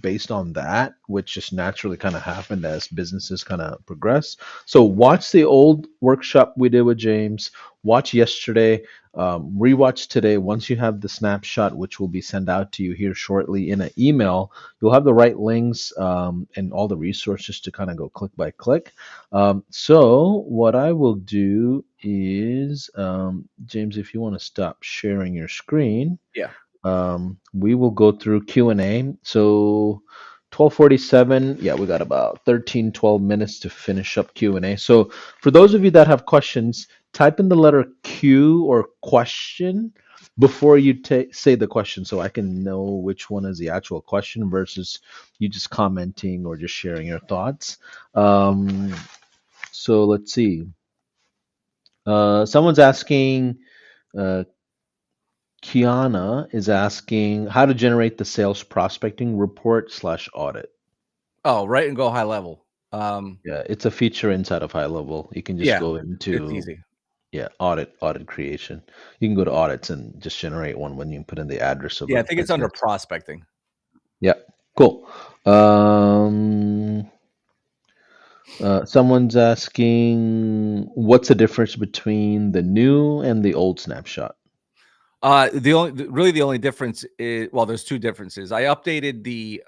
based on that, which just naturally kind of happened as businesses kind of progress. So watch the old workshop we did with James, watch yesterday, rewatch today. Once you have the snapshot, which will be sent out to you here shortly in an email, you'll have the right links and all the resources to kind of go click by click. So what I will do is, James, if you want to stop sharing your screen, Yeah. we will go through Q&A. So 12:47, yeah, we got about 13, 12 minutes to finish up Q&A. So for those of you that have questions, type in the letter Q or question before you say the question so I can know which one is the actual question versus you just commenting or just sharing your thoughts. Um, so let's see. Someone's asking, uh, Kiana is asking how to generate the sales prospecting report slash audit. Oh, right, and go high level. Yeah, it's a feature inside of HighLevel. You can just Yeah, go it's into, easy. yeah, audit creation. You can go to audits and just generate one when you put in the address of Yeah, a I think it's under business. prospecting. Yeah, cool. Someone's asking what's the difference between the new and the old snapshot? Really the only difference is, well, there's two differences. I updated the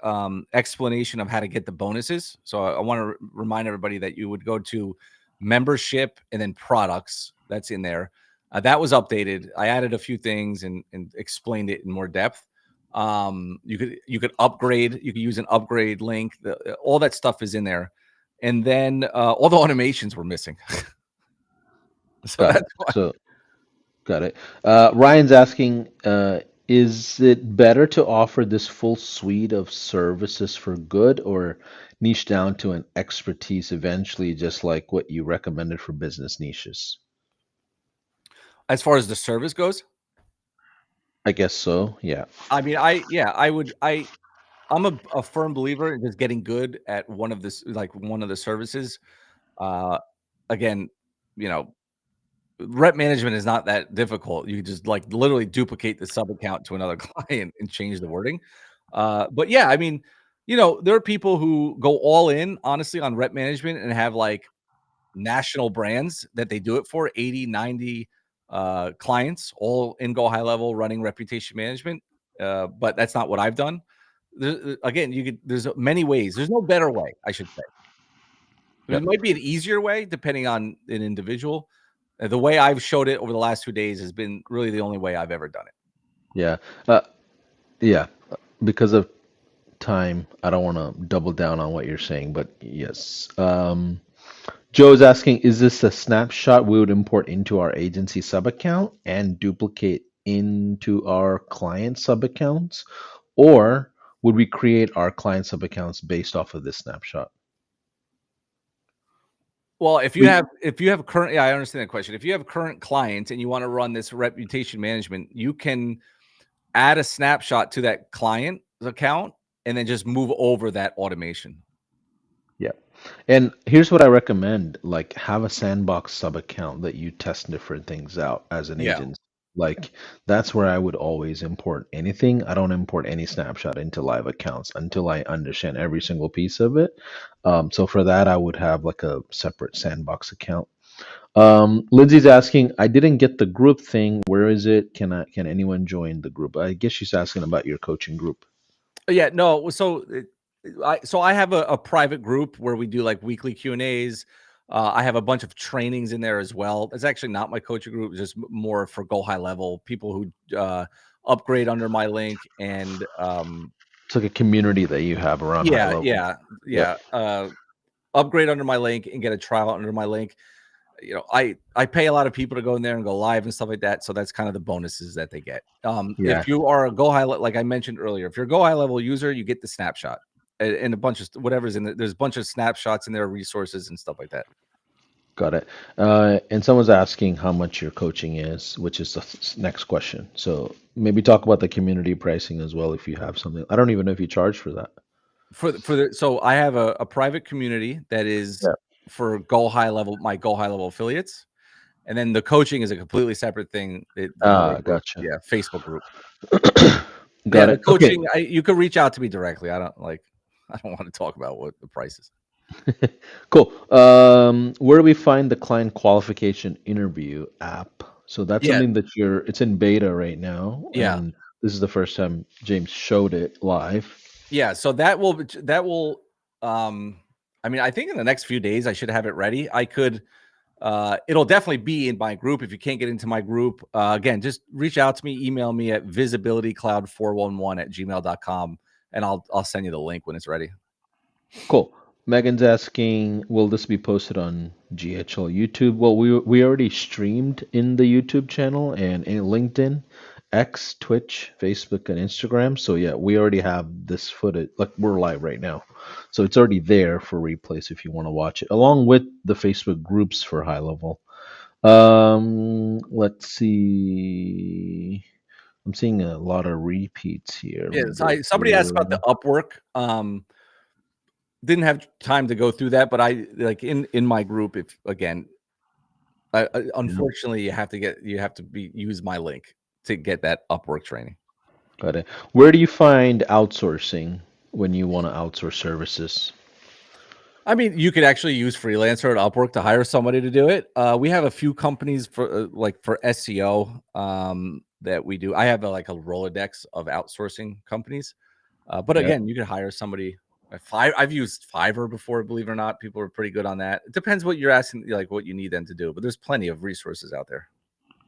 explanation of how to get the bonuses. So I want to remind everybody that you would go to membership and then products. That's in there. That was updated. I added a few things and explained it in more depth. You could upgrade. You could use an upgrade link. All that stuff is in there, and then all the automations were missing. So Got that's it. why. So got it. Ryan's asking, is it better to offer this full suite of services for good or niche down to an expertise eventually, just like what you recommended for business niches? As far as the service goes, I guess so. Yeah. I mean, I'm a firm believer in just getting good at one of the services. Uh, again, you know, rep management is not that difficult. You just like literally duplicate the sub account to another client and change the wording. But yeah, I mean, there are people who go all in honestly on rep management and have like national brands that they do it for 80, 90 clients, all in go high level running reputation management. But that's not what I've done. Again, there's many ways. There's no better way, I should say. There Yeah. might be an easier way depending on an individual. The way I've showed it over the last 2 days has been really the only way I've ever done it. Yeah. Uh, yeah. Because of time, I don't want to double down on what you're saying, but yes. Joe is asking, is this a snapshot we would import into our agency sub account and duplicate into our client sub accounts? Or would we create our client sub accounts based off of this snapshot? Well, We, if you have current, yeah, I understand the question. If you have current clients and you want to run this reputation management, you can add a snapshot to that client account and then just move over that automation. yeah. And here's what I recommend, like have a sandbox sub account that you test different things out as an Yeah. agent. Like that's where I would always import anything. I don't import any snapshot into live accounts until I understand every single piece of it. So for that, I would have like a separate sandbox account. Lindsay's asking, I didn't get the group thing. Where is it? Can anyone join the group? I guess she's asking about your coaching group. Yeah, no. So I have a private group where we do like weekly Q&As. I have a bunch of trainings in there as well. It's actually not my coaching group, it's just more for go high level people who upgrade under my link. And It's like a community that you have around high yeah, level. yeah, Yep. yeah. upgrade under my link and get a trial under my link. You know, I pay a lot of people to go in there and go live and stuff like that. So that's kind of the bonuses that they get. Yeah, If you are a Go High, like I mentioned earlier, if you're a Go High Level user, you get the snapshot and a bunch of whatever's in there. There's a bunch of snapshots in there, resources and stuff like that. got it. And someone's asking how much your coaching is, which is the next question. So maybe talk about the community pricing as well if you have something. I don't even know if you charge for that. So I have a private community that is Yeah. for my Go High Level affiliates. And then the coaching is a completely separate thing. Ah, gotcha. Yeah, Facebook group. Yeah, Got the it. Okay. coaching, you could reach out to me directly. I don't want to talk about what the price is. Cool. Where do we find the client qualification interview app? So that's Yeah, something that it's in beta right now, yeah, and this is the first time James showed it live. yeah. So that will. I mean, I think in the next few days I should have it ready. I could. It'll definitely be in my group. If you can't get into my group, again, just reach out to me, email me at visibilitycloud411@gmail.com, and I'll send you the link when it's ready. Cool. Megan's asking, will this be posted on GHL YouTube? Well, we already streamed in the YouTube channel and in LinkedIn, X, Twitch, Facebook, and Instagram. So yeah, we already have this footage. Like we're live right now, so it's already there for replays if you want to watch it, along with the Facebook groups for High Level. Let's see. I'm seeing a lot of repeats here. Let Yeah, me go somebody asked about the through. Upwork. Didn't have time to go through that, but I like in my group. If again, Yeah. unfortunately, you have to use my link to get that Upwork training. Got it. Where do you find outsourcing when you want to outsource services? I mean, you could actually use Freelancer at Upwork to hire somebody to do it. We have a few companies for like for SEO that we do. I have like a Rolodex of outsourcing companies, but Yeah, again, you could hire somebody. I've used Fiverr before, believe it or not. People are pretty good on that. It depends what you're asking, like what you need them to do. But there's plenty of resources out there.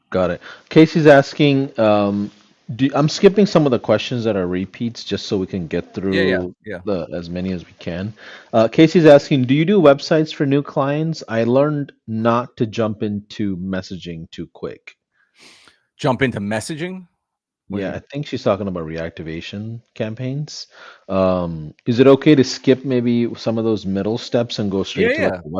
got it. Casey's asking, I'm skipping some of the questions that are repeats just so we can get Yeah, yeah, through yeah. the as many as we can. Casey's asking, do you do websites for new clients? I learned not to jump into messaging too quick. Jump into messaging. What do you Yeah, I mean? think she's talking about reactivation campaigns. Is it okay to skip maybe some of those middle steps and go Yeah, straight to like yeah, a yeah.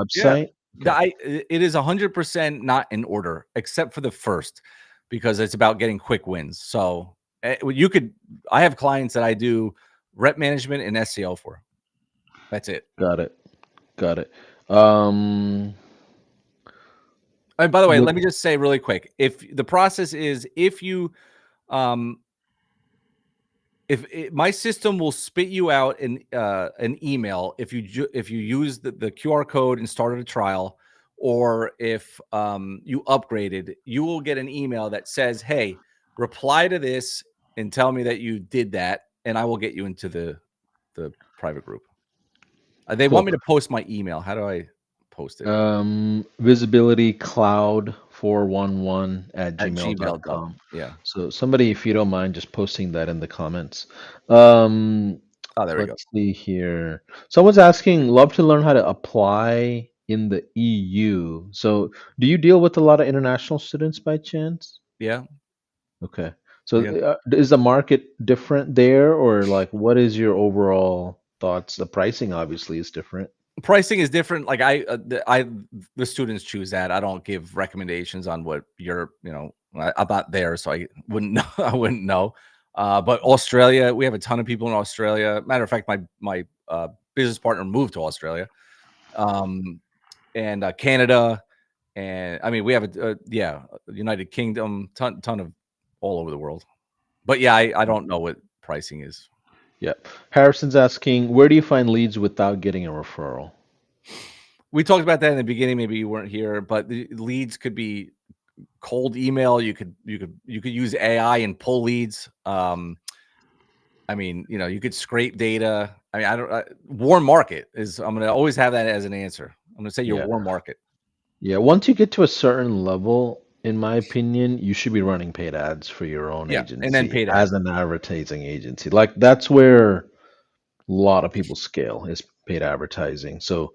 website? Okay, It is 100% not in order, except for the first, because it's about getting quick wins. So you could, I have clients that I do rep management and SEO for. That's it. got it. Got it. Um, And by the way, the, let me just say really quick: if the process is, if you, um, my system will spit you out an email if if you use the QR code and started a trial, or if you upgraded, you will get an email that says, "Hey, reply to this and tell me that you did that, and I will get you into the private group." They want me cool. to post my email. How do I post it? Visibility cloud 411 at At gmail dot Gmail. com. Yeah. So somebody, if you don't mind, just posting that in the comments. Um, Oh, there we go. let's see here. Someone's asking, love to learn how to apply in the EU. So do you deal with a lot of international students by chance? Yeah. Okay. So Yeah. is the market different there, or like what is your overall thoughts? The pricing obviously is different. Pricing is different. Like the students choose that. I don't give recommendations on what I'm not there, so I wouldn't know. I wouldn't know. But Australia, we have a ton of people in Australia. Matter of fact, my business partner moved to Australia, um, and Canada, and I mean we have United Kingdom, ton of all over the world. But yeah, I don't know what pricing is. Yep. Harrison's asking, where do you find leads without getting a referral? We talked about that in the beginning. Maybe you weren't here, but the leads could be cold email. You could use AI and pull leads. I mean, you could scrape data. I mean, warm market is. I'm going to always have that as an answer. I'm going to say your Yeah. warm market. Yeah. Once you get to a certain level, in my opinion, you should be running paid ads for your own Yeah, and then agency paid as ads. an advertising agency. Like that's where a lot of people scale is paid advertising. So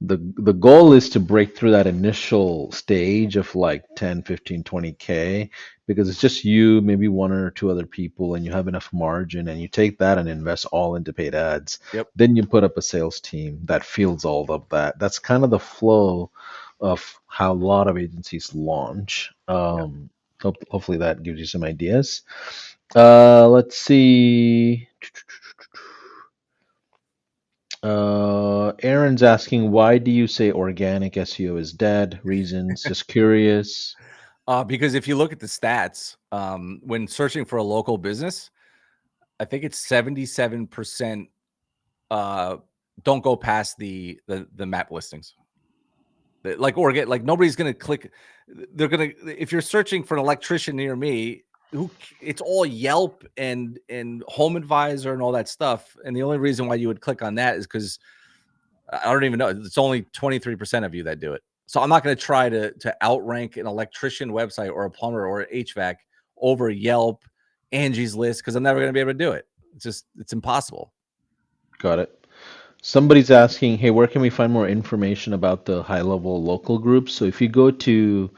the goal is to break through that initial stage of like 10, 15, 20K, because it's just you, maybe one or two other people, and you have enough margin, and you take that and invest all into paid ads. Yep. Then you put up a sales team that fields all of that. That's kind of the flow of how a lot of agencies launch. Yeah. Hopefully that gives you some ideas. Let's see. Aaron's asking, why do you say organic SEO is dead? Reasons, just curious. Because if you look at the stats, when searching for a local business, I think it's 77% don't go past the map listings. Like like nobody's gonna click. They're gonna if you're searching for an electrician near me, it's all Yelp and Home Advisor and all that stuff. And the only reason why you would click on that is because I don't even know. It's only 23% of you that do it. So I'm not going to try to outrank an electrician website or a plumber or HVAC over Yelp, Angie's List, because I'm never going to be able to do it. It's impossible. Got it. Somebody's asking, hey, where can we find more information about the high level local groups? So if you go to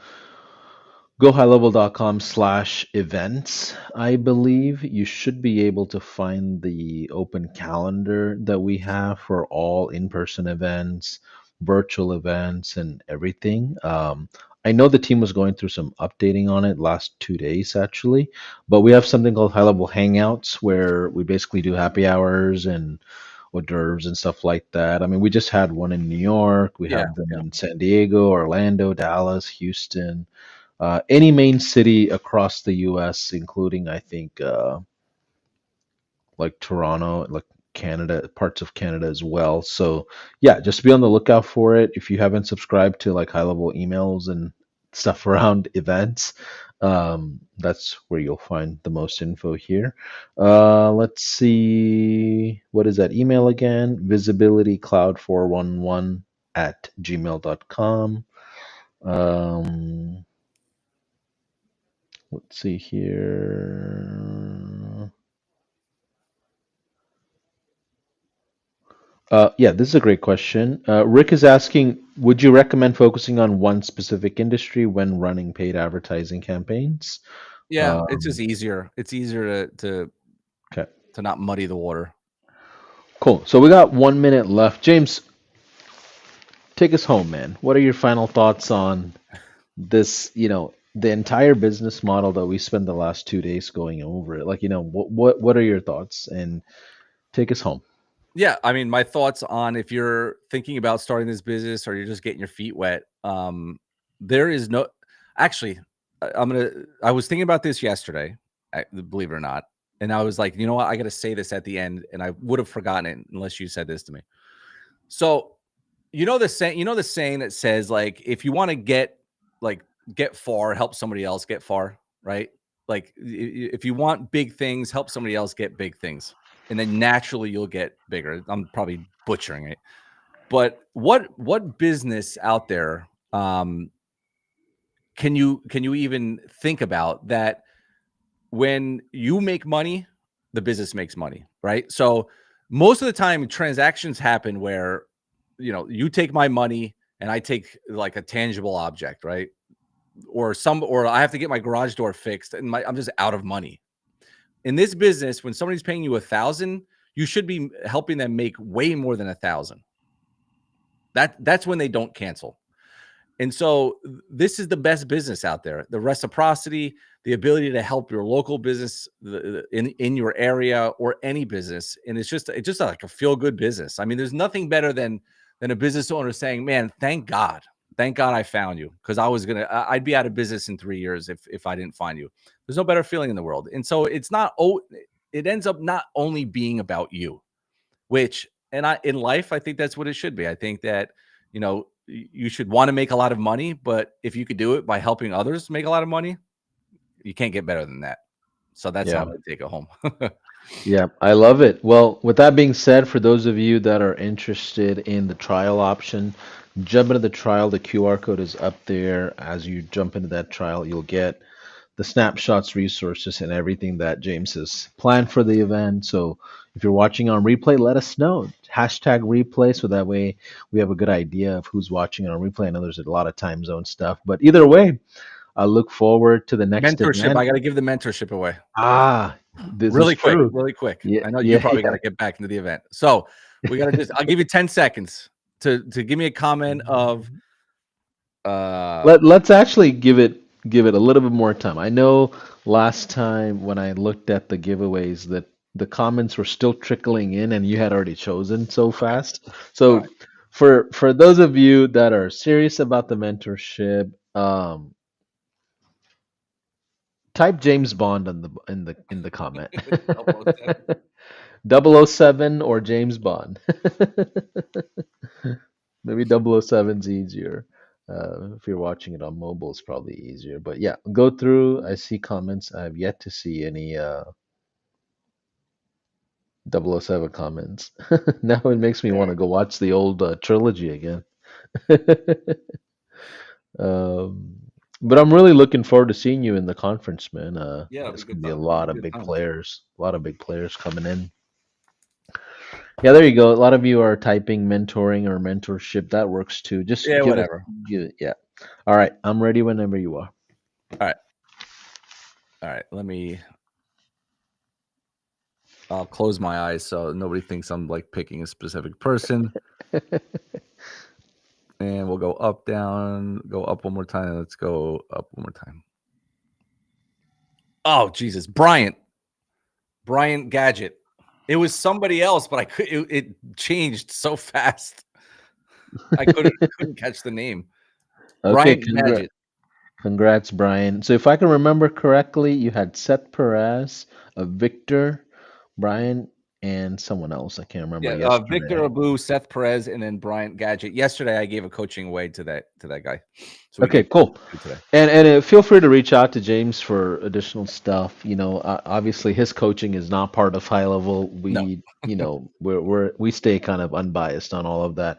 gohighlevel.com/events, I believe you should be able to find the open calendar that we have for all in-person events, virtual events, and everything. I know the team was going through some updating on it last 2 days actually, but we have something called high level hangouts where we basically do happy hours and hors d'oeuvres and stuff like that. I mean, we just had one in New York, we Yeah, have them yeah, in San Diego, Orlando, Dallas, Houston, any main city across the U.S., including I think like Toronto, like Canada, parts of Canada as well. So yeah, just be on the lookout for it. If you haven't subscribed to like high level emails and stuff around events, that's where you'll find the most info here. Let's see, what is that email again? Visibilitycloud411 at gmail.com. Let's see here. Yeah, this is a great question. Rick is asking, would you recommend focusing on one specific industry when running paid advertising campaigns? yeah. It's just Um, easier. It's easier okay, to not muddy the water. cool. So we got 1 minute left. James, take us home, man. What are your final thoughts on this, the entire business model that we spent the last 2 days going over it? Like, what are your thoughts? And take us home. Yeah, I mean, my thoughts on if you're thinking about starting this business or you're just getting your feet wet, there is no actually, I was thinking about this yesterday, believe it or not, and I was like, you know what, I got to say this at the end, and I would have forgotten it unless you said this to me. So, the saying that says like, if you want to like get far, help somebody else get far, right? Like, if you want big things, help somebody else get big things, and then naturally you'll get bigger. I'm probably butchering it, but what business out there can you even think about that when you make money, the business makes money, right? So most of the time transactions happen where you take my money and I take like a tangible object, right? Or I have to get my garage door fixed and I'm just out of money. In this business, when somebody's paying you 1,000, you should be helping them make way more than 1,000. That's when they don't cancel. And so this is the best business out there. The reciprocity, the ability to help your local business in your area or any business. And it's just like a feel good business. I mean, there's nothing better than a business owner saying, "Man, thank God. Thank God I found you because I'd be out of business in 3 years if I didn't find you." There's no better feeling in the world. And so it ends up not only being about you, which and I in life, I think that's what it should be. I think that, you should want to make a lot of money, but if you could do it by helping others make a lot of money, you can't get better than that. So that's how Yeah. I take it home. Yeah, I love it. Well, with that being said, for those of you that are interested in the trial option, jump into the trial. The QR code is up there. As you jump into that trial, you'll get the snapshots, resources, and everything that James has planned for the event. So if you're watching on replay, let us know. Hashtag replay so that way we have a good idea of who's watching on replay. I know there's a lot of time zone stuff, but either way, I look forward to the next Mentorship. I event. got to give the mentorship away. This is Really quick, true. really quick. Yeah, I know you yeah, probably got yeah. to get back into the event. So we got to just, I'll give you 10 seconds to give me a comment of, Let's actually give it a little bit more time. I know last time when I looked at the giveaways that the comments were still trickling in and you had already chosen so okay. fast. All So right. for those of you that are serious about the mentorship, type James Bond in the comment. Double O seven. 007 or James Bond. Maybe 007's easier. If you're watching it on mobile, it's probably easier. But yeah, go through. I see comments. I have yet to see any 007 comments. Now it makes me want There. to go watch the old trilogy again. um, but I'm really looking forward to seeing you in the conference, man. Yeah, it'll be There's a gonna good be a time. It'll lot be of a good big time. players, a lot of big players coming in. Yeah, there you go. A lot of you are typing mentoring or mentorship. That works too. Just Yeah, give us, whatever. yeah. All right, I'm ready whenever you are. All right. All right. I'll close my eyes so nobody thinks I'm like picking a specific person. And we'll go up, down, go up one more time. Let's go up one more time. Oh, Jesus. Bryant Gadget. It was somebody else, but I could it changed so fast. I couldn't catch the name. Okay, Bryant Gadget. congrats, Brian. So if I can remember correctly, you had Seth Perez, Victor, Brian, and someone else. I can't remember Yeah, Victor yesterday. Abu, Seth Perez, and then Bryant Gadget. Yesterday, I gave a coaching away to that guy, so we Okay, gave cool. two today. And feel free to reach out to James for additional stuff. Obviously his coaching is not part of high level. No, We stay kind of unbiased on all of that.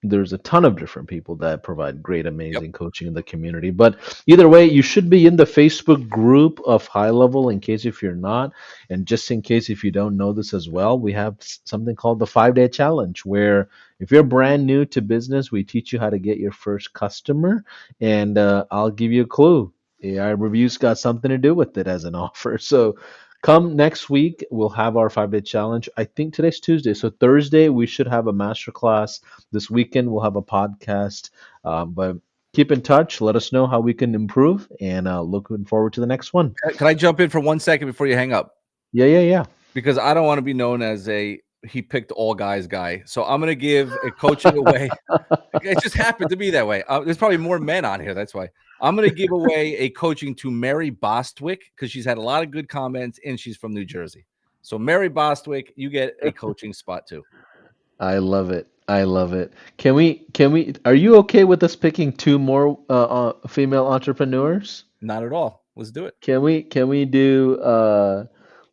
There's a ton of different people that provide great, yep, amazing coaching in the community. But either way, you should be in the Facebook group of high level in case if you're not, and just in case if you don't know this as well, we have something called the 5 day challenge where if you're brand new to business, we teach you how to get your first customer and I'll give you a clue. AI reviews got something to do with it as an offer. So come next week, we'll have our 5 day challenge. I think today's Tuesday. So Thursday, we should have a masterclass. This weekend, we'll have a podcast. But keep in touch. Let us know how we can improve. And looking forward to the next one. can I jump in for 1 second before you hang up? Yeah, yeah, yeah. Because I don't want to be known as a he picked all guys guy. So I'm going to give a coaching away. It just happened to be that way. There's probably more men on here. That's why I'm going to give away a coaching to Mary Bostwick because she's had a lot of good comments and she's from New Jersey. So Mary Bostwick, you get a coaching spot too. I love it. I love it. Are you okay with us picking two more female entrepreneurs? Not at all. Let's do it. Can we do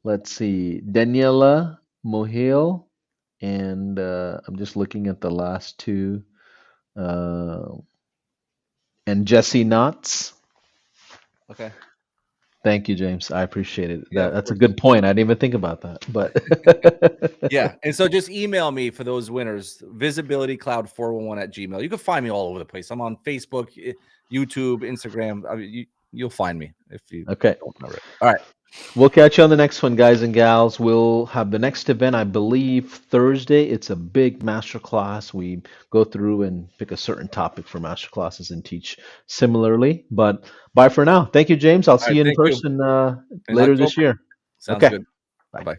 let's see, Daniela Mohil and I'm just looking at the last two uh and Jesse Knotts. Okay. Thank you, James. I appreciate it. Yeah, of That's a course. good point. I didn't even think about that. But Yeah. And so just email me for those winners, visibilitycloud411 at Gmail. You can find me all over the place. I'm on Facebook, YouTube, Instagram. I mean, you'll find me if you okay. don't know it. All right. We'll catch you on the next one, guys and gals. We'll have the next event, I believe, Thursday. It's a big master class. We go through and pick a certain topic for master classes and teach similarly. But bye for now. Thank you, James. I'll All see right. you in Thank you. person In later this October. year. Sounds Okay. good. Bye. Bye-bye.